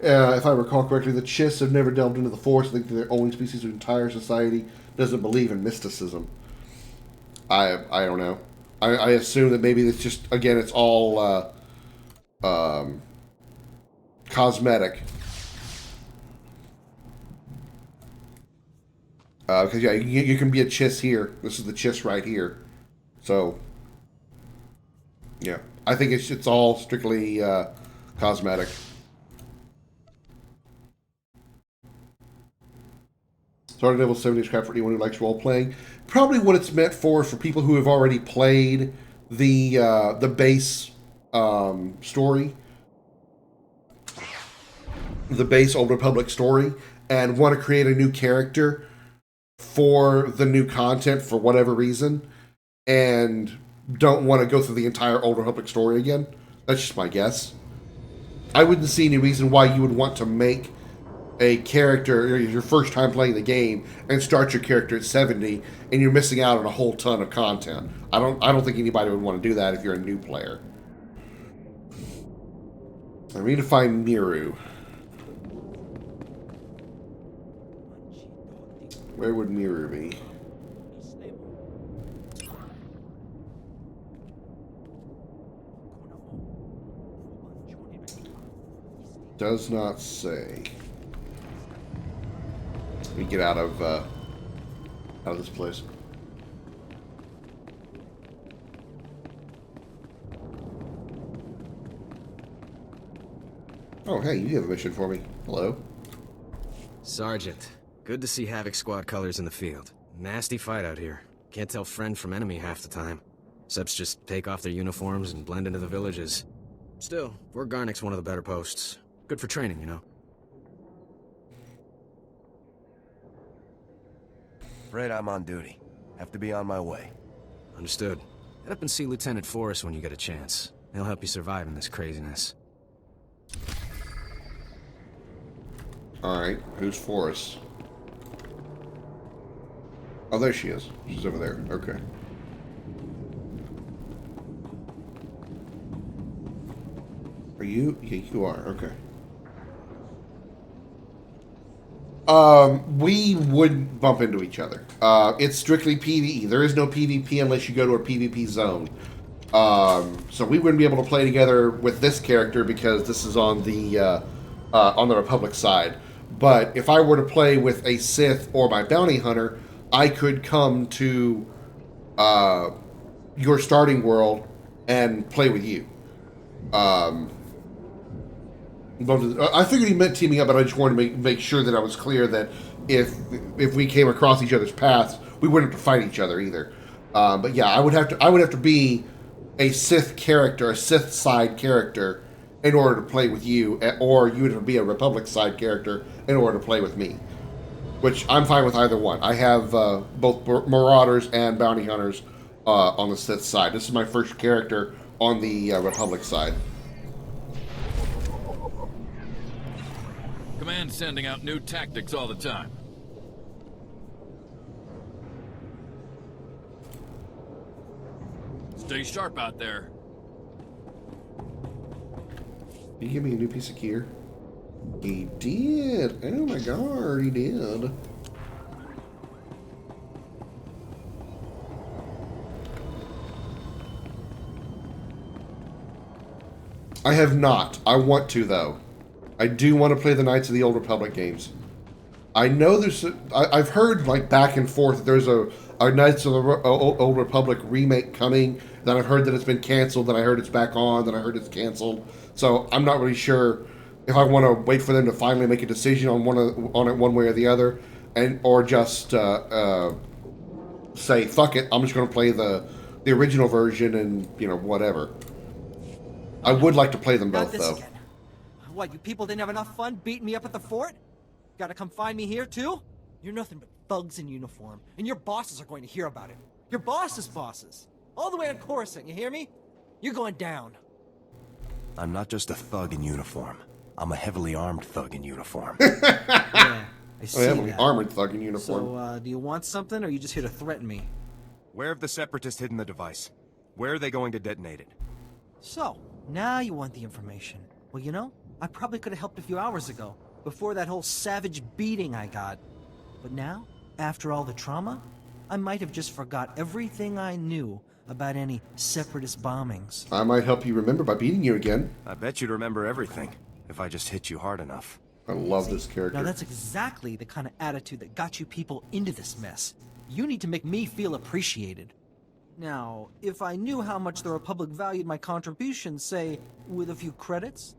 if I recall correctly, the Chiss have never delved into the Force. I think they're the only species of entire society doesn't believe in mysticism. I don't know. I assume that maybe it's just, again, it's all cosmetic. Because, yeah, you can be a Chiss here. This is the Chiss right here. So, yeah. I think it's all strictly cosmetic. Started Devil 70 crap for anyone who likes role playing. Probably what it's meant for people who have already played the base story, the base Old Republic story, and want to create a new character for the new content for whatever reason, and don't want to go through the entire Old Republic story again. That's just my guess. I wouldn't see any reason why you would want to make a character your first time playing the game and start your character at 70 and you're missing out on a whole ton of content. I don't think anybody would want to do that if you're a new player. I need to find Miru. Where would Miru be? Does not say. Let me get out of this place. Oh, hey, you have a mission for me. Hello. Sergeant, good to see Havoc Squad colors in the field. Nasty fight out here. Can't tell friend from enemy half the time. Seps just take off their uniforms and blend into the villages. Still, Fort Garnick's one of the better posts. Good for training, you know. Afraid I'm on duty. Have to be on my way. Understood. Head up and see Lieutenant Forrest when you get a chance. He'll help you survive in this craziness. Alright, who's Forrest? Oh, there she is. She's over there. Okay. Are you? Yeah, you are. Okay. We wouldn't bump into each other. It's strictly PvE. There is no PvP unless you go to a PvP zone. So we wouldn't be able to play together with this character because this is on the Republic side. But if I were to play with a Sith or my bounty hunter, I could come to your starting world and play with you. I figured he meant teaming up, but I just wanted to make sure that I was clear that if we came across each other's paths, we wouldn't have to fight each other either. But yeah, I would have to be a Sith character, a Sith side character, in order to play with you, or you would be a Republic side character in order to play with me. Which I'm fine with either one. I have both Marauders and Bounty Hunters on the Sith side. This is my first character on the Republic side. Command's sending out new tactics all the time. Stay sharp out there. Did he give me a new piece of gear? He did. Oh my god, he did. I have not. I want to, though. I do want to play the Knights of the Old Republic games. I know there's... I've heard, like, back and forth that there's a Knights of the Old Republic remake coming. Then I've heard that it's been canceled. Then I heard it's back on. Then I heard it's canceled. So I'm not really sure if I want to wait for them to finally make a decision on it one way or the other, or just say, fuck it, I'm just going to play the original version and, you know, whatever. I would like to play them both, though. Again. What, you people didn't have enough fun beating me up at the fort? Gotta come find me here, too? You're nothing but thugs in uniform, and your bosses are going to hear about it. Your boss's bosses. All the way on Coruscant, you hear me? You're going down. I'm not just a thug in uniform. I'm a heavily armed thug in uniform. Yeah, I see heavily that. armored thug in uniform. So, do you want something, or are you just here to threaten me? Where have the Separatists hidden the device? Where are they going to detonate it? So, now you want the information. Well, you know, I probably could have helped a few hours ago, before that whole savage beating I got. But now, after all the trauma, I might have just forgot everything I knew about any separatist bombings. I might help you remember by beating you again. I bet you'd remember everything, if I just hit you hard enough. I love this character. Now that's exactly the kind of attitude that got you people into this mess. You need to make me feel appreciated. Now, if I knew how much the Republic valued my contributions, say, with a few credits,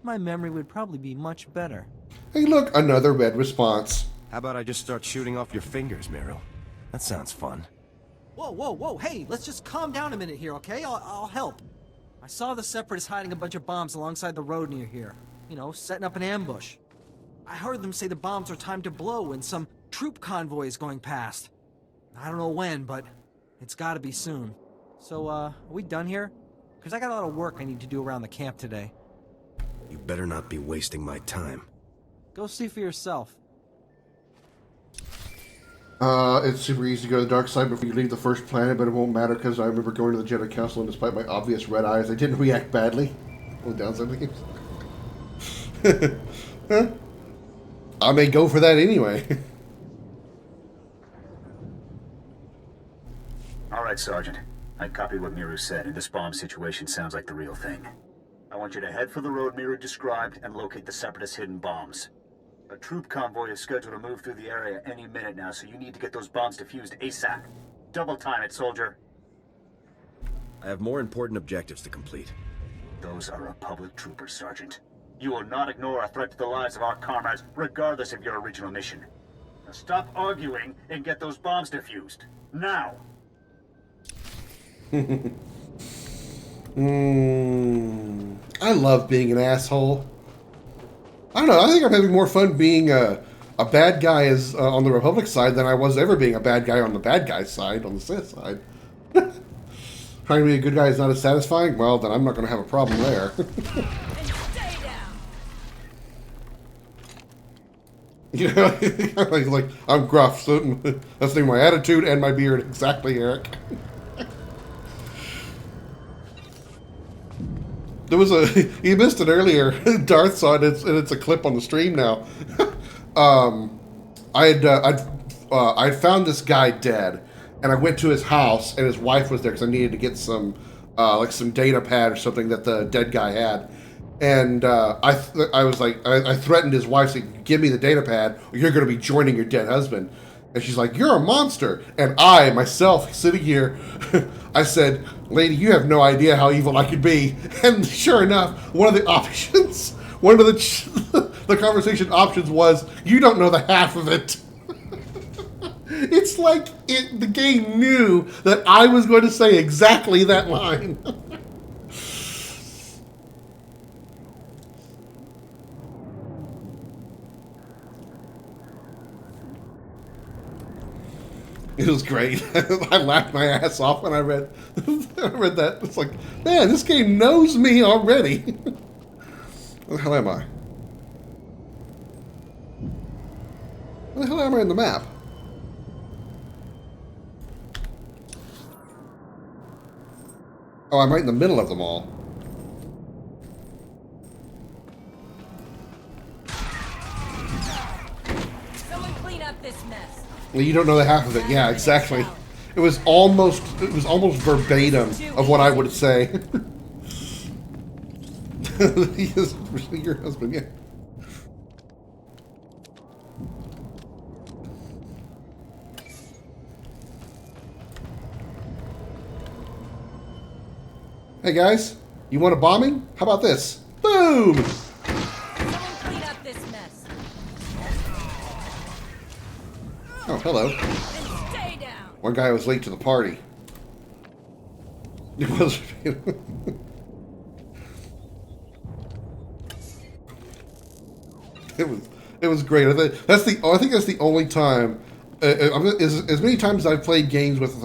my memory would probably be much better. Hey look, another red response. How about I just start shooting off your fingers, Meryl? That sounds fun. Whoa, whoa, whoa, hey, let's just calm down a minute here, okay? I'll help. I saw the Separatists hiding a bunch of bombs alongside the road near here. You know, setting up an ambush. I heard them say the bombs are timed to blow when some troop convoy is going past. I don't know when, but it's gotta be soon. So, are we done here? Because I got a lot of work I need to do around the camp today. You better not be wasting my time. Go see for yourself. It's super easy to go to the dark side before you leave the first planet, but it won't matter because I remember going to the Jedi Council and despite my obvious red eyes, I didn't react badly. On downside of the games. Huh? I may go for that anyway. Alright, Sergeant. I copied what Miru said, and this bomb situation sounds like the real thing. I want you to head for the road Miru described and locate the Separatist hidden bombs. A troop convoy is scheduled to move through the area any minute now, so you need to get those bombs defused ASAP. Double time it, soldier. I have more important objectives to complete. Those are Republic troopers, Sergeant. You will not ignore a threat to the lives of our comrades, regardless of your original mission. Now stop arguing and get those bombs defused. Now! I love being an asshole. I don't know, I think I'm having more fun being a bad guy on the Republic side than I was ever being a bad guy on the bad guy side, on the Sith side. Trying to be a good guy is not as satisfying? Well, then I'm not going to have a problem there. You know, like I'm gruff, so that's the name of my attitude and my beard. Exactly, Eric. There was you missed it earlier. Darth saw it, and it's a clip on the stream now. I'd found this guy dead, and I went to his house, and his wife was there because I needed to get some like some data pad or something that the dead guy had. And I was like, I threatened his wife, saying, "Give me the data pad, or you're going to be joining your dead husband." And she's like, "You're a monster." And I, myself, sitting here, I said, "Lady, you have no idea how evil I could be." And sure enough, one of the options, one of the conversation options was, "You don't know the half of it." It's like the game knew that I was going to say exactly that line. It was great. I laughed my ass off when I read that. It's like, man, this game knows me already. Where the hell am I? Where the hell am I in the map? Oh, I'm right in the middle of them all. Someone clean up this mess. Well, you don't know the half of it. Yeah, exactly. It was almost verbatim of what I would say. He is your husband, yeah. Hey guys, you want a bombing? How about this? Boom! Someone clean up this mess. Oh, hello. And stay down. One guy was late to the party. It was. It was great. I think that's the only time. As many times as I've played games with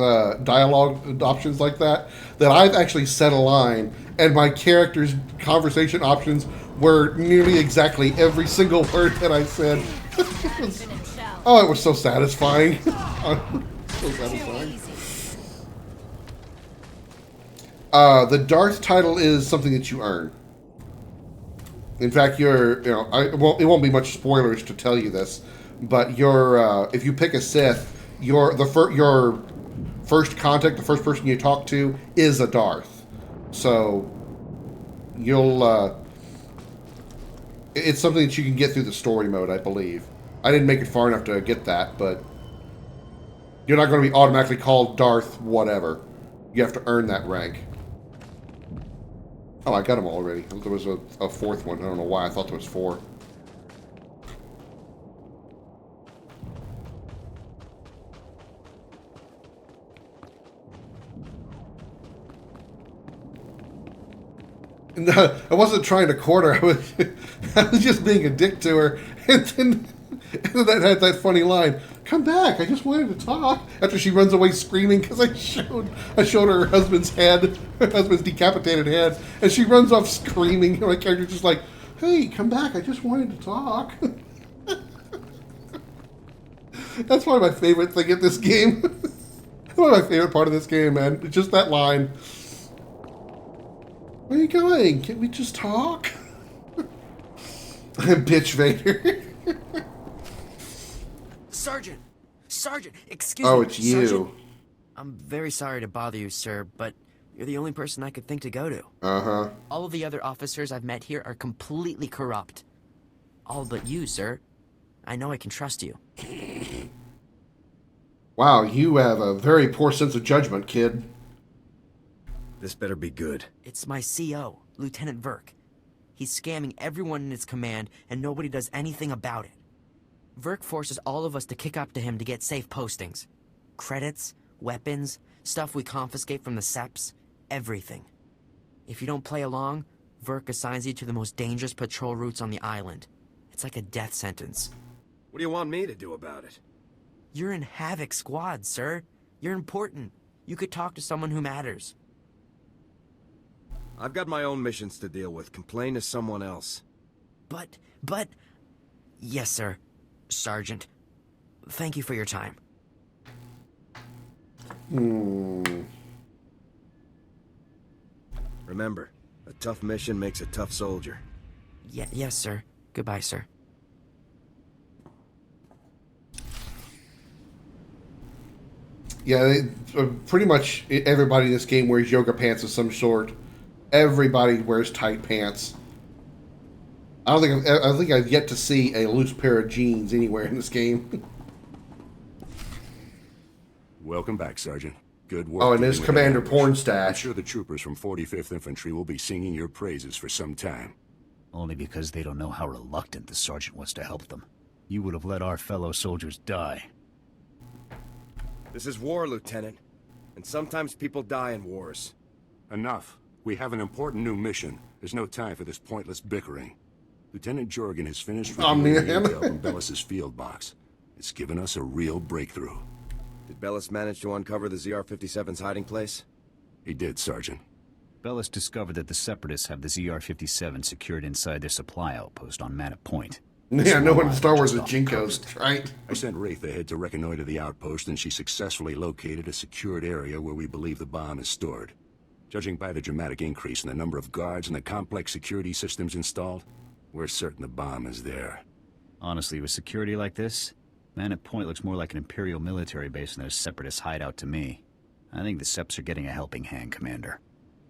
dialogue options like that I've actually said a line, and my character's conversation options were nearly exactly every single word that I said. It was so satisfying. So satisfying. The Darth title is something that you earn. In fact, it won't be much spoilers to tell you this, but if you pick a Sith, your first contact, the first person you talk to, is a Darth. So it's something that you can get through the story mode, I believe. I didn't make it far enough to get that, but you're not going to be automatically called Darth whatever. You have to earn that rank. Oh, I got them already. I thought there was a fourth one. I don't know why. I thought there was 4. No, I wasn't trying to court her. I was just being a dick to her. And then that had that funny line, "Come back, I just wanted to talk." After she runs away screaming because I showed her husband's head, her husband's decapitated head, and she runs off screaming. And my character's just like, "Hey, come back, I just wanted to talk." That's probably my favorite thing at this game. That's one of my favorite part of this game, man. It's just that line. "Where are you going? Can't we just talk?" Bitch Vader. Sergeant, excuse me. Oh, it's you. Sergeant, I'm very sorry to bother you, sir, but you're the only person I could think to go to. Uh-huh. All of the other officers I've met here are completely corrupt. All but you, sir. I know I can trust you. Wow, you have a very poor sense of judgment, kid. This better be good. It's my CO, Lieutenant Verk. He's scamming everyone in his command, and nobody does anything about it. Verk forces all of us to kick up to him to get safe postings. Credits, weapons, stuff we confiscate from the SEPs, everything. If you don't play along, Verk assigns you to the most dangerous patrol routes on the island. It's like a death sentence. What do you want me to do about it? You're in Havoc Squad, sir. You're important. You could talk to someone who matters. I've got my own missions to deal with. Complain to someone else. But... Yes, sir. Sergeant. Thank you for your time. Remember, a tough mission makes a tough soldier. Yes, sir. Goodbye, sir. Yeah, pretty much everybody in this game wears yoga pants of some sort. Everybody wears tight pants. I don't think I've yet to see a loose pair of jeans anywhere in this game. Welcome back, Sergeant. Good work. Oh, and there's Commander Pornstash. I'm sure the troopers from 45th Infantry will be singing your praises for some time. Only because they don't know how reluctant the sergeant was to help them. You would have let our fellow soldiers die. This is war, Lieutenant. And sometimes people die in wars. Enough. We have an important new mission. There's no time for this pointless bickering. Lieutenant Jorgen has finished reviewing the intel from Bellis's field box. It's given us a real breakthrough. Did Bellis manage to uncover the ZR-57's hiding place? He did, Sergeant. Bellis discovered that the Separatists have the ZR-57 secured inside their supply outpost on Mana Point. Yeah, no one in Star Wars is Jinkos, right? I sent Wraith ahead to reconnoiter the outpost, and she successfully located a secured area where we believe the bomb is stored. Judging by the dramatic increase in the number of guards and the complex security systems installed, we're certain the bomb is there. Honestly, with security like this, Mana Point looks more like an Imperial military base than a Separatist hideout to me. I think the Seps are getting a helping hand, Commander.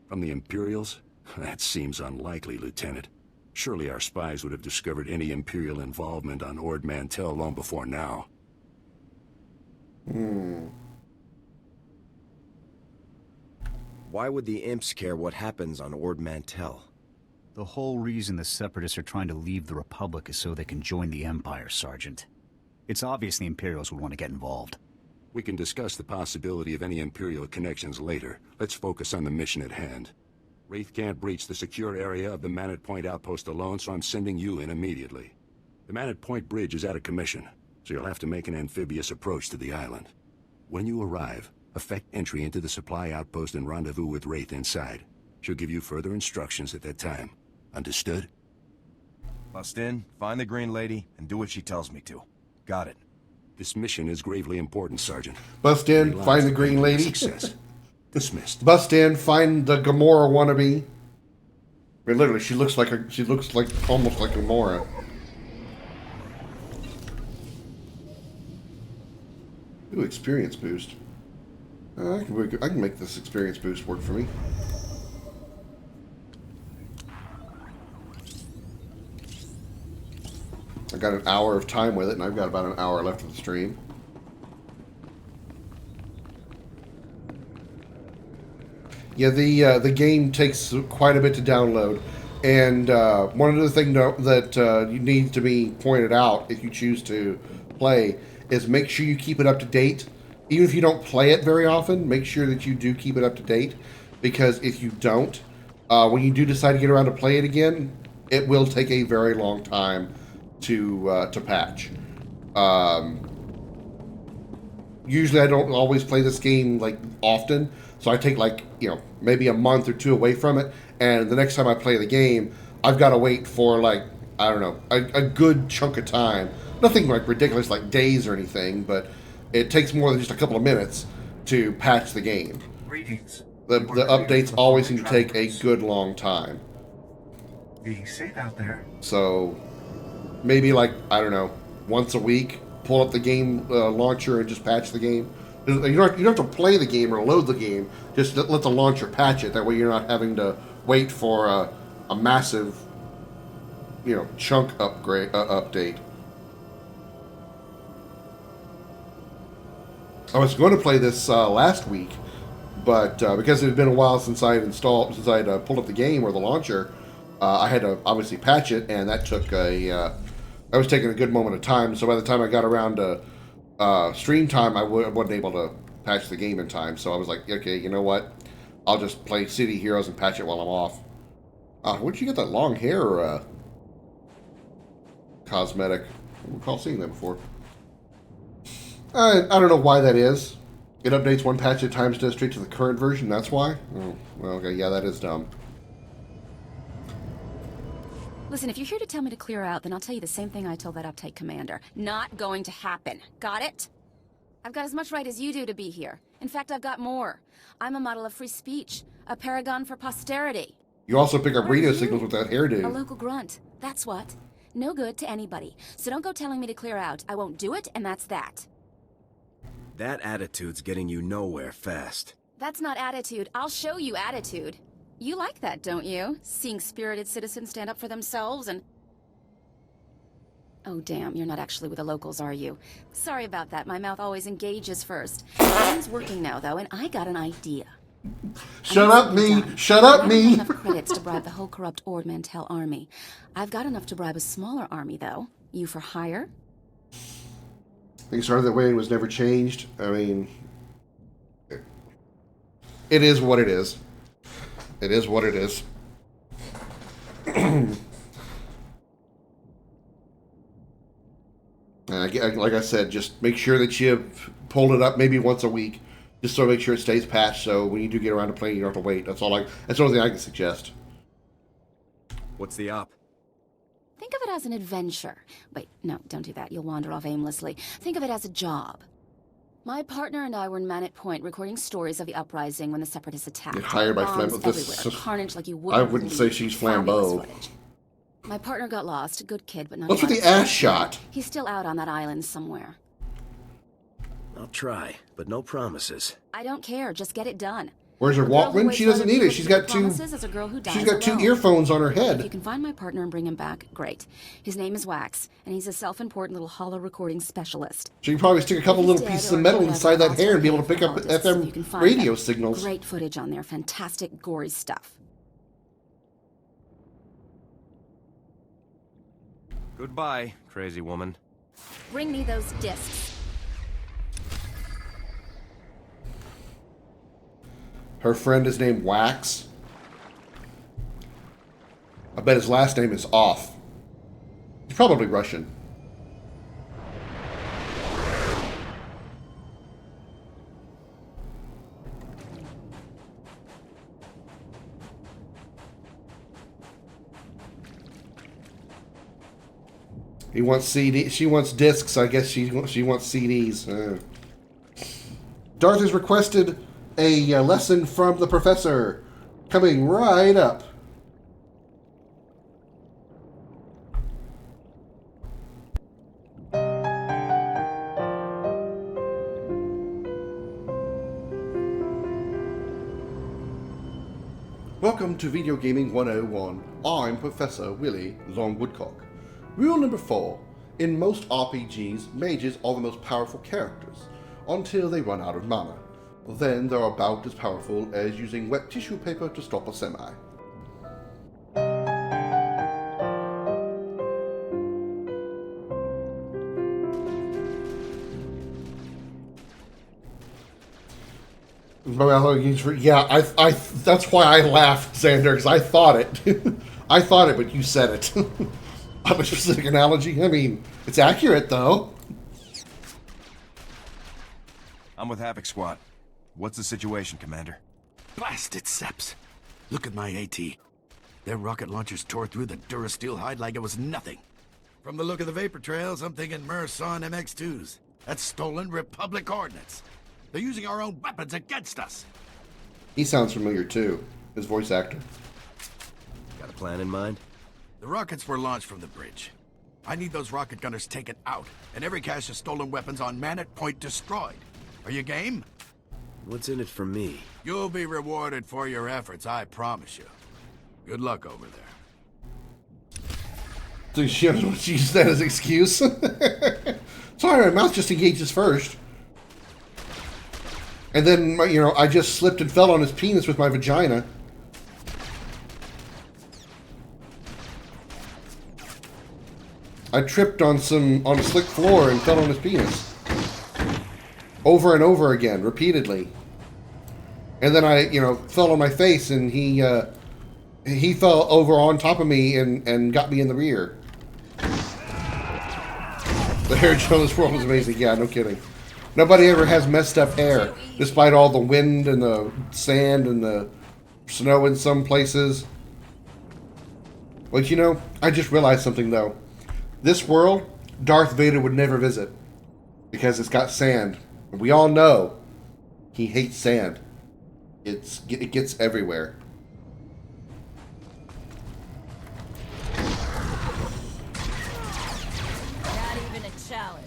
From the Imperials? That seems unlikely, Lieutenant. Surely our spies would have discovered any Imperial involvement on Ord Mantell long before now. Why would the Imps care what happens on Ord Mantell? The whole reason the Separatists are trying to leave the Republic is so they can join the Empire, Sergeant. It's obvious the Imperials would want to get involved. We can discuss the possibility of any Imperial connections later. Let's focus on the mission at hand. Wraith can't breach the secure area of the Manat Point outpost alone, so I'm sending you in immediately. The Manat Point bridge is out of commission, so you'll have to make an amphibious approach to the island. When you arrive, effect entry into the supply outpost and rendezvous with Wraith inside. She'll give you further instructions at that time. Understood? Bust in, find the Green Lady, and do what she tells me to. Got it. This mission is gravely important, Sergeant. Bust in, find the Green Lady. Success. Dismissed. Bust in, find the Gamora wannabe. I mean, literally, she looks like almost like a Mora. Ooh, experience boost. I can make this experience boost work for me. I got an hour of time with it, and I've got about an hour left of the stream. Yeah, the game takes quite a bit to download, and one of the things that needs to be pointed out if you choose to play is make sure you keep it up to date. Even if you don't play it very often, make sure that you do keep it up to date, because if you don't, when you do decide to get around to play it again, it will take a very long time to patch. Usually I don't always play this game like often, so I take like, maybe a month or two away from it, and the next time I play the game, I've got to wait for like, I don't know, a good chunk of time. Nothing like ridiculous like days or anything, but it takes more than just a couple of minutes to patch the game. Greetings. The updates always seem to take a good long time. Be safe out there. So maybe like, I don't know, once a week, pull up the game launcher and just patch the game. You don't have to play the game or load the game. Just let the launcher patch it. That way you're not having to wait for a massive, chunk update. I was going to play this last week, but because it had been a while since I had pulled up the game or the launcher, I had to obviously patch it, and that took I was taking a good moment of time. So by the time I got around to stream time, I wasn't able to patch the game in time. So I was like, okay, you know what? I'll just play City Heroes and patch it while I'm off. Where'd you get that long hair cosmetic? I don't recall seeing that before. I don't know why that is. It updates one patch at times, does straight to the current version. That's why? Oh, well, okay, yeah, that is dumb. Listen, if you're here to tell me to clear out, then I'll tell you the same thing I told that uptight commander. Not going to happen. Got it? I've got as much right as you do to be here. In fact, I've got more. I'm a model of free speech. A paragon for posterity. You also pick up radio signals with that hairdo. A local grunt. That's what. No good to anybody. So don't go telling me to clear out. I won't do it, and that's that. That attitude's getting you nowhere fast. That's not attitude. I'll show you attitude. You like that, don't you? Seeing spirited citizens stand up for themselves and... Oh, damn, you're not actually with the locals, are you? Sorry about that. My mouth always engages first. Mine's working now, though, and I got an idea. Shut up, me! Shut up, me! I don't have enough credits to bribe the whole corrupt Ord Mantell army. I've got enough to bribe a smaller army, though. You for hire? Things started that way and was never changed. I mean, it is what it is. It is what it is. And like I said, just make sure that you pulled it up maybe once a week, just so make sure it stays patched. So when you do get around to playing, you don't have to wait. That's the only thing I can suggest. What's the op? Think of it as an adventure. Wait, no, don't do that. You'll wander off aimlessly. Think of it as a job. My partner and I were in Manette Point recording stories of the uprising when the Separatists attacked. Get hired by Bombs Flambeau. everywhere. Carnage like you wouldn't I wouldn't say she's Flambeau. My partner got lost. Good kid, but not. What's with the ass shot? He's still out on that island somewhere. I'll try, but no promises. I don't care. Just get it done. Where's her Walkman? She doesn't need it. She's got two. She's got two earphones on her head. If you can find my partner and bring him back, great. His name is Wax, and he's a self-important little hollow recording specialist. She can probably stick a couple little pieces of metal inside that hair and be able to pick up FM radio signals. Great footage on there. Fantastic, gory stuff. Goodbye, crazy woman. Bring me those discs. Her friend is named Wax. I bet his last name is Off. He's probably Russian. He wants CD. She wants discs. I guess she wants CDs. Darth has requested a lesson from the professor, coming right up. Welcome to Video Gaming 101. I'm Professor Willie Longwoodcock. Rule number 4. In most RPGs, mages are the most powerful characters, until they run out of mana. Then they're about as powerful as using wet tissue paper to stop a semi. Yeah, I that's why I laughed, Xander, because I thought it. I thought it, but you said it. Of a specific analogy. I mean, it's accurate, though. I'm with Havoc Squad. What's the situation, Commander? Blasted Seps. Look at my AT. Their rocket launchers tore through the Durasteel hide like it was nothing. From the look of the vapor trails, I'm thinking Murson MX-2s. That's stolen Republic ordnance. They're using our own weapons against us. He sounds familiar, too. His voice actor. Got a plan in mind? The rockets were launched from the bridge. I need those rocket gunners taken out, and every cache of stolen weapons on Manet Point destroyed. Are you game? What's in it for me? You'll be rewarded for your efforts, I promise you. Good luck over there. So she used that as an excuse? Sorry, my mouth just engages first. And then, you know, I just slipped and fell on his penis with my vagina. I tripped on a slick floor and fell on his penis. Over and over again, repeatedly. And then I, you know, fell on my face and he fell over on top of me and got me in the rear. The hair gel in this world is amazing. Yeah, no kidding. Nobody ever has messed up hair, despite all the wind and the sand and the snow in some places. But you know, I just realized something though. This world, Darth Vader would never visit because it's got sand. And we all know he hates sand. It gets everywhere. Not even a challenge.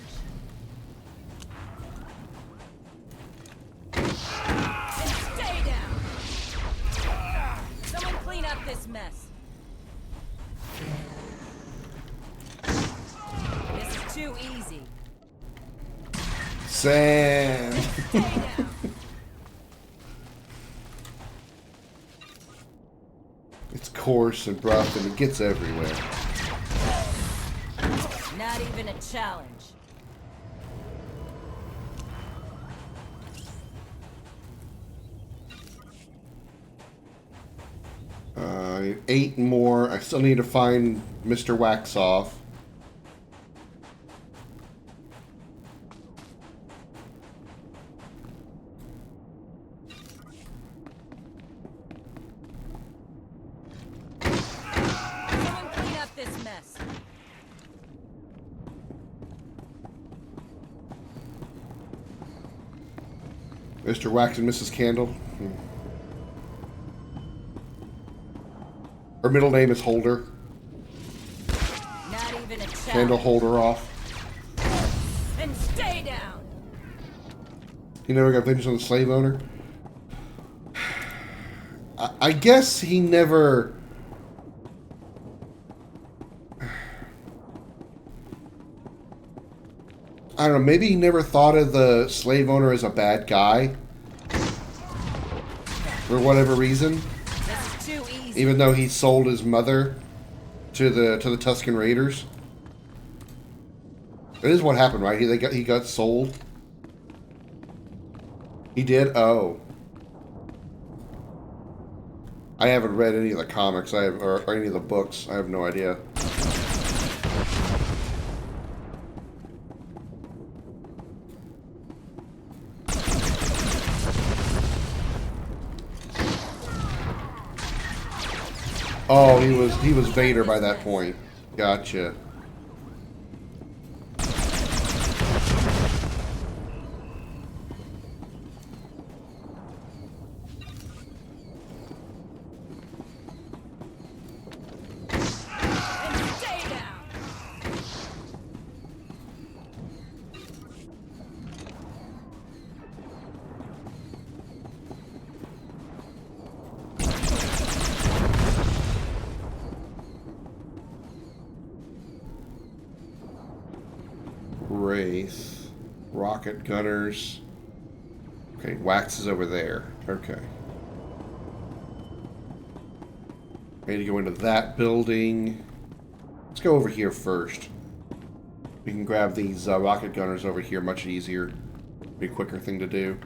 Stay down! Someone clean up this mess. This is too easy. Sand. It's coarse and rough and it gets everywhere. Not even a challenge. 8 more. I still need to find Mr. Waxoff. Someone clean up this mess. Mr. Wax and Mrs. Candle. Her middle name is Holder. Not even a challenge. Candle Holder off. And stay down. He never got vengeance on the slave owner. I guess he never. I don't know. Maybe he never thought of the slave owner as a bad guy, for whatever reason. This is too easy. Even though he sold his mother to the Tusken Raiders. That is what happened, right? He got sold. He did? Oh. I haven't read any of the comics or any of the books. I have no idea. Oh, he was Vader by that point. Gotcha. Wraith. Rocket gunners. Okay, Wax is over there. Okay. I need to go into that building. Let's go over here first. We can grab these rocket gunners over here much easier. Be a quicker thing to do.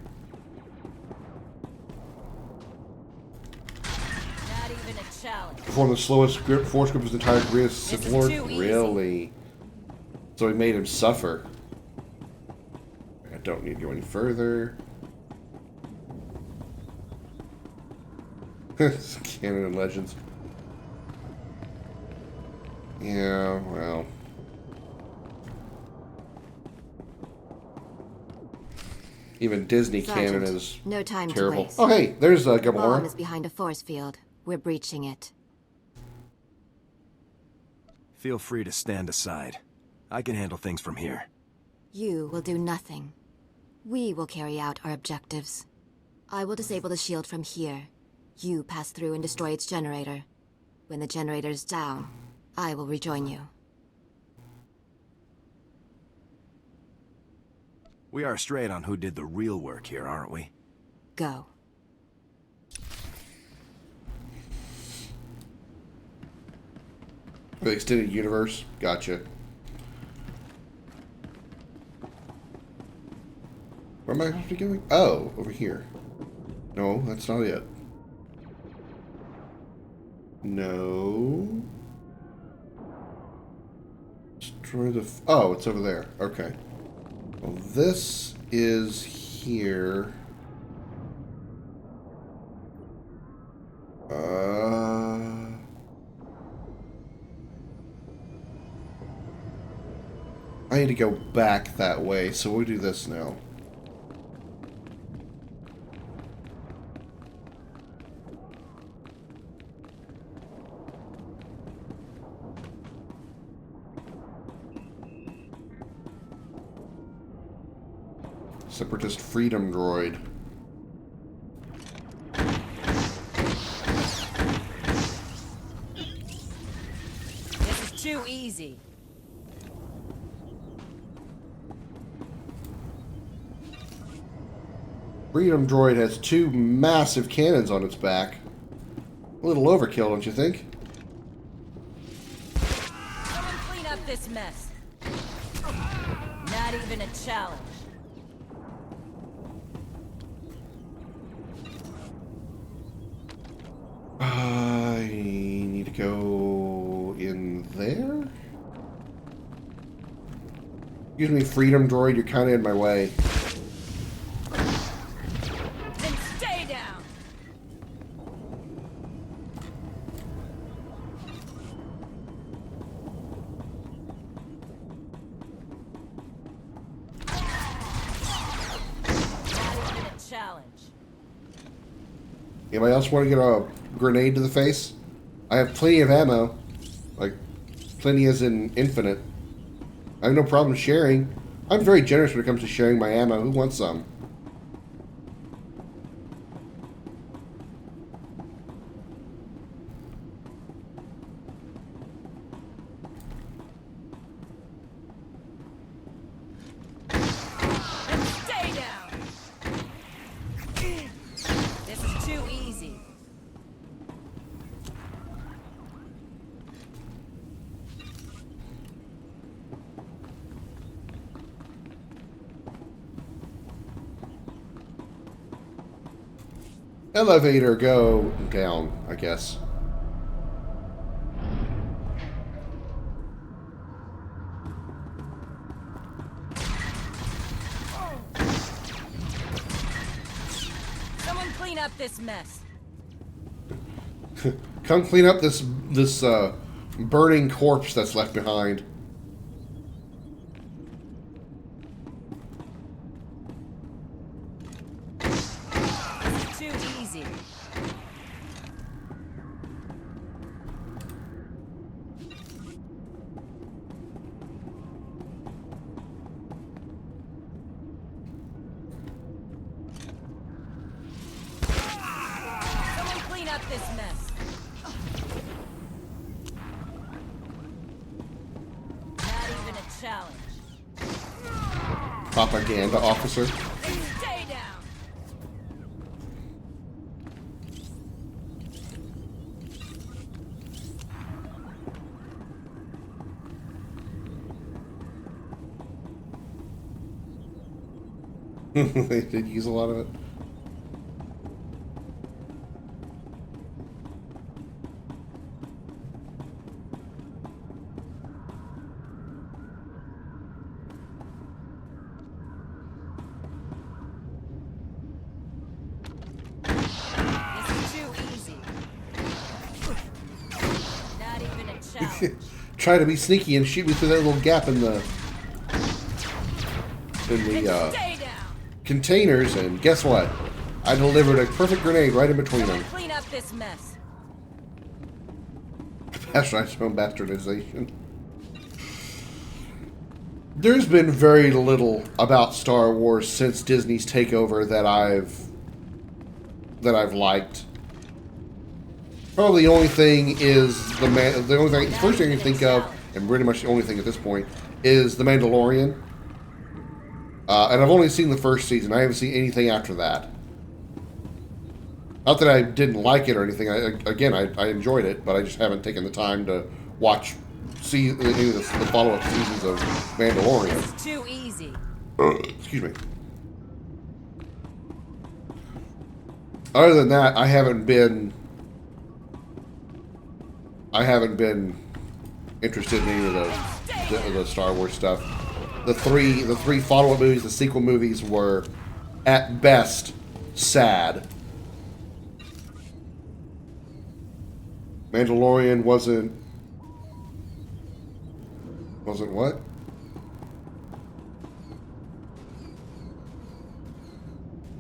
Not even a challenge. Perform the slowest force grip of his entire career as Sith Lord? Really? So he made him suffer. I don't need to go any further. Canon and Legends. Yeah, well. Even Disney canon is no time terrible. To waste. Oh, hey, there's Bomb Gamora. is behind a force field. We're breaching it. Feel free to stand aside. I can handle things from here. You will do nothing. We will carry out our objectives. I will disable the shield from here. You pass through and destroy its generator. When the generator is down, I will rejoin you. We are straight on who did the real work here, aren't we? Go. The extended universe. Gotcha. Where am I supposed to be going? Oh, over here. No, that's not it. No. Destroy the... Oh, it's over there. Okay. Well, this is here. I need to go back that way, so we'll do this now. Separatist Freedom Droid. This is too easy. Freedom Droid has two massive cannons on its back. A little overkill, don't you think? Someone clean up this mess. Not even a challenge. I need to go in there? Excuse me, Freedom Droid, you're kind of in my way. Then stay down. Not even a challenge. Anybody else want to get a grenade to the face? I have plenty of ammo. Like, plenty as in infinite. I have no problem sharing. I'm very generous when it comes to sharing my ammo. Who wants some? Then stay down. This is too easy. Elevator, go down, I guess. Someone clean up this mess. Come clean up this burning corpse that's left behind. This is too easy. Someone clean up this mess. propaganda officer. Stay down. They did use a lot of it. Try to be sneaky and shoot me through that little gap in the containers, and guess what? I delivered a perfect grenade right in between them. Clean up this mess. Bastardization. There's been very little about Star Wars since Disney's takeover that I've liked. Probably the only thing is the first thing I can think of, and pretty much the only thing at this point, is The Mandalorian. And I've only seen the first season. I haven't seen anything after that. Not that I didn't like it or anything. I enjoyed it, but I just haven't taken the time to see any of the follow-up seasons of Mandalorian. It's too easy. Excuse me. Other than that, I haven't been interested in any of the Star Wars stuff. The three follow-up movies, the sequel movies, were at best sad. Mandalorian wasn't what?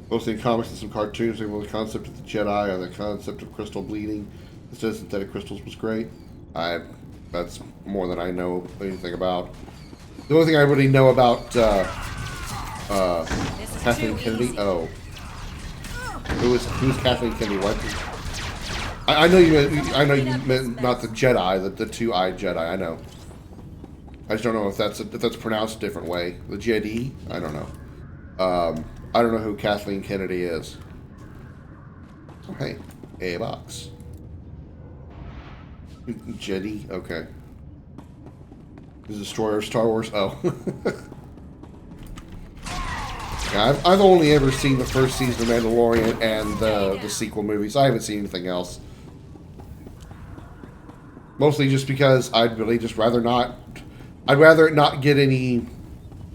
Mostly in comics and some cartoons, the concept of the Jedi and the concept of crystal bleeding instead of synthetic crystals was great. That's more than I know anything about. The only thing I really know about Kathleen Kennedy. Oh, who's Kathleen Kennedy? What? I know you meant not the Jedi, the two-eyed Jedi. I know. I just don't know if that's pronounced a different way. The Jedi. I don't know. I don't know who Kathleen Kennedy is. Oh, hey, a box. Jedi. Okay. The destroyer of Star Wars. Oh. Yeah, I've only ever seen the first season of Mandalorian and the sequel movies. I haven't seen anything else. Mostly just because I'd really just rather not. I'd rather not get any.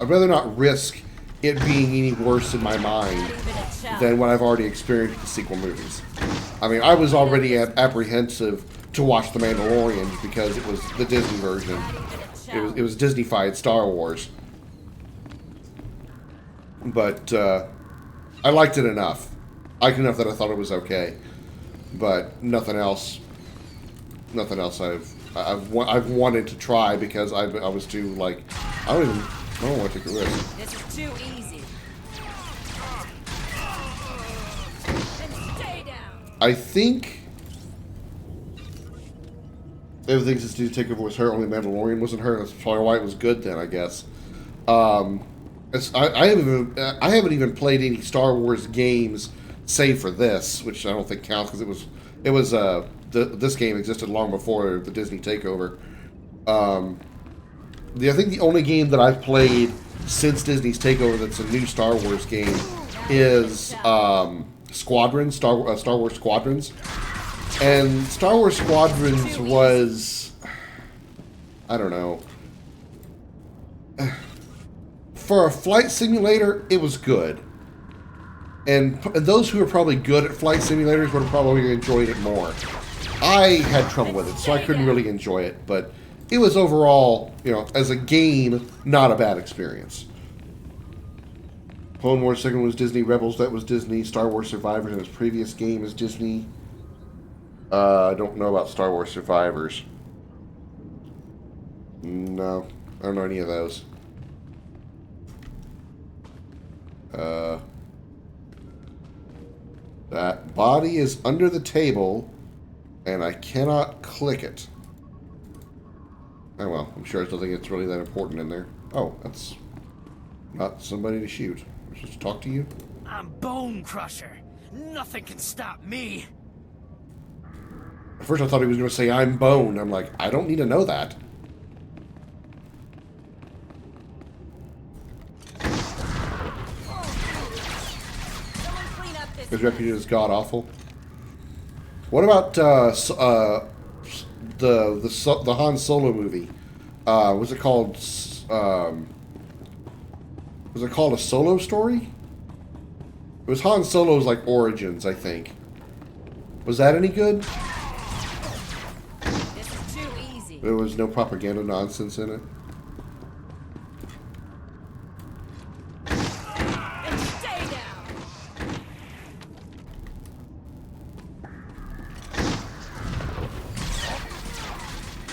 I'd rather not risk it being any worse in my mind than what I've already experienced with the sequel movies. I mean, I was already apprehensive to watch The Mandalorian because it was the Disney version. It was Disney-fied Star Wars. But I liked it enough. I liked it enough that I thought it was okay. But nothing else. Nothing else I've wanted to try because I was too like I don't want to take a risk. This is too easy. Stay down. I think everything since Disney Takeover was her. Only Mandalorian wasn't her. That's probably why it was good then, I guess. I haven't even played any Star Wars games save for this, which I don't think counts because this game existed long before the Disney takeover. I think the only game that I've played since Disney's takeover that's a new Star Wars game is Squadrons, Star Wars Squadrons. And Star Wars Squadrons was, I don't know, for a flight simulator, it was good. And those who are probably good at flight simulators would have probably enjoyed it more. I had trouble with it, so I couldn't really enjoy it, but it was overall, as a game, not a bad experience. Clone Wars second was Disney, Rebels, that was Disney, Star Wars Survivors in its previous game is Disney. I don't know about Star Wars Survivors. No, I don't know any of those. That body is under the table, and I cannot click it. Oh well, I'm sure there's nothing that's really that important in there. Oh, that's Not somebody to shoot. I'm supposed to talk to you? I'm Bone Crusher. Nothing can stop me. At first I thought he was going to say, I'm Bone. I'm like, I don't need to know that. His reputation is god-awful. What about the Han Solo movie? Was it called a Solo story? It was Han Solo's like origins, I think. Was that any good? This is too easy. There was no propaganda nonsense in it. And stay down.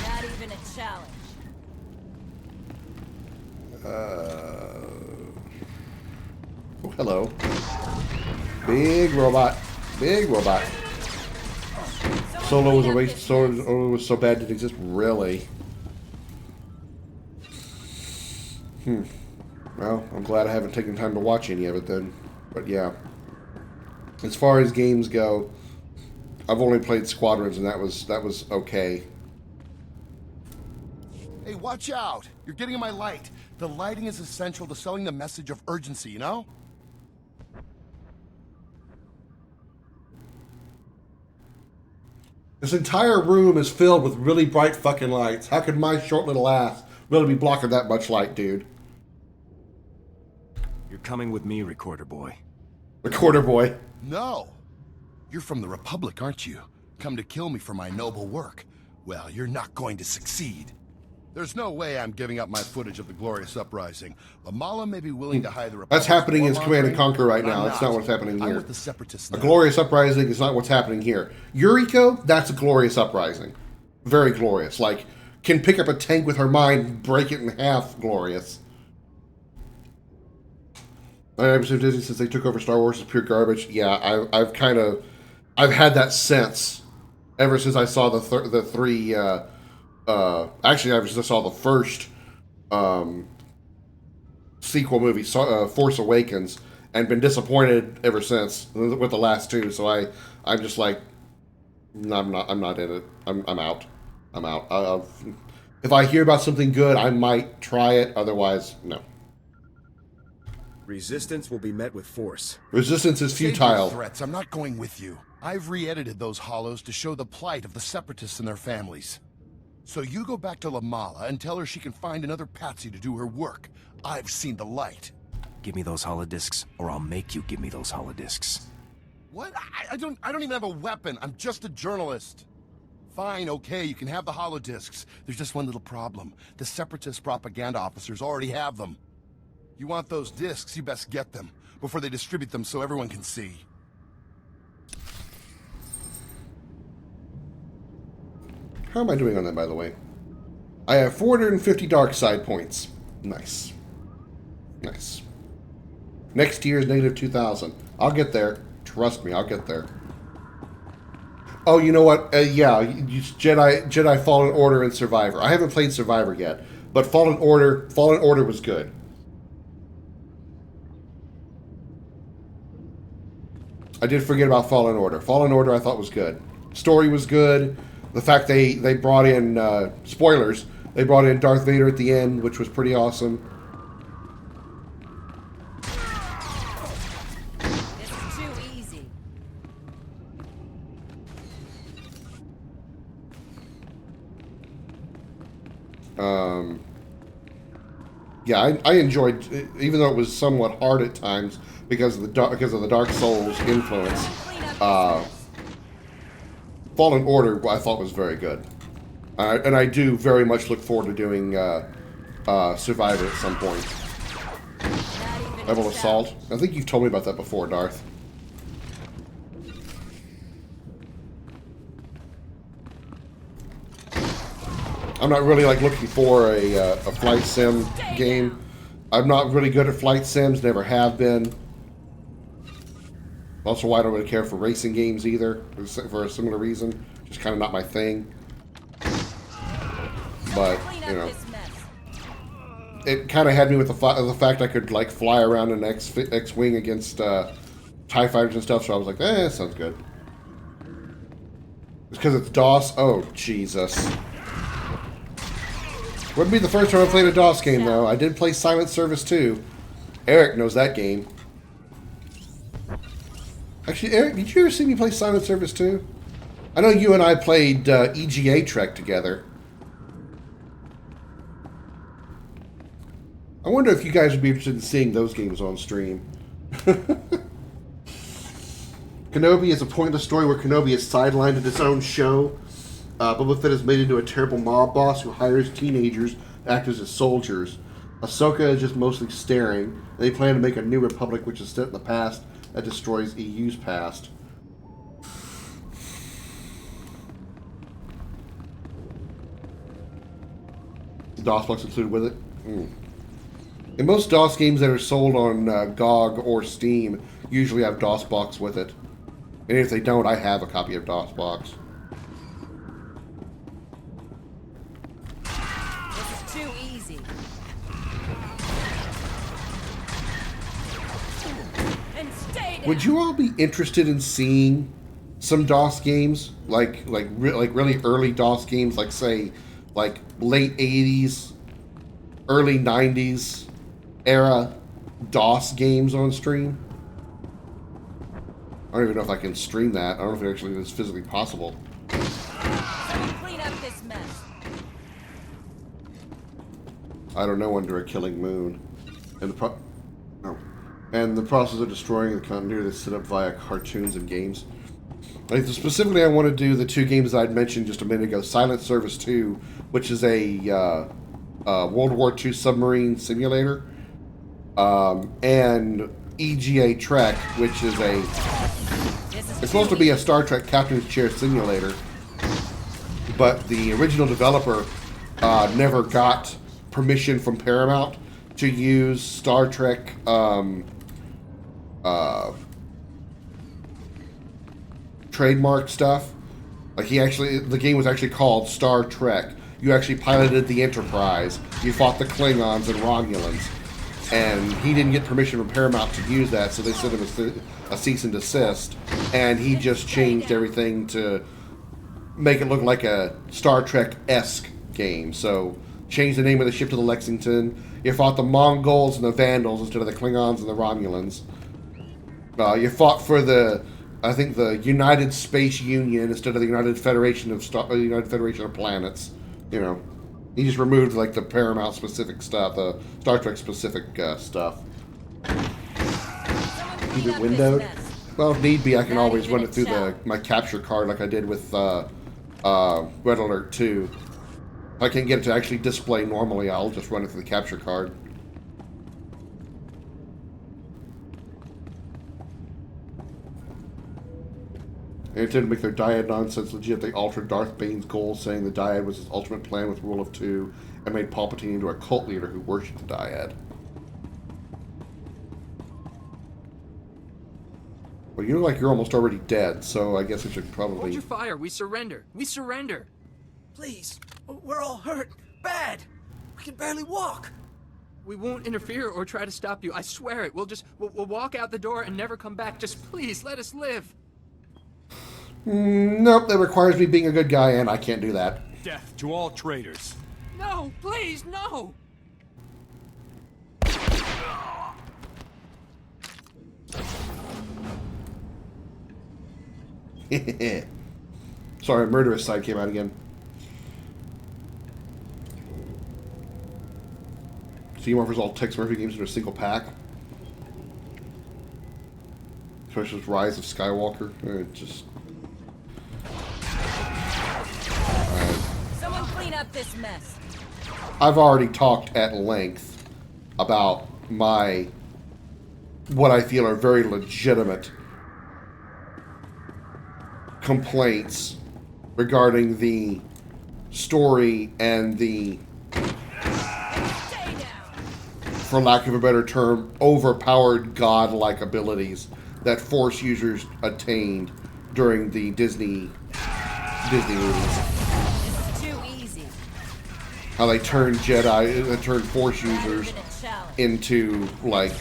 Not even a challenge. Oh, hello. Big robot. Big robot. Solo was a waste. Solo was so bad it didn't exist. Really? Well, I'm glad I haven't taken time to watch any of it then. But yeah. As far as games go, I've only played Squadrons, and that was okay. Hey, watch out! You're getting in my light. The lighting is essential to selling the message of urgency, you know? This entire room is filled with really bright fucking lights. How could my short little ass really be blocking that much light, dude? You're coming with me, Recorder Boy. Recorder Boy. No! You're from the Republic, aren't you? Come to kill me for my noble work. Well, you're not going to succeed. There's no way I'm giving up my footage of the glorious uprising. Lamala may be willing to hide the Republic. That's happening in Command and Conquer right now. That's not what's happening here. I'm with the Separatists A now. glorious uprising is not what's happening here. Yuriko, that's a glorious uprising. Very glorious. Like, can pick up a tank with her mind, break it in half. Glorious. Episode of Disney since they took over Star Wars is pure garbage. Yeah, I've had that sense ever since I saw the three. Actually, ever since I saw the first sequel movie, Force Awakens, and been disappointed ever since with the last two. So I'm just like, I'm not in it. I'm out. I'm out. If I hear about something good, I might try it. Otherwise, no. Resistance will be met with force. Resistance is Save futile. your threats. I'm not going with you. I've re-edited those hollows to show the plight of the Separatists and their families. So you go back to Lamala and tell her she can find another patsy to do her work. I've seen the light. Give me those holodiscs, or I'll make you give me those holodiscs. What? I don't even have a weapon. I'm just a journalist. Fine, okay, you can have the holodiscs. There's just one little problem. The Separatist propaganda officers already have them. You want those discs, you best get them before they distribute them so everyone can see. How am I doing on that, by the way? I have 450 dark side points. Nice. Nice. Next year is negative 2,000. I'll get there. Trust me, I'll get there. Oh, you know what? Yeah, Jedi Fallen Order and Survivor. I haven't played Survivor yet, but Fallen Order was good. I did forget about Fallen Order. Fallen Order I thought was good. Story was good. The fact they brought in, spoilers, they brought in Darth Vader at the end, which was pretty awesome. This is too easy. Yeah, I enjoyed, even though it was somewhat hard at times because of the Dark Souls influence. Fallen Order I thought was very good, and I do very much look forward to doing Survivor at some point. Level Assault. I think you've told me about that before, Darth. I'm not really like looking for a flight sim game. I'm not really good at flight sims, never have been. Also, I don't really care for racing games either, for a similar reason. Just kind of not my thing. But, you know. it kind of had me with the fact I could like fly around an X-wing against TIE fighters and stuff. So I was like, that sounds good. It's because it's DOS. Oh Jesus! Wouldn't be the first time I played a DOS game though. I did play Silent Service 2. Eric knows that game. Actually, Eric, did you ever see me play Silent Service 2? I know you and I played EGA Trek together. I wonder if you guys would be interested in seeing those games on stream. Kenobi is a pointless story where Kenobi is sidelined in his own show. Boba Fett is made into a terrible mob boss who hires teenagers to act as his soldiers. Ahsoka is just mostly staring. They plan to make a new republic which is set in the past that destroys EU's past. DOS box included with it? In most DOS games that are sold on GOG or Steam usually have DOS box with it. And if they don't, I have a copy of DOS box. This is too easy. And stay down. Would you all be interested in seeing some DOS games, like really early DOS games, like say, like late 80s, early 90s era DOS games on stream? I don't even know if I can stream that. I don't know if it actually is physically possible. Someone clean up this mess. I don't know under a killing moon. And the process of destroying the continuity that's set up via cartoons and games. Like specifically, I want to do the two games that I'd mentioned just a minute ago: Silent Service 2, which is a World War II submarine simulator, and EGA Trek, which is it's supposed to be a Star Trek Captain's Chair simulator, but the original developer never got permission from Paramount to use Star Trek trademark stuff. Like the game was actually called Star Trek. You actually piloted the Enterprise. You fought the Klingons and Romulans. And he didn't get permission from Paramount to use that, so they sent him a cease and desist. And he just changed everything to make it look like a Star Trek-esque game. So, changed the name of the ship to the Lexington. You fought the Mongols and the Vandals instead of the Klingons and the Romulans. You fought for the United Space Union instead of the United Federation of Planets. You know, he just removed like the Paramount specific stuff, the Star Trek specific stuff. Keep it windowed. Well, if need be, I can always run it through my capture card like I did with Red Alert 2. If I can't get it to actually display normally, I'll just run it through the capture card. They intended to make their dyad nonsense legit. They altered Darth Bane's goals, saying the dyad was his ultimate plan with Rule of Two, and made Palpatine into a cult leader who worshipped the dyad. Well, you look like you're almost already dead, so I guess I should probably... Hold your fire. We surrender. We surrender. Please. We're all hurt. Bad. We can barely walk. We won't interfere or try to stop you. I swear it. We'll walk out the door and never come back. Just please, let us live. Nope, that requires me being a good guy, and I can't do that. Death to all traitors. No, please, no! Sorry, murderous side came out again. Steam offers all Tex Murphy games in a single pack. Especially with Rise of Skywalker. Just... Someone clean up this mess. I've already talked at length about what I feel are very legitimate complaints regarding the story and the, for lack of a better term, overpowered godlike abilities that Force users attained during the Disney movies. This is too easy. how they turn Jedi, they turn Force users into, like,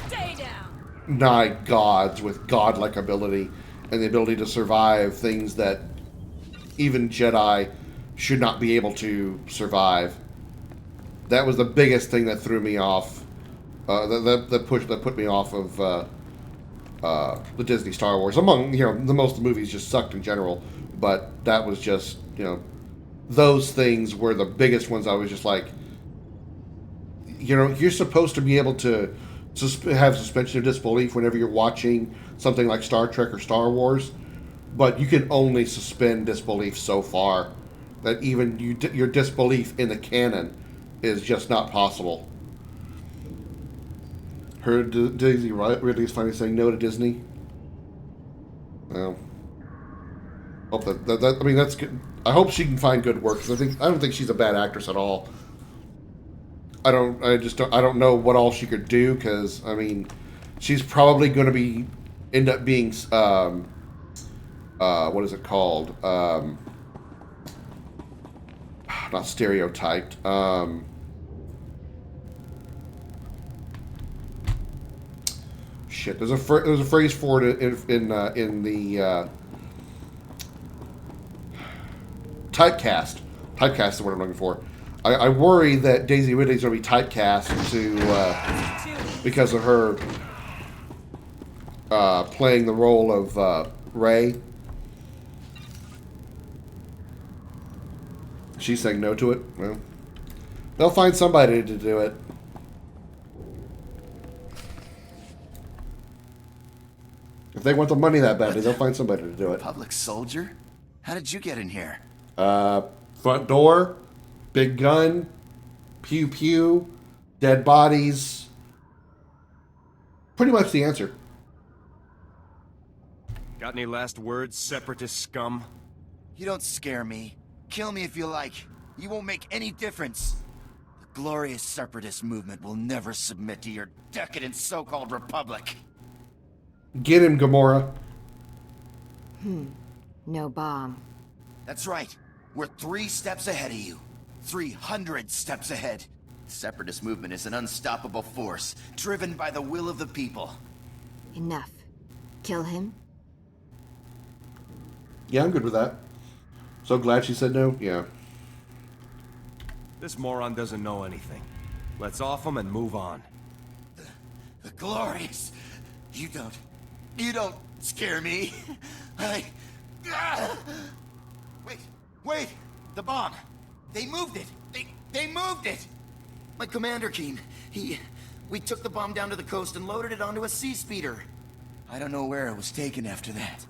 nigh gods with godlike ability and the ability to survive things that even Jedi should not be able to survive. That was the biggest thing that threw me off. That put me off of the Disney Star Wars. Among, you know, the most of the movies just sucked in general, but that was just, you know, those things were the biggest ones. I was just like, you know, you're supposed to be able to have suspension of disbelief whenever you're watching something like Star Trek or Star Wars, but you can only suspend disbelief so far. That even your disbelief in the canon is just not possible. Heard Daisy Ridley is finally saying no to Disney. Well, hope that I mean, that's good. I hope she can find good work, because I don't think she's a bad actress at all. I don't know what all she could do, because I mean, she's probably going to end up being what is it called? Not stereotyped. Shit. There's a phrase for it in the typecast. Typecast is what I'm looking for. I worry that Daisy Ridley's going to be typecast to because of her playing the role of Rey. She's saying no to it. Well, they'll find somebody to do it. If they want the money that badly, they'll find somebody to do it. Public soldier? How did you get in here? Front door, big gun, pew pew, dead bodies. Pretty much the answer. Got any last words, separatist scum? You don't scare me. Kill me if you like. You won't make any difference. The glorious separatist movement will never submit to your decadent so-called republic. Get him, Gamora. No bomb. That's right. We're 3 steps ahead of you. 300 steps ahead. The separatist movement is an unstoppable force, driven by the will of the people. Enough. Kill him? Yeah, I'm good with that. So glad she said no. Yeah. This moron doesn't know anything. Let's off him and move on. The glorious. You don't scare me. Wait! The bomb! They moved it! They moved it! My commander came. We took the bomb down to the coast and loaded it onto a sea speeder. I don't know where it was taken after that.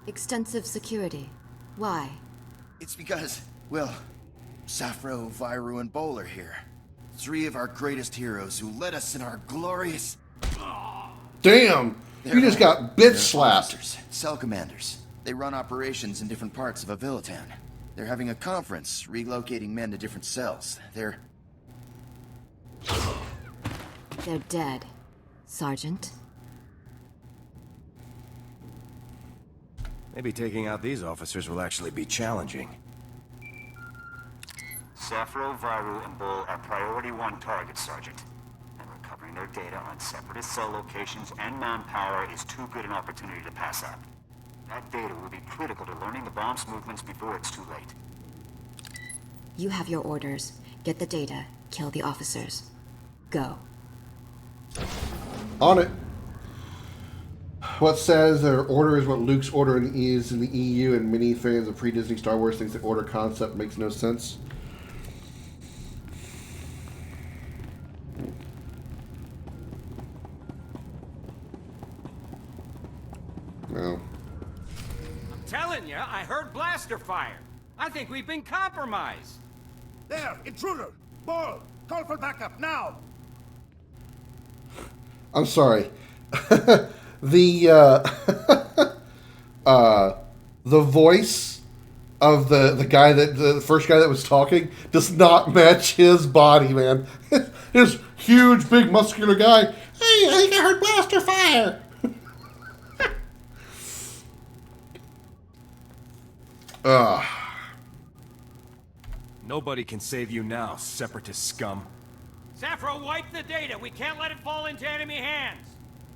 Extensive security. Why? It's because, well, Safro, Viru, and Bol are here. 3 of our greatest heroes who led us in our glorious... Damn! You just got bitch slapped. Officers, cell commanders. They run operations in different parts of Avilatown. They're having a conference, relocating men to different cells. They're dead, Sergeant. Maybe taking out these officers will actually be challenging. Safro, Viru, and Bol are priority 1 targets, Sergeant. And recovering their data on separatist cell locations and manpower is too good an opportunity to pass up. That data will be critical to learning the bomb's movements before it's too late. You have your orders. Get the data. Kill the officers. Go. On it. What says their order is what Luke's order is in the EU, and many fans of pre-Disney Star Wars thinks the order concept makes no sense. Well. I'm telling you, I heard blaster fire. I think we've been compromised. There, intruder! Ball! Call for backup, now! I'm sorry. The voice of the guy the first guy that was talking does not match his body, man. His huge, big, muscular guy. Hey, I think I heard blaster fire. Nobody can save you now, Separatist scum. Sappho, wipe the data. We can't let it fall into enemy hands.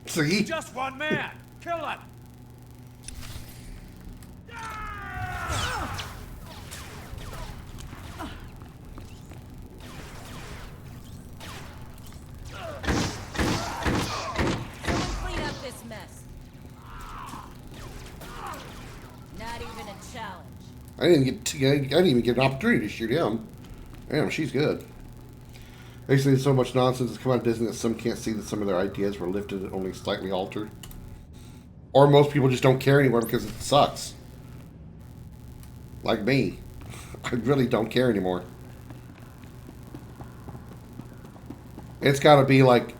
See? Just one man. Kill him. Someone clean up this mess. Not even a challenge. I didn't even get an opportunity to shoot him. Damn, she's good. Basically, so much nonsense has come out of Disney that some can't see that some of their ideas were lifted and only slightly altered. Or most people just don't care anymore because it sucks. Like me. I really don't care anymore. It's got to be like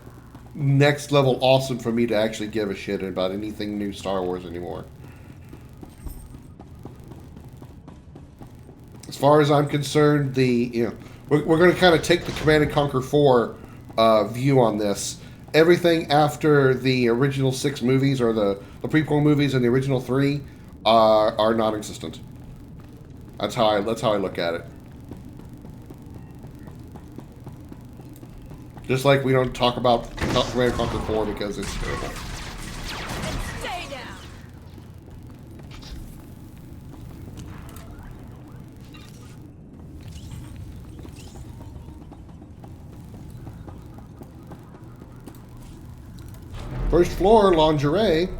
next level awesome for me to actually give a shit about anything new Star Wars anymore. As far as I'm concerned, we're going to kind of take the Command and Conquer 4 view on this. Everything after the original 6 movies, or the prequel movies and the original 3, are non-existent. That's how I look at it. Just like we don't talk about Command and Conquer 4 because it's terrible. Stay down. First floor, lingerie.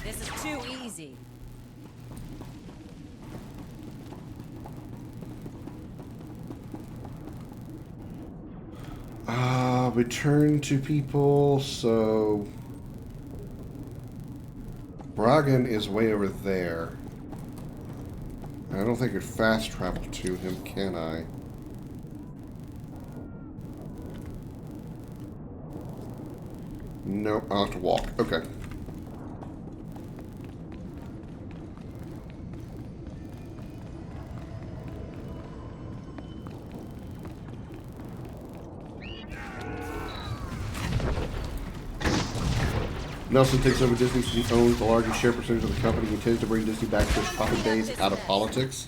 This is too easy. Return to people, so Bragan is way over there. I don't think I could fast travel to him, can I? Nope, I'll have to walk. Okay. Nelson takes over Disney since he owns the largest share percentage of the company. He intends to bring Disney back to its profit days out of politics.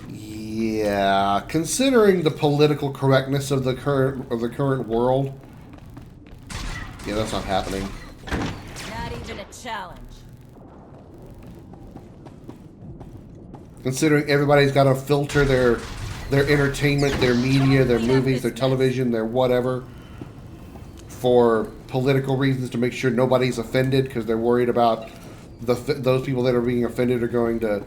Yeah, considering the political correctness of the current world, yeah, that's not happening. Not even a challenge. Considering everybody's got to filter their entertainment, their media, their movies, their television, their whatever, for political reasons, to make sure nobody's offended because they're worried about those people that are being offended are going to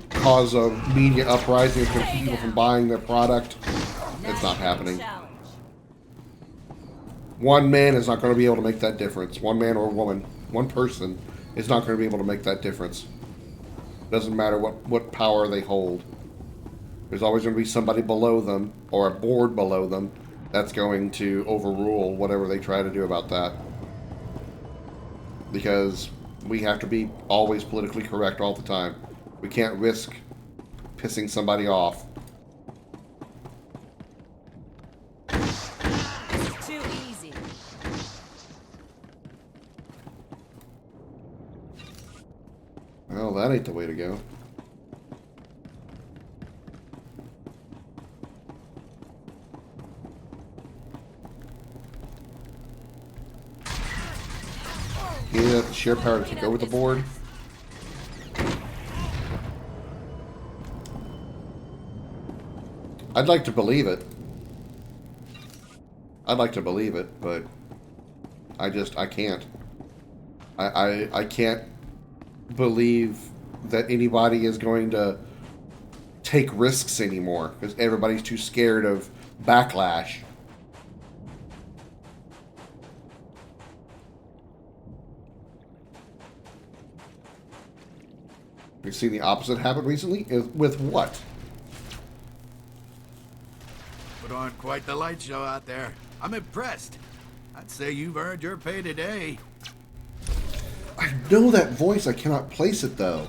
cause a media uprising and keep people from buying their product. It's not happening. One man is not going to be able to make that difference. One man or woman, one person is not going to be able to make that difference. Doesn't matter what power they hold. There's always going to be somebody below them or a board below them that's going to overrule whatever they try to do about that. Because we have to be always politically correct all the time. We can't risk pissing somebody off. This is too easy. Well, that ain't the way to go. You need the sheer power to take over the board. I'd like to believe it. I'd like to believe it, but I can't. I can't believe that anybody is going to take risks anymore because everybody's too scared of backlash. We've seen the opposite happen recently. With what? Put on quite the light show out there. I'm impressed. I'd say you've earned your pay today. I know that voice. I cannot place it, though.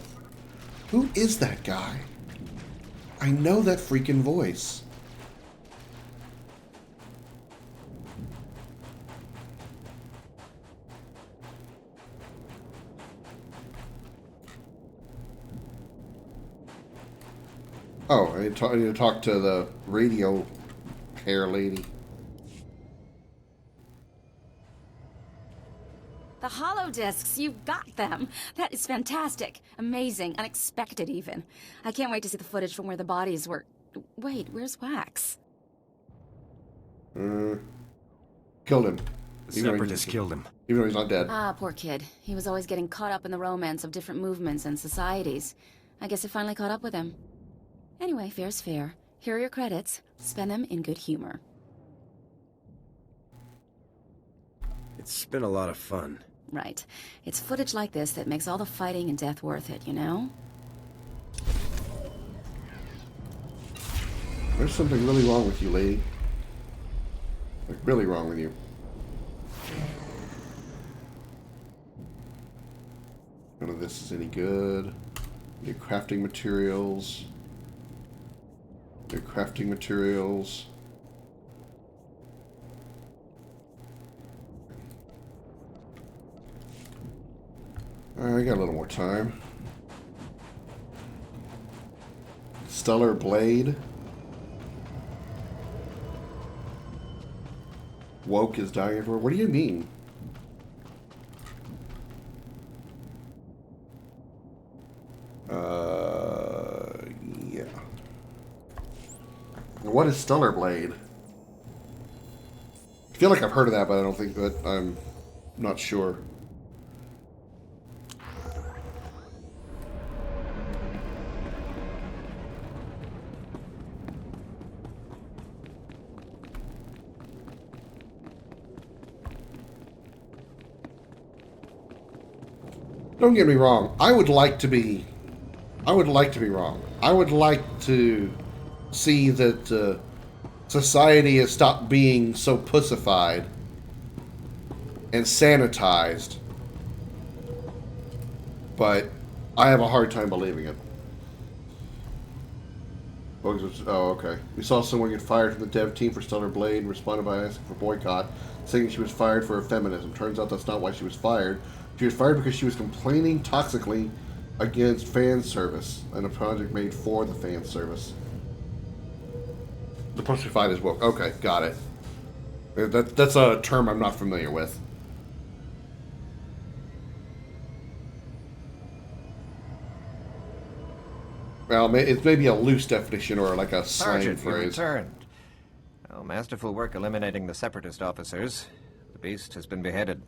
Who is that guy? I know that freaking voice. Oh, I need to talk to the radio hair lady. The holodiscs, you got them. That is fantastic. Amazing. Unexpected, even. I can't wait to see the footage from where the bodies were... Wait, where's Wax? Killed him. The Separatists killed him. Even though he's not dead. Ah, poor kid. He was always getting caught up in the romance of different movements and societies. I guess it finally caught up with him. Anyway, fair's fair. Here are your credits. Spend them in good humor. It's been a lot of fun. Right. It's footage like this that makes all the fighting and death worth it, you know? There's something really wrong with you, lady. Like, really wrong with you. None of this is any good. New crafting materials. New crafting materials. I got a little more time. Stellar Blade. Woke is dying everywhere. What do you mean? Yeah. What is Stellar Blade? I feel like I've heard of that, but I don't think that I'm not sure. Don't get me wrong. I would like to be wrong. I would like to see that society has stopped being so pussified and sanitized. But I have a hard time believing it. Oh, okay. We saw someone get fired from the dev team for Stellar Blade and responded by asking for boycott, saying she was fired for her feminism. Turns out that's not why she was fired. She was fired because she was complaining toxically against fan service and a project made for the fan service. The pussified is woke. Okay, got it. That's a term I'm not familiar with. Well, it's maybe a loose definition or like a slang Sergeant, you phrase. returned. Oh, masterful work eliminating the Separatist officers. The beast has been beheaded.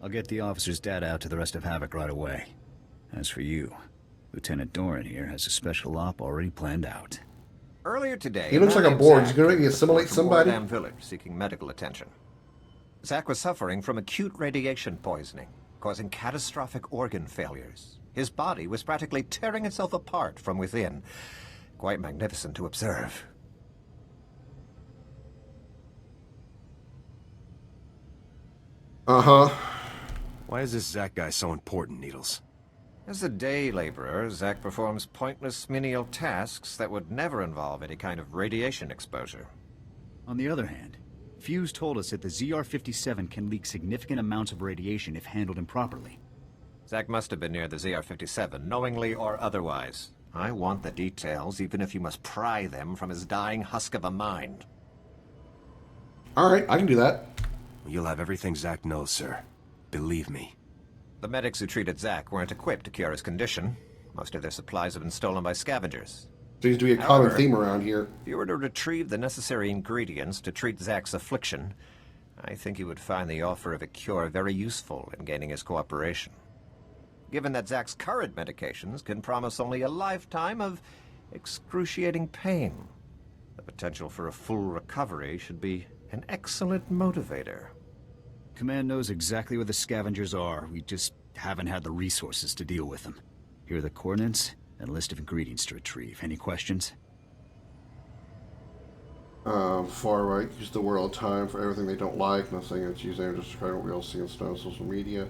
I'll get the officer's data out to the rest of Havoc right away. As for you, Lieutenant Doran here has a special op already planned out. Earlier today, He looks like a man board. named He's going to Zach assimilate from somebody. Wardam Village seeking medical attention. Zach was suffering from acute radiation poisoning, causing catastrophic organ failures. His body was practically tearing itself apart from within. Quite magnificent to observe. Uh-huh. Why is this Zach guy so important, Needles? As a day laborer, Zach performs pointless menial tasks that would never involve any kind of radiation exposure. On the other hand, Fuse told us that the ZR-57 can leak significant amounts of radiation if handled improperly. Zach must have been near the ZR-57, knowingly or otherwise. I want the details, even if you must pry them from his dying husk of a mind. Alright, I can do that. You'll have everything Zach knows, sir. Believe me. The medics who treated Zach weren't equipped to cure his condition. Most of their supplies have been stolen by scavengers. Seems to be a common theme around here. If you were to retrieve the necessary ingredients to treat Zach's affliction, I think you would find the offer of a cure very useful in gaining his cooperation. Given that Zach's current medications can promise only a lifetime of excruciating pain, the potential for a full recovery should be an excellent motivator. Command knows exactly where the scavengers are. We just haven't had the resources to deal with them. Here are the coordinates and a list of ingredients to retrieve. Any questions? Far right, use the word all the time for everything they don't like. Nothing it's using, just describing what we all see on social media.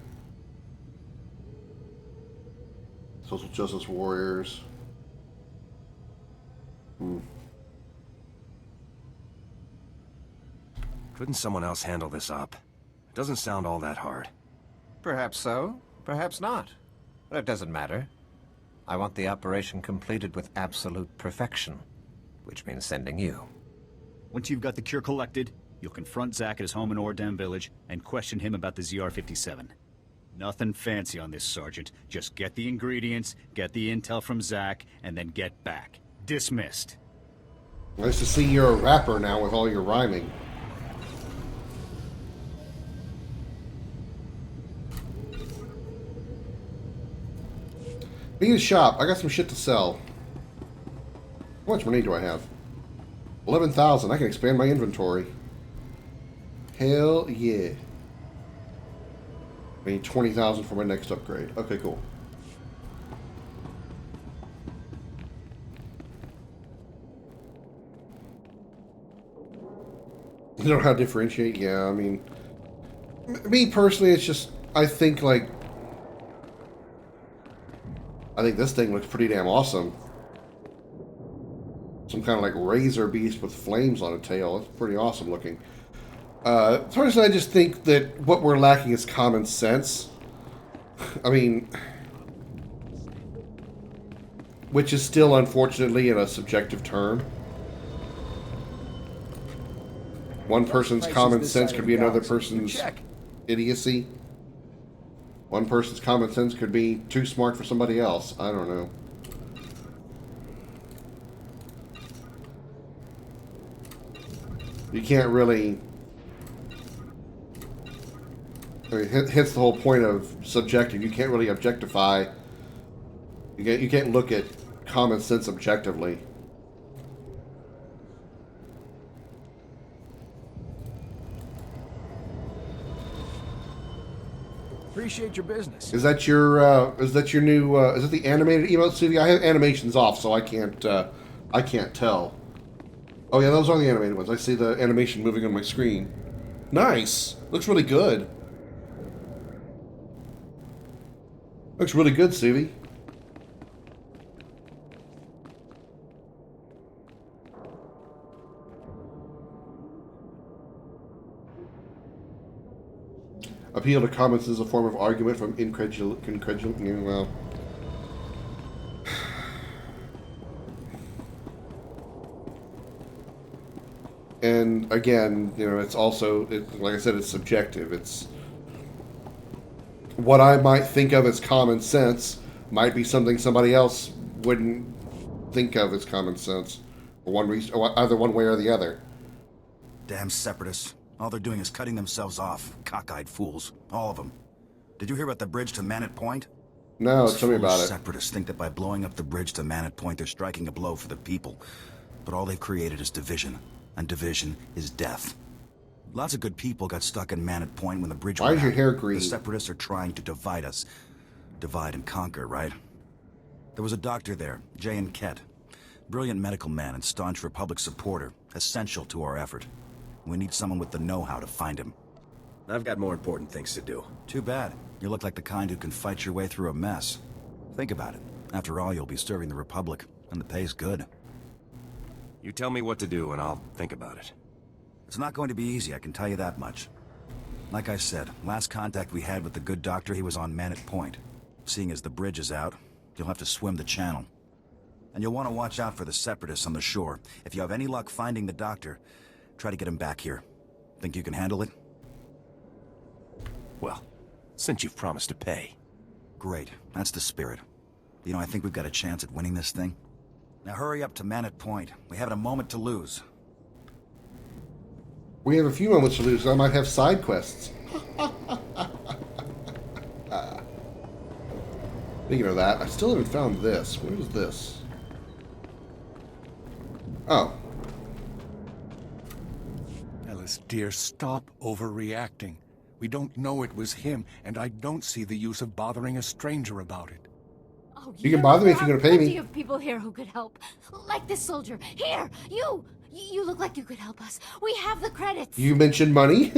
Social justice warriors. Couldn't someone else handle this op? It doesn't sound all that hard. Perhaps so, perhaps not. But it doesn't matter. I want the operation completed with absolute perfection, which means sending you. Once you've got the cure collected, you'll confront Zack at his home in Ordam Village and question him about the ZR-57. Nothing fancy on this, Sergeant. Just get the ingredients, get the intel from Zack, and then get back. Dismissed. Nice to see you're a rapper now with all your rhyming. Need a shop. I got some shit to sell. How much money do I have? 11,000. I can expand my inventory. Hell yeah. I need 20,000 for my next upgrade. Okay, cool. You know how to differentiate? Yeah, I mean, me personally, it's just, I think this thing looks pretty damn awesome. Some kind of like razor beast with flames on a tail. It's pretty awesome looking. Personally, I just think that what we're lacking is common sense. I mean, which is still, unfortunately, a subjective term. One person's common sense could be another person's idiocy. One person's common sense could be too smart for somebody else. I don't know. You can't really... I mean, it hits the whole point of subjective. You can't really objectify. You can't look at common sense objectively. Appreciate your business. Is that your new is it the animated emote studio? I have animations off, so I can't tell. Oh yeah, those are the animated ones. I see the animation moving on my screen. Nice. Looks really good. Looks really good, Stevie. Appeal to comments is a form of argument from incredulity. Well, and again, you know, it's also, like I said, it's subjective. It's what I might think of as common sense might be something somebody else wouldn't think of as common sense, for one reason, or either one way or the other. Damn separatists. All they're doing is cutting themselves off. Cockeyed fools. All of them. Did you hear about the bridge to Manet Point? No, tell me about it. Separatists think that by blowing up the bridge to Manet Point, they're striking a blow for the people. But all they've created is division. And division is death. Lots of good people got stuck in Manet Point when the bridge went out. Why is your hair green? The separatists are trying to divide us. Divide and conquer, right? There was a doctor there, J. Kett. Brilliant medical man and staunch Republic supporter. Essential to our effort. We need someone with the know-how to find him. I've got more important things to do. Too bad. You look like the kind who can fight your way through a mess. Think about it. After all, you'll be serving the Republic, and the pay's good. You tell me what to do, and I'll think about it. It's not going to be easy, I can tell you that much. Like I said, last contact we had with the good doctor, he was on Manet Point. Seeing as the bridge is out, you'll have to swim the channel. And you'll want to watch out for the separatists on the shore. If you have any luck finding the doctor, try to get him back here. Think you can handle it? Well, since you've promised to pay. Great. That's the spirit. You know, I think we've got a chance at winning this thing. Now hurry up to Manet Point. We haven't a moment to lose. We have a few moments to lose. I might have side quests. Speaking of that, I still haven't found this. What is this? Oh. Ellis, dear, stop overreacting. We don't know it was him, and I don't see the use of bothering a stranger about it. Oh, You can bother me if you're going to pay me. Plenty of people here who could help. Like this soldier. Here, you look like you could help us. We have the credits. You mentioned money?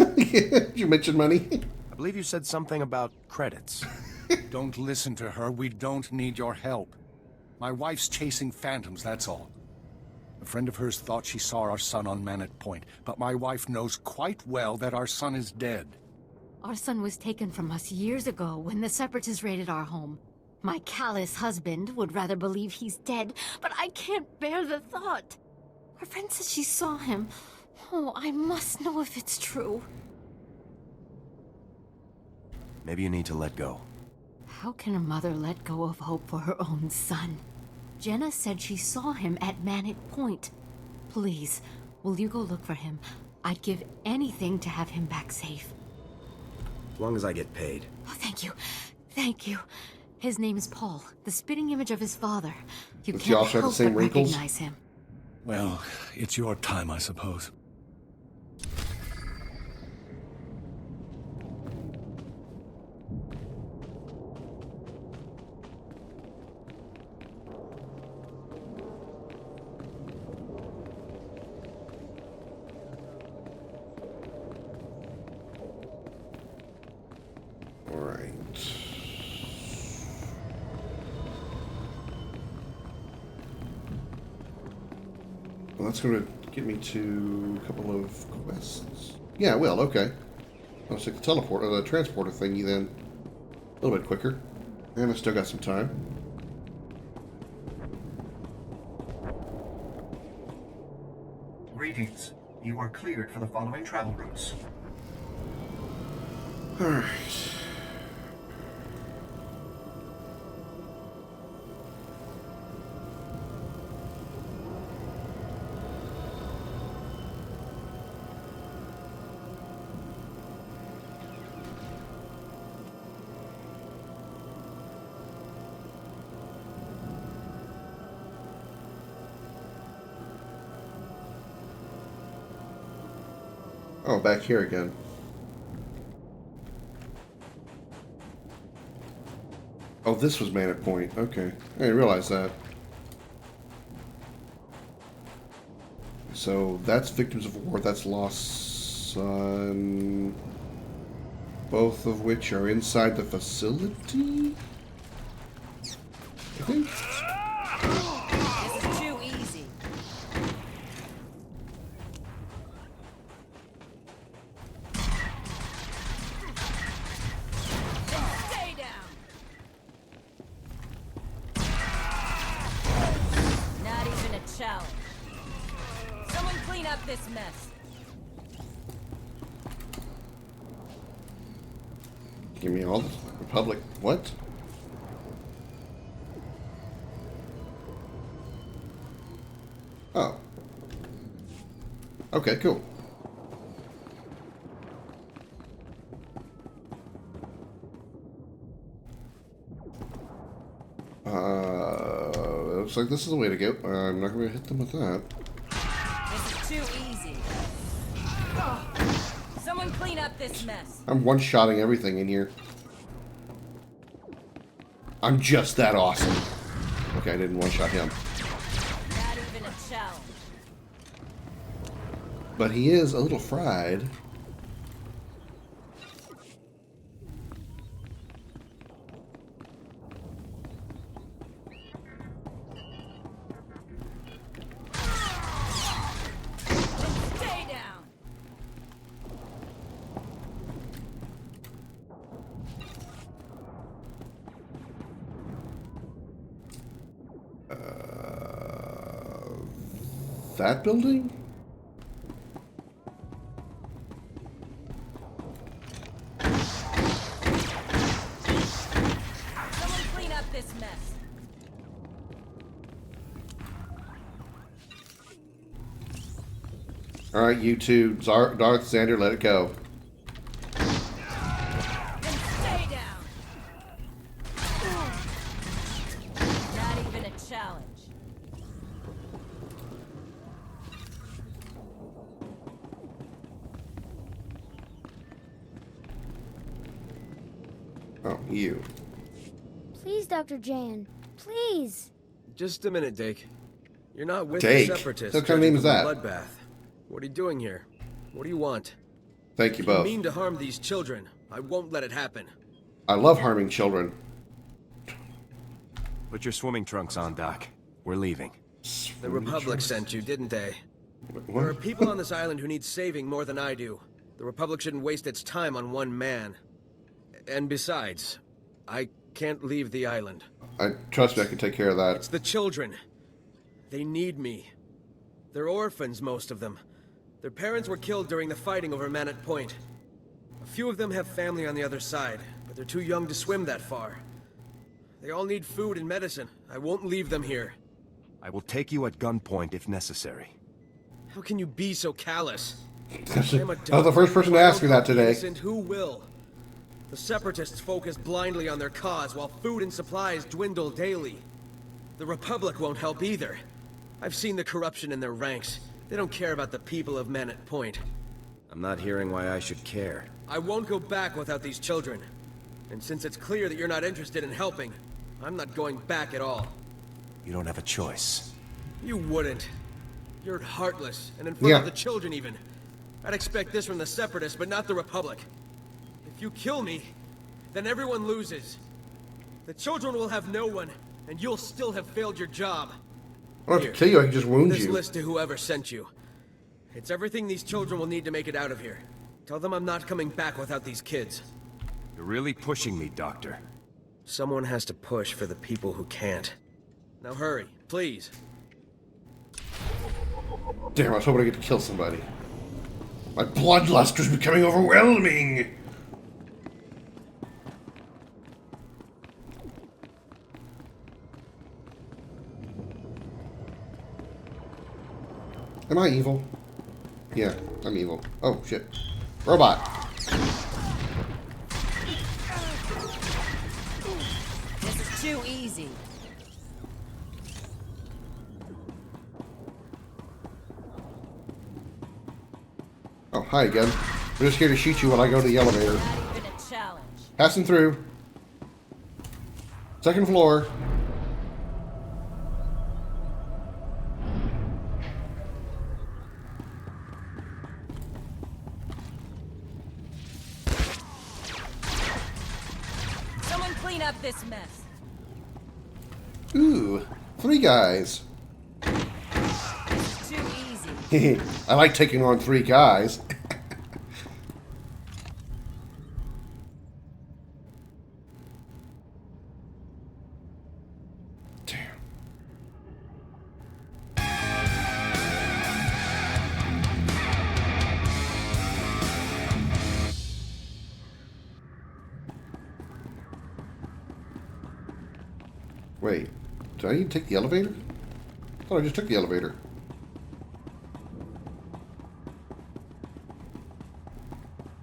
You mentioned money? I believe you said something about credits. Don't listen to her. We don't need your help. My wife's chasing phantoms, that's all. A friend of hers thought she saw our son on Manet Point, but my wife knows quite well that our son is dead. Our son was taken from us years ago when the Separatists raided our home. My callous husband would rather believe he's dead, but I can't bear the thought. Her friend says she saw him. Oh, I must know if it's true. Maybe you need to let go. How can a mother let go of hope for her own son? Jenna said she saw him at Manic Point. Please, will you go look for him? I'd give anything to have him back safe. As long as I get paid. Oh, thank you. Thank you. His name is Paul, the spitting image of his father. You Does he can't also have the help same but wrinkles? recognize him. Well, it's your time, I suppose. Well, that's going to get me to a couple of quests. Yeah, it will. Okay. I'll take the teleport, or the transporter thingy then. A little bit quicker. And I still got some time. Greetings. You are cleared for the following travel routes. Alright. Oh, back here again. Oh, this was Manic Point. Okay. I didn't realize that. So, that's Victims of War. That's Lost Son. Both of which are inside the facility? I think. This is too easy. Stay down. Not even a challenge. Someone clean up this mess. Give me all the Republic. What? Oh. Okay, cool. Looks like this is the way to go. I'm not going to hit them with that. This is too easy. Someone clean up this mess. I'm one-shotting everything in here. I'm just that awesome. Okay, I didn't one-shot him. Not even a challenge. But he is a little fried. Stay down. That building? Someone clean up this mess. All right, you two, Darth Xander, let it go. Stay down. Not even a challenge. Oh, you. Please, Dr. Jan. Please. Just a minute, Dake. You're not with Dake? the Separatists. What kind of name is that? Bloodbath. What are you doing here? What do you want? Thank you If both. You mean to harm these children. I won't let it happen. I love harming children. Put your swimming trunks on, Doc. We're leaving. The Republic sent you, didn't they? There are people on this island who need saving more than I do. The Republic shouldn't waste its time on one man. And besides, I can't leave the island. Trust me, I can take care of that. It's the children. They need me. They're orphans, most of them. Their parents were killed during the fighting over Manat Point. A few of them have family on the other side, but they're too young to swim that far. They all need food and medicine. I won't leave them here. I will take you at gunpoint if necessary. How can you be so callous? I was the first person to ask me that today. And who will? The Separatists focus blindly on their cause, while food and supplies dwindle daily. The Republic won't help either. I've seen the corruption in their ranks. They don't care about the people of Manat Point. I'm not hearing why I should care. I won't go back without these children. And since it's clear that you're not interested in helping, I'm not going back at all. You don't have a choice. You wouldn't. You're heartless, and in front of the children even. I'd expect this from the Separatists, but not the Republic. If you kill me, then everyone loses. The children will have no one, and you'll still have failed your job. I don't have to kill you, I can just wound This you. list to whoever sent you. It's everything these children will need to make it out of here. Tell them I'm not coming back without these kids. You're really pushing me, Doctor. Someone has to push for the people who can't. Now hurry, please. Damn, I was hoping I get to kill somebody. My bloodlust is becoming overwhelming! Am I evil? Yeah, I'm evil. Oh, shit. Robot! This is too easy. Oh, hi again. I'm just here to shoot you when I go to the elevator. Not even a challenge. Passing through. Second floor. Someone clean up this mess. Ooh, 3 guys. Too easy. I like taking on 3 guys. Damn. Wait, did I need to take the elevator? I thought I just took the elevator.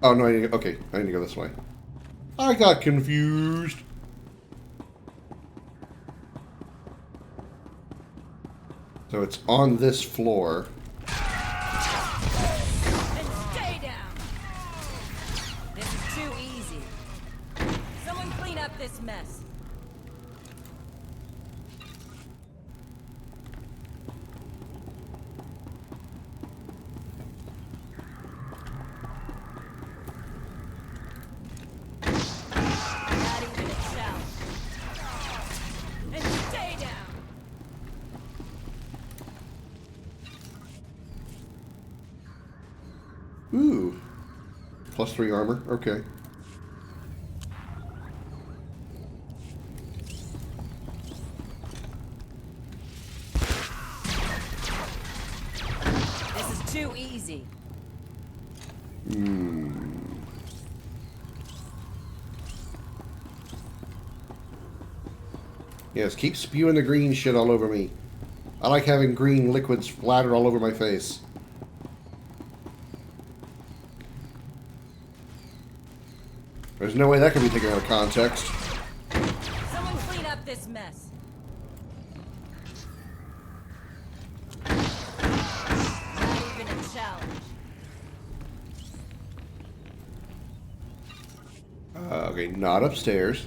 Oh, no, I need to go, okay, I need to go this way. I got confused. So it's on this floor. And stay down. This is too easy. Someone clean up this mess. Not even a challenge. And stay down. Ooh. +3 armor, okay. This is too easy. Yes, keep spewing the green shit all over me. I like having green liquids splattered all over my face. There's no way that can be taken out of context. Someone clean up this mess. Not even a challenge. Okay, not upstairs.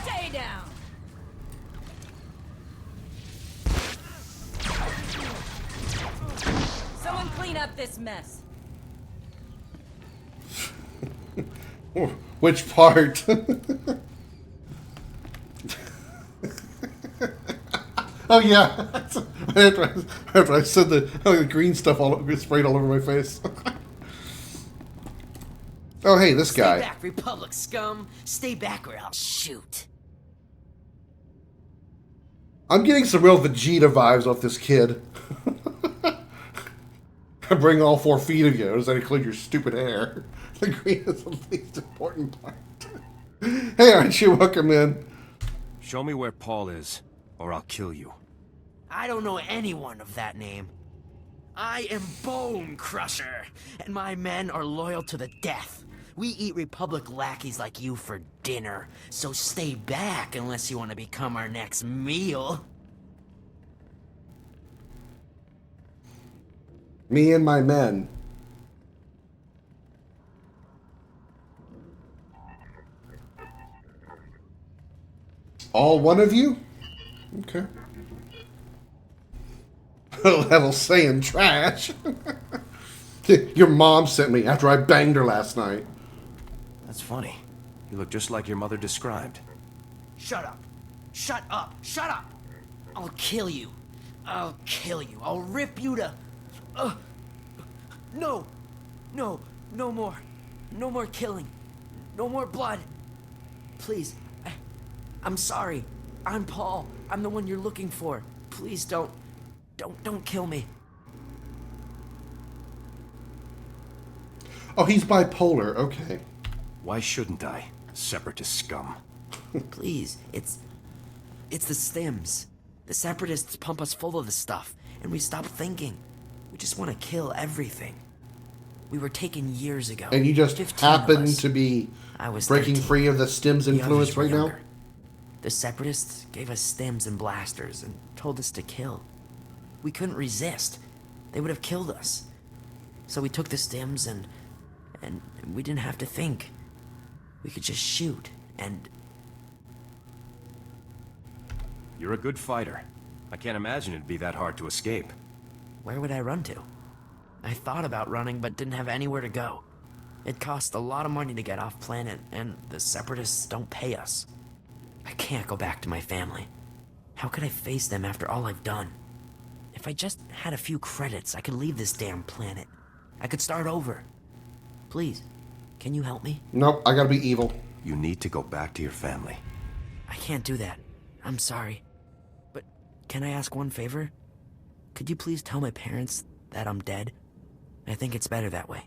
Stay down. Someone clean up this mess. Which part? Oh yeah, after I said the green stuff all sprayed all over my face. Oh, hey, this Stay guy. back, Republic scum. Stay back or I'll shoot. I'm getting some real Vegeta vibes off this kid. I bring all 4 feet of you. Does that include your stupid hair? The green is the least important part. Hey, aren't you welcome in? Show me where Paul is, or I'll kill you. I don't know anyone of that name. I am Bone Crusher, and my men are loyal to the death. We eat Republic lackeys like you for dinner, so stay back unless you want to become our next meal. Me and my men. All one of you? Okay. Level saying trash. Your mom sent me after I banged her last night. That's funny. You look just like your mother described. Shut up. Shut up. Shut up. I'll kill you. I'll kill you. I'll rip you to... No. No. No more. No more killing. No more blood. Please. I'm sorry. I'm Paul. I'm the one you're looking for. Please don't kill me. Oh, he's bipolar. Okay. Why shouldn't I? Separatist scum. Please, it's the stims. The Separatists pump us full of this stuff, and we stop thinking. We just want to kill everything. We were taken years ago. And you just 15 of happen us. to be I was breaking 13. free of the Stims The others influence were right now? younger. The Separatists gave us stims and blasters and told us to kill. We couldn't resist. They would have killed us. So we took the stims and we didn't have to think. We could just shoot and... You're a good fighter. I can't imagine it'd be that hard to escape. Where would I run to? I thought about running, but didn't have anywhere to go. It cost a lot of money to get off planet, and the Separatists don't pay us. I can't go back to my family. How could I face them after all I've done? If I just had a few credits, I could leave this damn planet. I could start over. Please, can you help me? Nope, I gotta be evil. You need to go back to your family. I can't do that. I'm sorry. But can I ask one favor? Could you please tell my parents that I'm dead? I think it's better that way.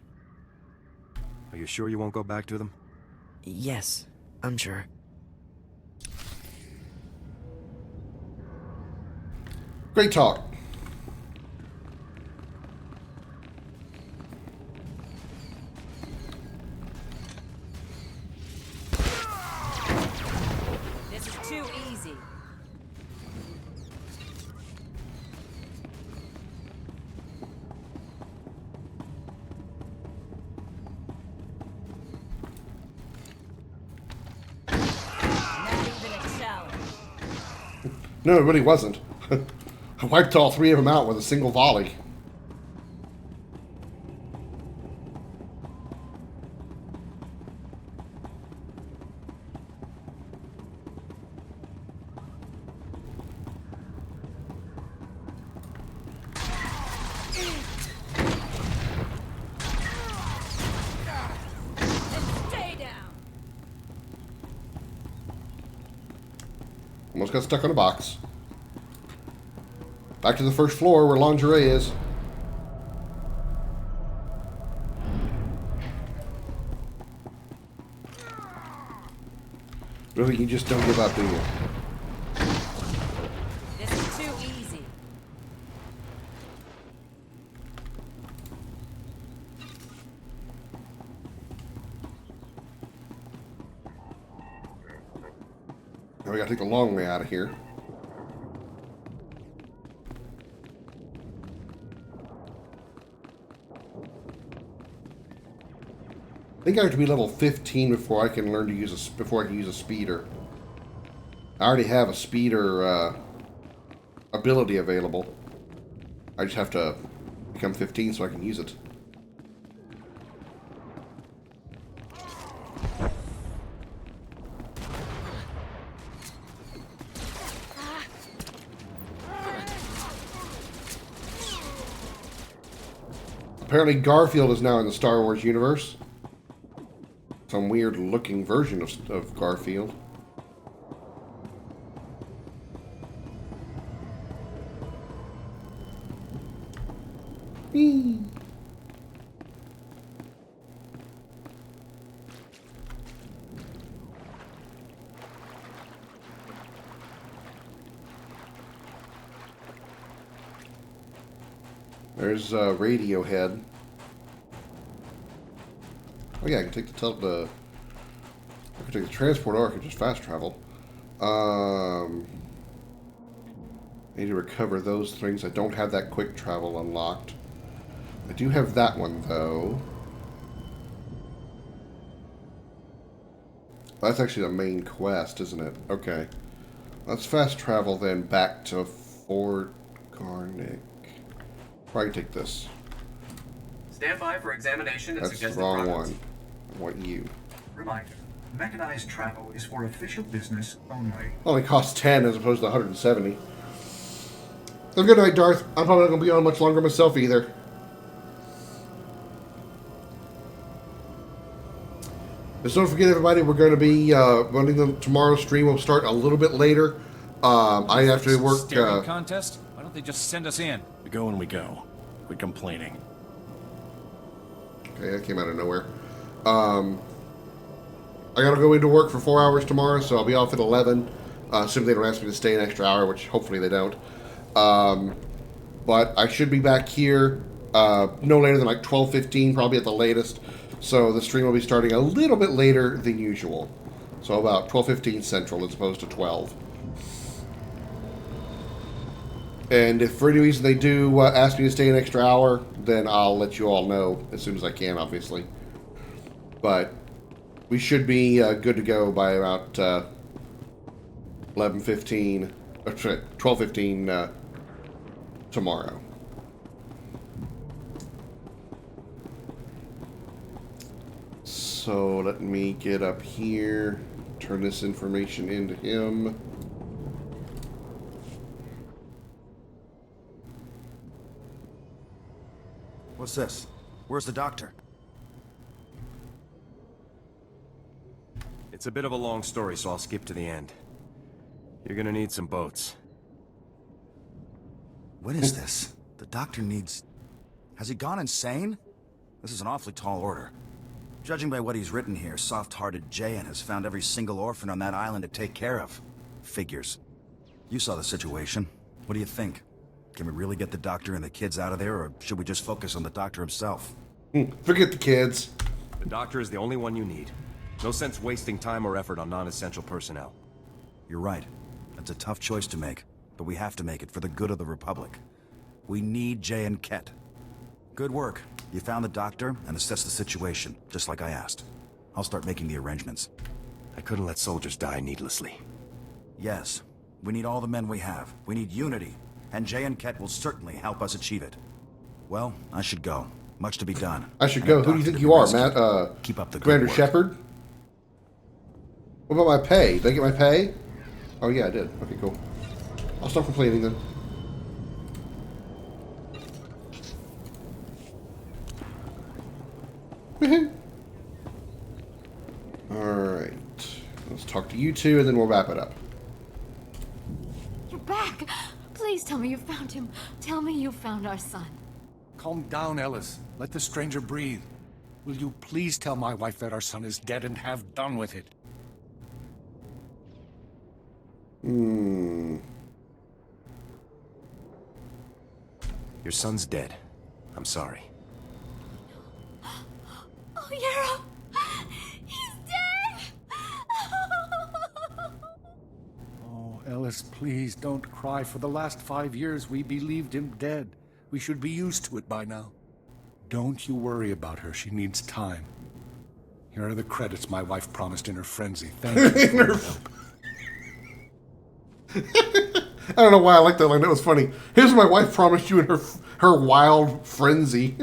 Are you sure you won't go back to them? Yes, I'm sure. Great talk. This is too easy. Not even a challenge. No, it really wasn't. I wiped all 3 of them out with a single volley. Stay down. Almost got stuck on a box. Back to the first floor where lingerie is. Really, you just don't give up, do you? This is too easy. Now we gotta take the long way out of here. I think I have to be level 15 before I can learn to use a speeder. I already have a speeder ability available. I just have to become 15 so I can use it. Apparently Garfield is now in the Star Wars universe. some weird looking version of Garfield. Whee! There's Radiohead. Oh yeah, I can take I can take the transport, or I can just fast travel. I need to recover those things. I don't have that quick travel unlocked. I do have that one though. That's actually the main quest, isn't it? Okay. Let's fast travel then back to Fort Garnick. Probably take this. Stand by for examination and That's the suggested wrong progress. one. I want you. Reminder, mechanized travel is for official business only. Only costs 10 as opposed to 170. Have a good night, Darth. I'm probably not going to be on much longer myself either. Just don't forget, everybody, we're going to be running tomorrow's stream. Will start a little bit later. I have to work. Staring contest? Why don't they just send us in? We go and we go. Quit complaining. Okay, that came out of nowhere. I got to go into work for 4 hours tomorrow, so I'll be off at 11. Assuming they don't ask me to stay an extra hour, which hopefully they don't. But I should be back here no later than like 12:15, probably at the latest. So the stream will be starting a little bit later than usual. So about 12:15 Central as opposed to 12. And if for any reason they do ask me to stay an extra hour, then I'll let you all know as soon as I can, obviously. But we should be good to go by about 11:15, or 12:15 tomorrow. So let me get up here, turn this information into him. What's this? Where's the doctor? It's a bit of a long story, so I'll skip to the end. You're gonna need some boats. What is this? The doctor needs... Has he gone insane? This is an awfully tall order. Judging by what he's written here, soft-hearted Jayan has found every single orphan on that island to take care of. Figures. You saw the situation. What do you think? Can we really get the doctor and the kids out of there, or should we just focus on the doctor himself? Forget the kids. The doctor is the only one you need. No sense wasting time or effort on non-essential personnel. You're right. That's a tough choice to make, but we have to make it for the good of the Republic. We need Jay and Ket. Good work. You found the doctor and assessed the situation, just like I asked. I'll start making the arrangements. I couldn't let soldiers die needlessly. Yes. We need all the men we have. We need unity. And Jay and Ket will certainly help us achieve it. Well, I should go. Much to be done. I should go. Who do you think you are, Matt? Keep up the Commander good work. Shepard? What about my pay? Did I get my pay? Oh yeah, I did. Okay, cool. I'll stop complaining then. Alright. Let's talk to you two and then we'll wrap it up. You're back! Please tell me you found him. Tell me you found our son. Calm down, Ellis. Let the stranger breathe. Will you please tell my wife that our son is dead and have done with it? Your son's dead. I'm sorry. Oh, Yara! He's dead! Oh, Ellis, please don't cry. For the last 5 years, we believed him dead. We should be used to it by now. Don't you worry about her. She needs time. Here are the credits my wife promised in her frenzy. Thank you for your help. I don't know why I like that line. That was funny. Here's what my wife promised you in her wild frenzy.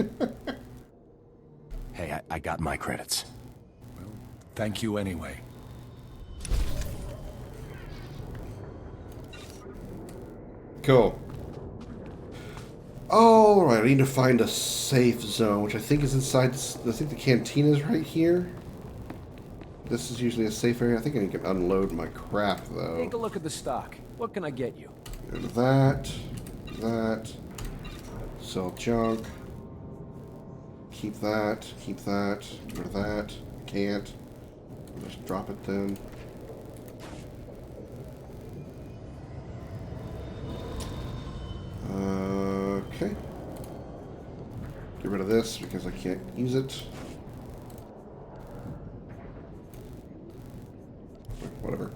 Hey, I got my credits. Well, thank you anyway. Cool. Alright, I need to find a safe zone, which I think is inside. I think the canteen is right here. This is usually a safe area. I think I can unload my crap, though. Take a look at the stock. What can I get you? That. Sell junk. Keep that. Get rid of that. Can't. I'll just drop it then. Okay. Get rid of this because I can't use it. Whatever.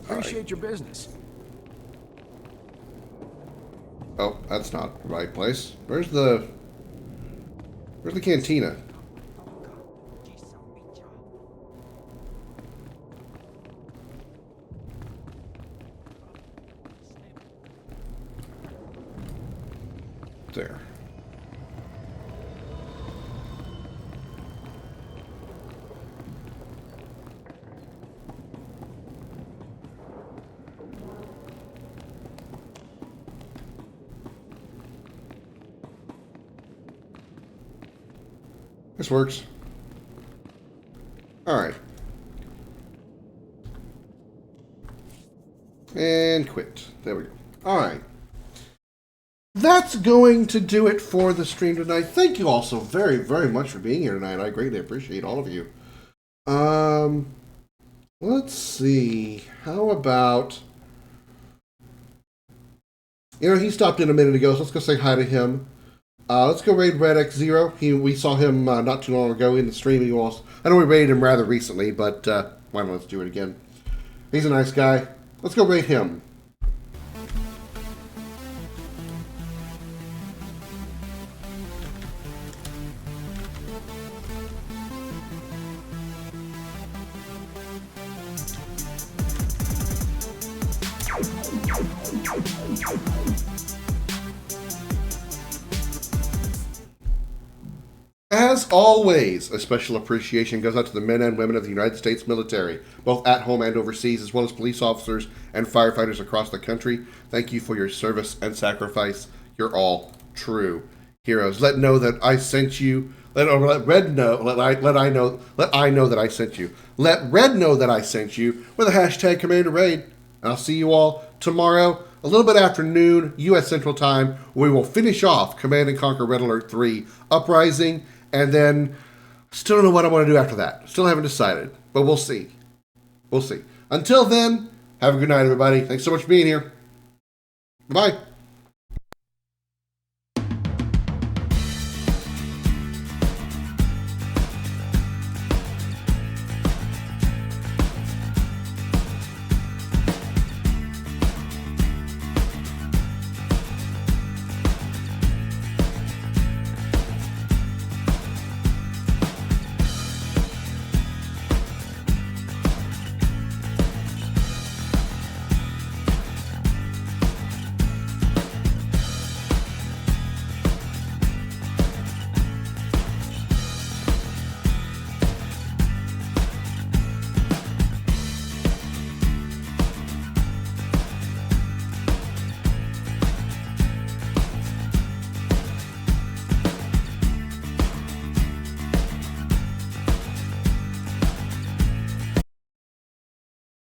Appreciate your business. Oh, that's not the right place. Where's the cantina? There. This works. Alright. And quit. There we go. Alright. That's going to do it for the stream tonight. Thank you all so very, very much for being here tonight. I greatly appreciate all of you. Let's see. How about... he stopped in a minute ago, so let's go say hi to him. Let's go raid Red X0. We saw him not too long ago in the streaming walls. I know we raided him rather recently, but why not let's do it again. He's a nice guy. Let's go raid him. As always, a special appreciation goes out to the men and women of the United States military, both at home and overseas, as well as police officers and firefighters across the country. Thank you for your service and sacrifice. You're all true heroes. Let know that I sent you. Let Red know. Let I know that I sent you. Let Red know that I sent you with a hashtag Commander Raid. I'll see you all tomorrow, a little bit after noon, U.S. Central Time. We will finish off Command & Conquer Red Alert 3 Uprising. And then, still don't know what I want to do after that. Still haven't decided, but we'll see. We'll see. Until then, have a good night, everybody. Thanks so much for being here. Bye.